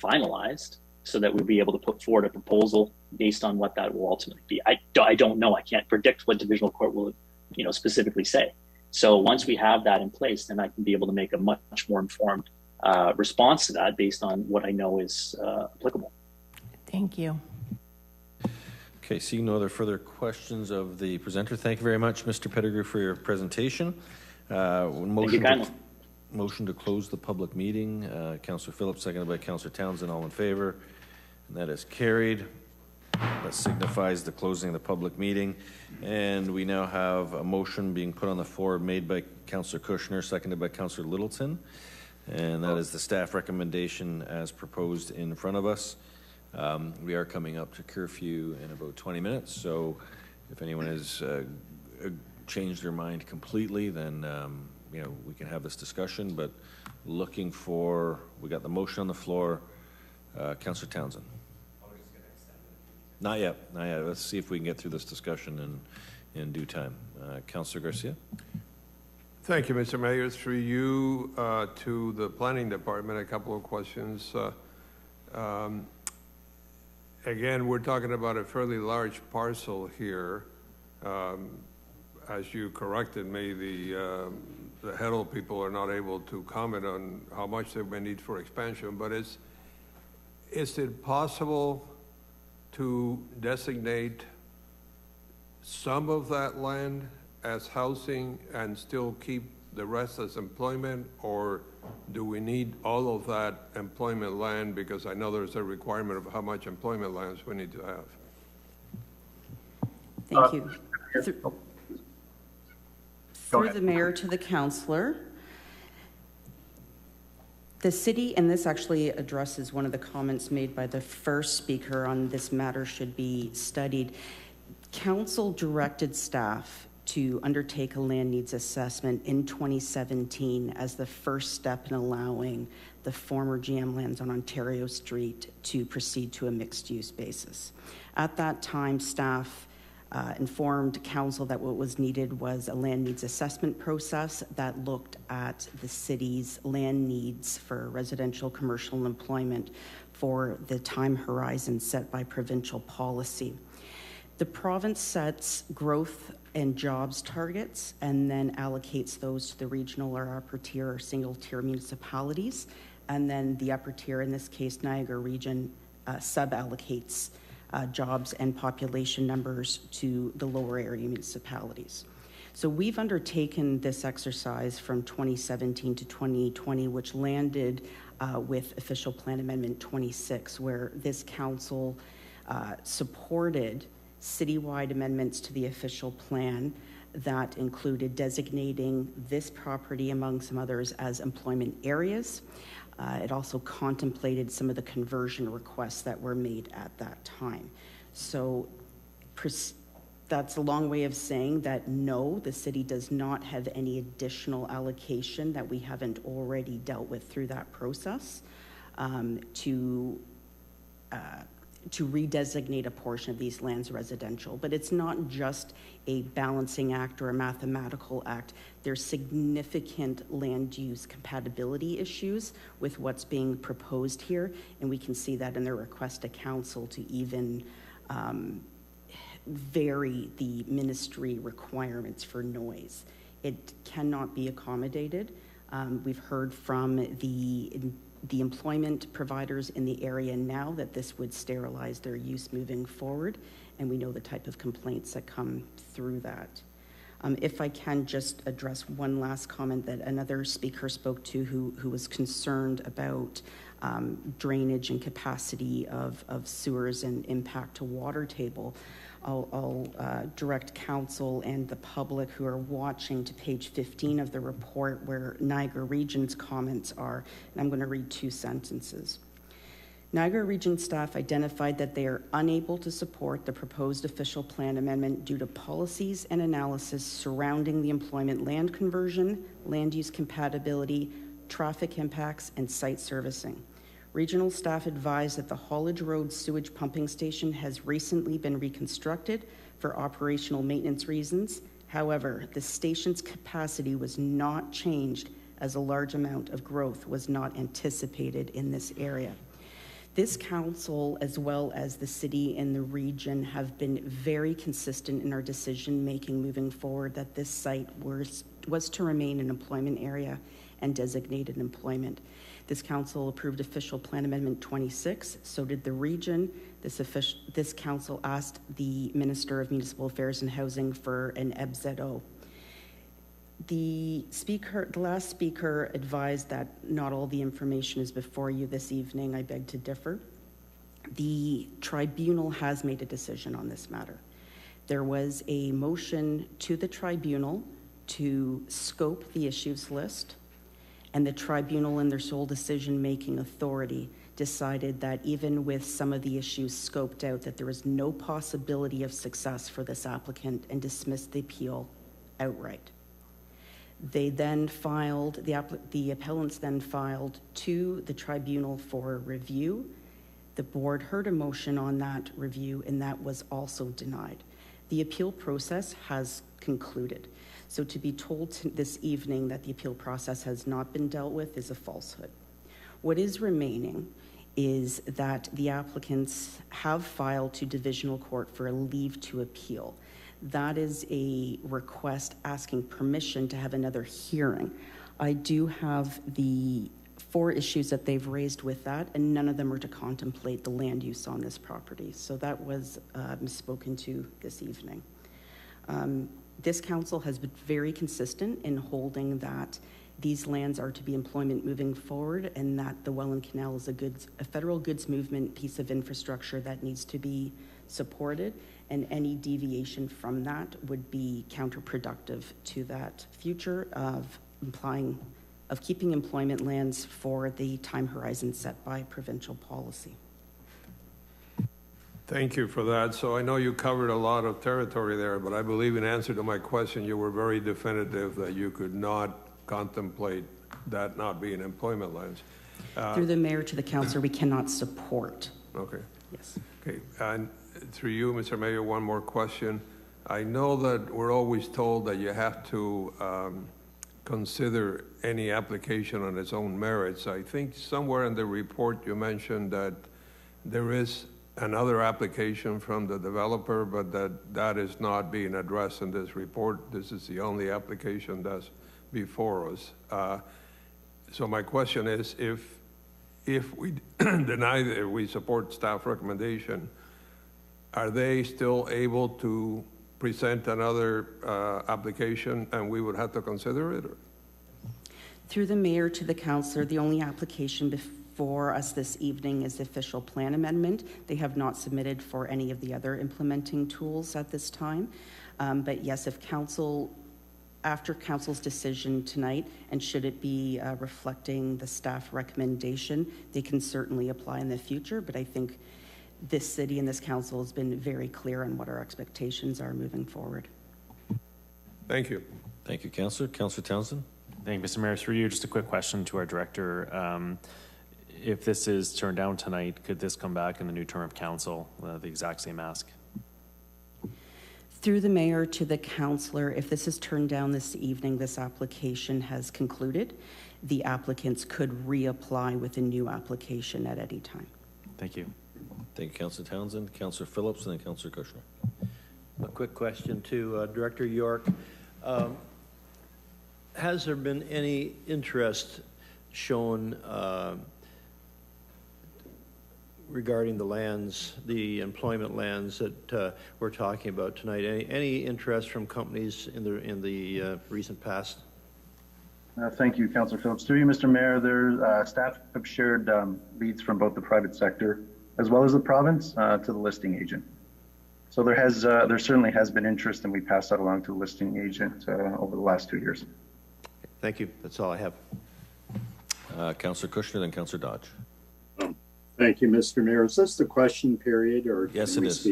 finalized so that we'll be able to put forward a proposal based on what that will ultimately be. I don't know. I can't predict what divisional court will specifically say. So once we have that in place, then I can be able to make a much more informed response to that based on what I know is applicable. Thank you. Okay, seeing no other further questions of the presenter, thank you very much, Mr. Pettigrew, for your presentation. Thank you kindly. Motion to close the public meeting. Councillor Phillips, seconded by Councillor Townsend, all in favor. And that is carried. That signifies the closing of the public meeting. And we now have a motion being put on the floor made by Councillor Kushner, seconded by Councillor Littleton. And that is the staff recommendation as proposed in front of us. We are coming up to curfew in about 20 minutes. So if anyone has changed their mind completely, then we can have this discussion. But we got the motion on the floor. Councillor Townsend. Not yet. Let's see if we can get through this discussion in due time. Councillor Garcia. Thank you, Mr. Mayor. Through you to the planning department, a couple of questions. Again, we're talking about a fairly large parcel here. As you corrected me, the Heddle people are not able to comment on how much they may need for expansion, but is it possible to designate some of that land as housing and still keep the rest as employment, or do we need all of that employment land? Because I know there's a requirement of how much employment lands we need to have. Thank you. Through the mayor to the councillor. The city, and this actually addresses one of the comments made by the first speaker on this matter should be studied. Council directed staff to undertake a land needs assessment in 2017 as the first step in allowing the former GM lands on Ontario Street to proceed to a mixed-use basis. At that time, staff informed council that what was needed was a land needs assessment process that looked at the city's land needs for residential, commercial, and employment for the time horizon set by provincial policy. The province sets growth and jobs targets and then allocates those to the regional or upper tier or single tier municipalities. And then the upper tier, in this case, Niagara region, sub-allocates jobs and population numbers to the lower area municipalities. So we've undertaken this exercise from 2017 to 2020, which landed with Official Plan Amendment 26, where this council supported citywide amendments to the official plan that included designating this property, among some others, as employment areas. It also contemplated some of the conversion requests that were made at that time. So that's a long way of saying that no, the city does not have any additional allocation that we haven't already dealt with through that process to redesignate a portion of these lands residential. But it's not just a balancing act or a mathematical act. There's significant land use compatibility issues with what's being proposed here, and we can see that in the request to council to even vary the ministry requirements for noise. It cannot be accommodated. We've heard from the employment providers in the area now that this would sterilize their use moving forward, and we know the type of complaints that come through that. If I can just address one last comment that another speaker spoke to who was concerned about drainage and capacity of sewers and impact to water table. I'll direct council and the public who are watching to page 15 of the report where Niagara Region's comments are, and I'm going to read 2 sentences. Niagara Region staff identified that they are unable to support the proposed official plan amendment due to policies and analysis surrounding the employment land conversion, land use compatibility, traffic impacts, and site servicing. Regional staff advised that the Hollage Road sewage pumping station has recently been reconstructed for operational maintenance reasons. However, the station's capacity was not changed as a large amount of growth was not anticipated in this area. This council, as well as the city and the region, have been very consistent in our decision making moving forward that this site was to remain an employment area and designated employment. This council approved official plan amendment 26, so did the region. This council asked the Minister of Municipal Affairs and Housing for an EBZO. The last speaker advised that not all the information is before you this evening. I beg to differ. The tribunal has made a decision on this matter. There was a motion to the tribunal to scope the issues list, and the tribunal, in their sole decision-making authority, decided that even with some of the issues scoped out, that there was no possibility of success for this applicant and dismissed the appeal outright. They then filed, the appellants then filed to the tribunal for review. The board heard a motion on that review, and that was also denied. The appeal process has concluded. So to be told this evening that the appeal process has not been dealt with is a falsehood. What is remaining is that the applicants have filed to divisional court for a leave to appeal. That is a request asking permission to have another hearing. I do have the 4 issues that they've raised with that, and none of them are to contemplate the land use on this property. So that was spoken to this evening. This council has been very consistent in holding that these lands are to be employment moving forward, and that the Welland Canal is a federal goods movement piece of infrastructure that needs to be supported, and any deviation from that would be counterproductive to that future of keeping employment lands for the time horizon set by provincial policy. Thank you for that. So I know you covered a lot of territory there, but I believe in answer to my question, you were very definitive that you could not contemplate that not being employment lands. Through the mayor to the councillor, we cannot support. Okay. Yes. Okay. And through you, Mr. Mayor, one more question. I know that we're always told that you have to consider any application on its own merits. I think somewhere in the report you mentioned that there is another application from the developer, but that is not being addressed in this report. This is the only application that's before us. So my question is, if we deny that we support staff recommendation, are they still able to present another application and we would have to consider it? Or? Through the mayor to the councillor, the only application before us this evening is the official plan amendment. They have not submitted for any of the other implementing tools at this time. But yes, if council, after council's decision tonight, and should it be reflecting the staff recommendation, they can certainly apply in the future. But I think this city and this council has been very clear on what our expectations are moving forward. Thank you. Thank you, Councillor. Councillor Townsend? Thank you, Mr. Mayor. Through you, just a quick question to our director. If this is turned down tonight, could this come back in the new term of council, the exact same ask? Through the mayor to the councillor, if this is turned down this evening, this application has concluded. The applicants could reapply with a new application at any time. Thank you. Thank you, Councillor Townsend. Councillor Phillips and then Councillor Kushner. A quick question to Director York. Has there been any interest shown regarding the lands, the employment lands that we're talking about tonight? Any interest from companies in the recent past? Thank you, Councillor Phillips. Through you, Mr. Mayor, staff have shared leads from both the private sector as well as the province to the listing agent. So there certainly has been interest, and we passed that along to the listing agent over the last 2 years. Thank you. That's all I have. Councillor Kushner, then Councillor Dodge. Thank you, Mr. Mayor. Is this the question period, or yes, it is.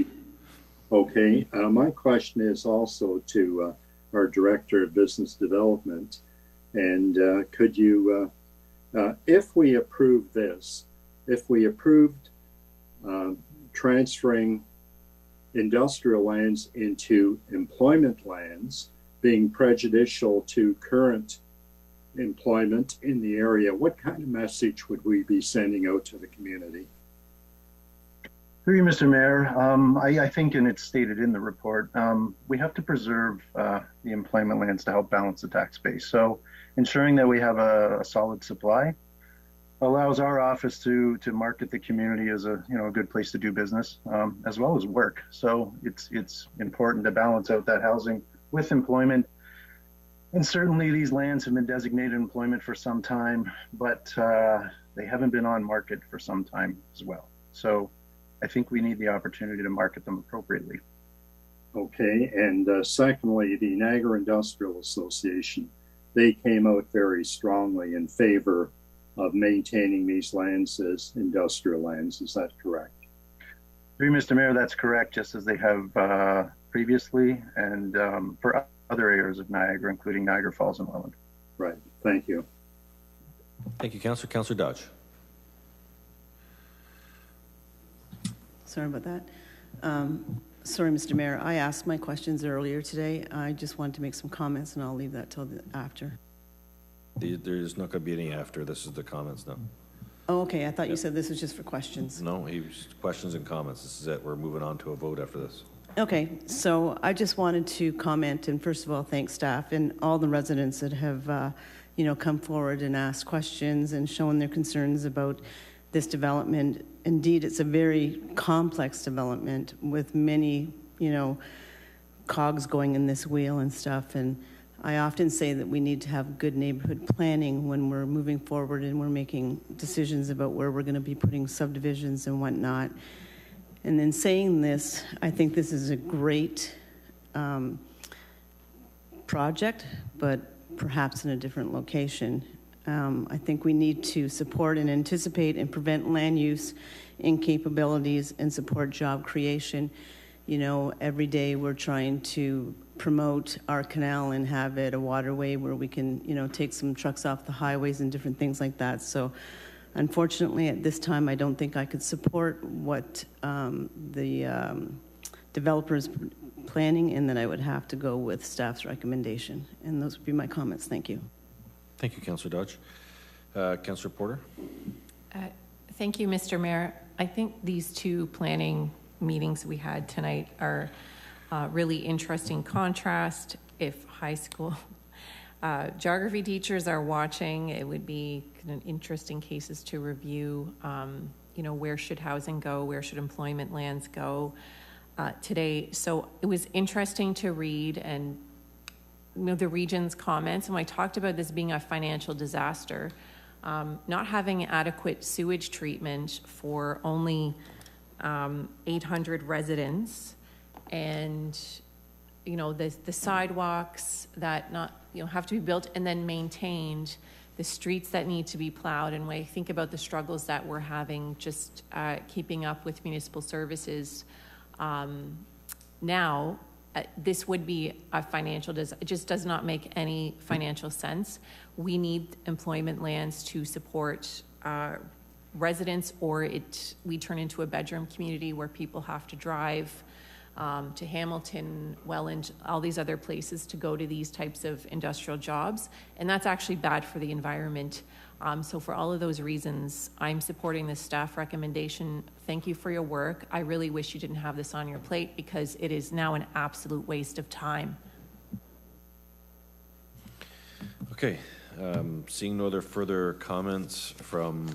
Okay. My question is also to our Director of Business Development. And could you, if we approve this, if we approved transferring industrial lands into employment lands, being prejudicial to current employment in the area, what kind of message would we be sending out to the community? Through you, Mr. Mayor, I think, and it's stated in the report, we have to preserve the employment lands to help balance the tax base. So ensuring that we have a solid supply allows our office to market the community as a good place to do business, as well as work. So it's important to balance out that housing with employment. And certainly these lands have been designated employment for some time, but they haven't been on market for some time as well. So I think we need the opportunity to market them appropriately. Okay, and secondly, the Niagara Industrial Association, they came out very strongly in favor of maintaining these lands as industrial lands. Is that correct? Through Mr. Mayor, that's correct, just as they have previously, and for other areas of Niagara, including Niagara Falls and Welland. Right. Thank you. Thank you, Councillor. Councillor Dodge. Sorry about that. Sorry, Mr. Mayor. I asked my questions earlier today. I just wanted to make some comments, and I'll leave that till after. There's not going to be any after. This is the comments now. Oh, okay. I thought you said this was just for questions. No, he was questions and comments. This is it. We're moving on to a vote after this. Okay, so I just wanted to comment and first of all thank staff and all the residents that have come forward and asked questions and shown their concerns about this development. Indeed, it's a very complex development with many cogs going in this wheel and stuff, and I often say that we need to have good neighborhood planning when we're moving forward and we're making decisions about where we're going to be putting subdivisions and whatnot. And in saying this, I think this is a great project, but perhaps in a different location. I think we need to support and anticipate and prevent land use incapabilities and support job creation. Every day we're trying to promote our canal and have it a waterway where we can, take some trucks off the highways and different things like that. So unfortunately, at this time, I don't think I could support what the developer's planning, and that I would have to go with staff's recommendation. And those would be my comments. Thank you. Thank you, Councillor Dodge. Councillor Porter. Thank you, Mr. Mayor. I think these two planning meetings we had tonight are really interesting contrast. If high school geography teachers are watching, it would be interesting cases to review. Where should housing go? Where should employment lands go today? So it was interesting to read and the region's comments. And when I talked about this being a financial disaster, not having adequate sewage treatment for only 800 residents, and the sidewalks that have to be built and then maintained the streets that need to be plowed. And when I think about the struggles that we're having just keeping up with municipal services now, this would be a financial, it just does not make any financial sense. We need employment lands to support residents, or we turn into a bedroom community where people have to drive to Hamilton, Welland, all these other places to go to these types of industrial jobs. And that's actually bad for the environment. So for all of those reasons, I'm supporting this staff recommendation. Thank you for your work. I really wish you didn't have this on your plate because it is now an absolute waste of time. Okay, seeing no other further comments from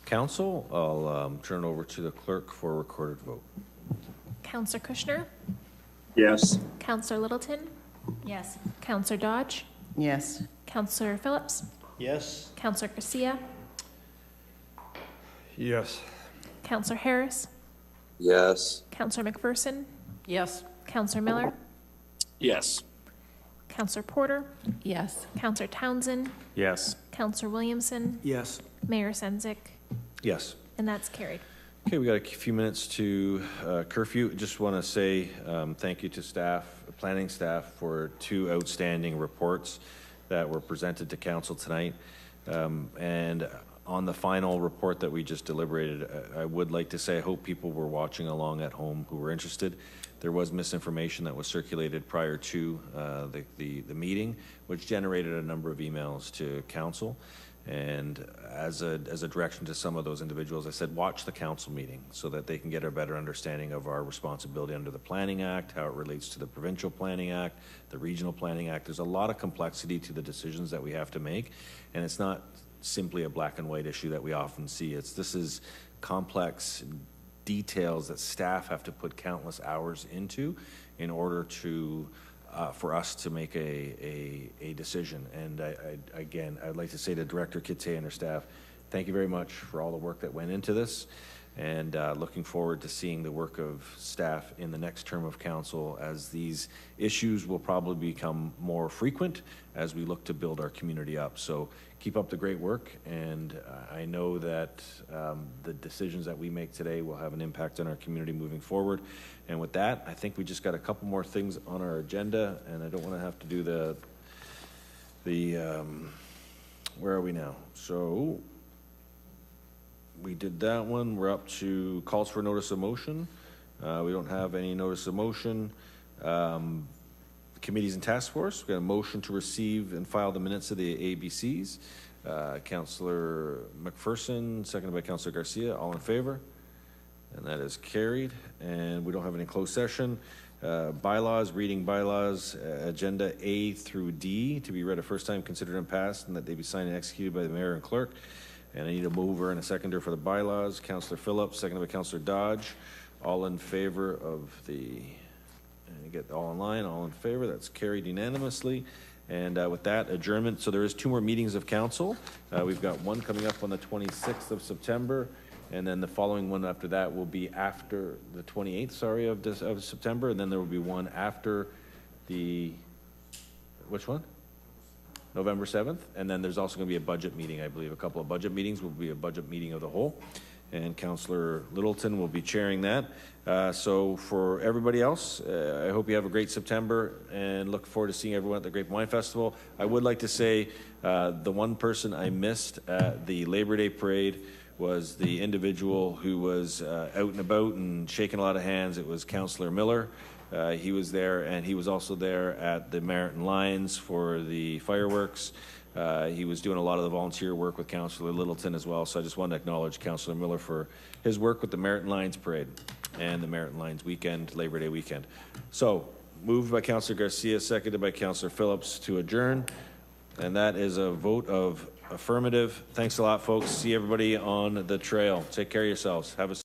council, I'll turn it over to the clerk for a recorded vote. Councillor Kushner? Yes. Councillor Littleton? Yes. Councillor Dodge? Yes. Councillor Phillips? Yes. Councillor Garcia? Yes. Councillor Harris? Yes. Councillor McPherson? Yes. Councillor Miller? Yes. Councillor Porter? Yes. Councillor Townsend? Yes. Councillor Williamson? Yes. Mayor Senzik? Yes. And that's carried. Okay, we got a few minutes to curfew. Just want to say thank you to staff, planning staff, for 2 outstanding reports that were presented to council tonight. And on the final report that we just deliberated, I would like to say I hope people were watching along at home who were interested. There was misinformation that was circulated prior to the meeting, which generated a number of emails to council. And as a direction to some of those individuals, I said, watch the council meeting so that they can get a better understanding of our responsibility under the Planning Act, how it relates to the Provincial Planning Act, the Regional Planning Act. There's a lot of complexity to the decisions that we have to make, and it's not simply a black and white issue that we often see. This is complex details that staff have to put countless hours into in order to for us to make a decision. And again, I'd like to say to Director Kitay and her staff, thank you very much for all the work that went into this, and looking forward to seeing the work of staff in the next term of council, as these issues will probably become more frequent as we look to build our community up. So keep up the great work, and I know that the decisions that we make today will have an impact on our community moving forward. And with that, I think we just got a couple more things on our agenda, and I don't want to have to do the where are we now? So we did that one. We're up to calls for notice of motion. We don't have any notice of motion. Committees and task force. We got a motion to receive and file the minutes of the ABCs. Councillor McPherson, seconded by Councillor Garcia. All in favor? And that is carried. And we don't have any closed session. Bylaws, reading bylaws, agenda A through D to be read a first time, considered and passed, and that they be signed and executed by the mayor and clerk. And I need a mover and a seconder for the bylaws. Councillor Phillips, seconded by Councillor Dodge. All in favor of the, and get all in line, all in favor. That's carried unanimously. And with that, adjournment. So there is 2 more meetings of council. We've got one coming up on the 26th of September. And then the following one after that will be after the 28th, sorry, of September. And then there will be one after the, which one? November 7th. And then there's also going to be a budget meeting, I believe. A couple of budget meetings will be a budget meeting of the whole. And Councillor Littleton will be chairing that. So for everybody else, I hope you have a great September and look forward to seeing everyone at the Grape Wine Festival. I would like to say the one person I missed at the Labor Day Parade was the individual who was out and about and shaking a lot of hands. It was Councillor Miller. He was there, and he was also there at the Meriton Lions for the fireworks. He was doing a lot of the volunteer work with Councillor Littleton as well, so I just wanted to acknowledge Councillor Miller for his work with the Meriton Lions Parade and the Meriton Lions weekend, Labor Day weekend. So, moved by Councillor Garcia, seconded by Councillor Phillips to adjourn, and that is a vote of affirmative. Thanks a lot, folks. See everybody on the trail. Take care of yourselves. Have a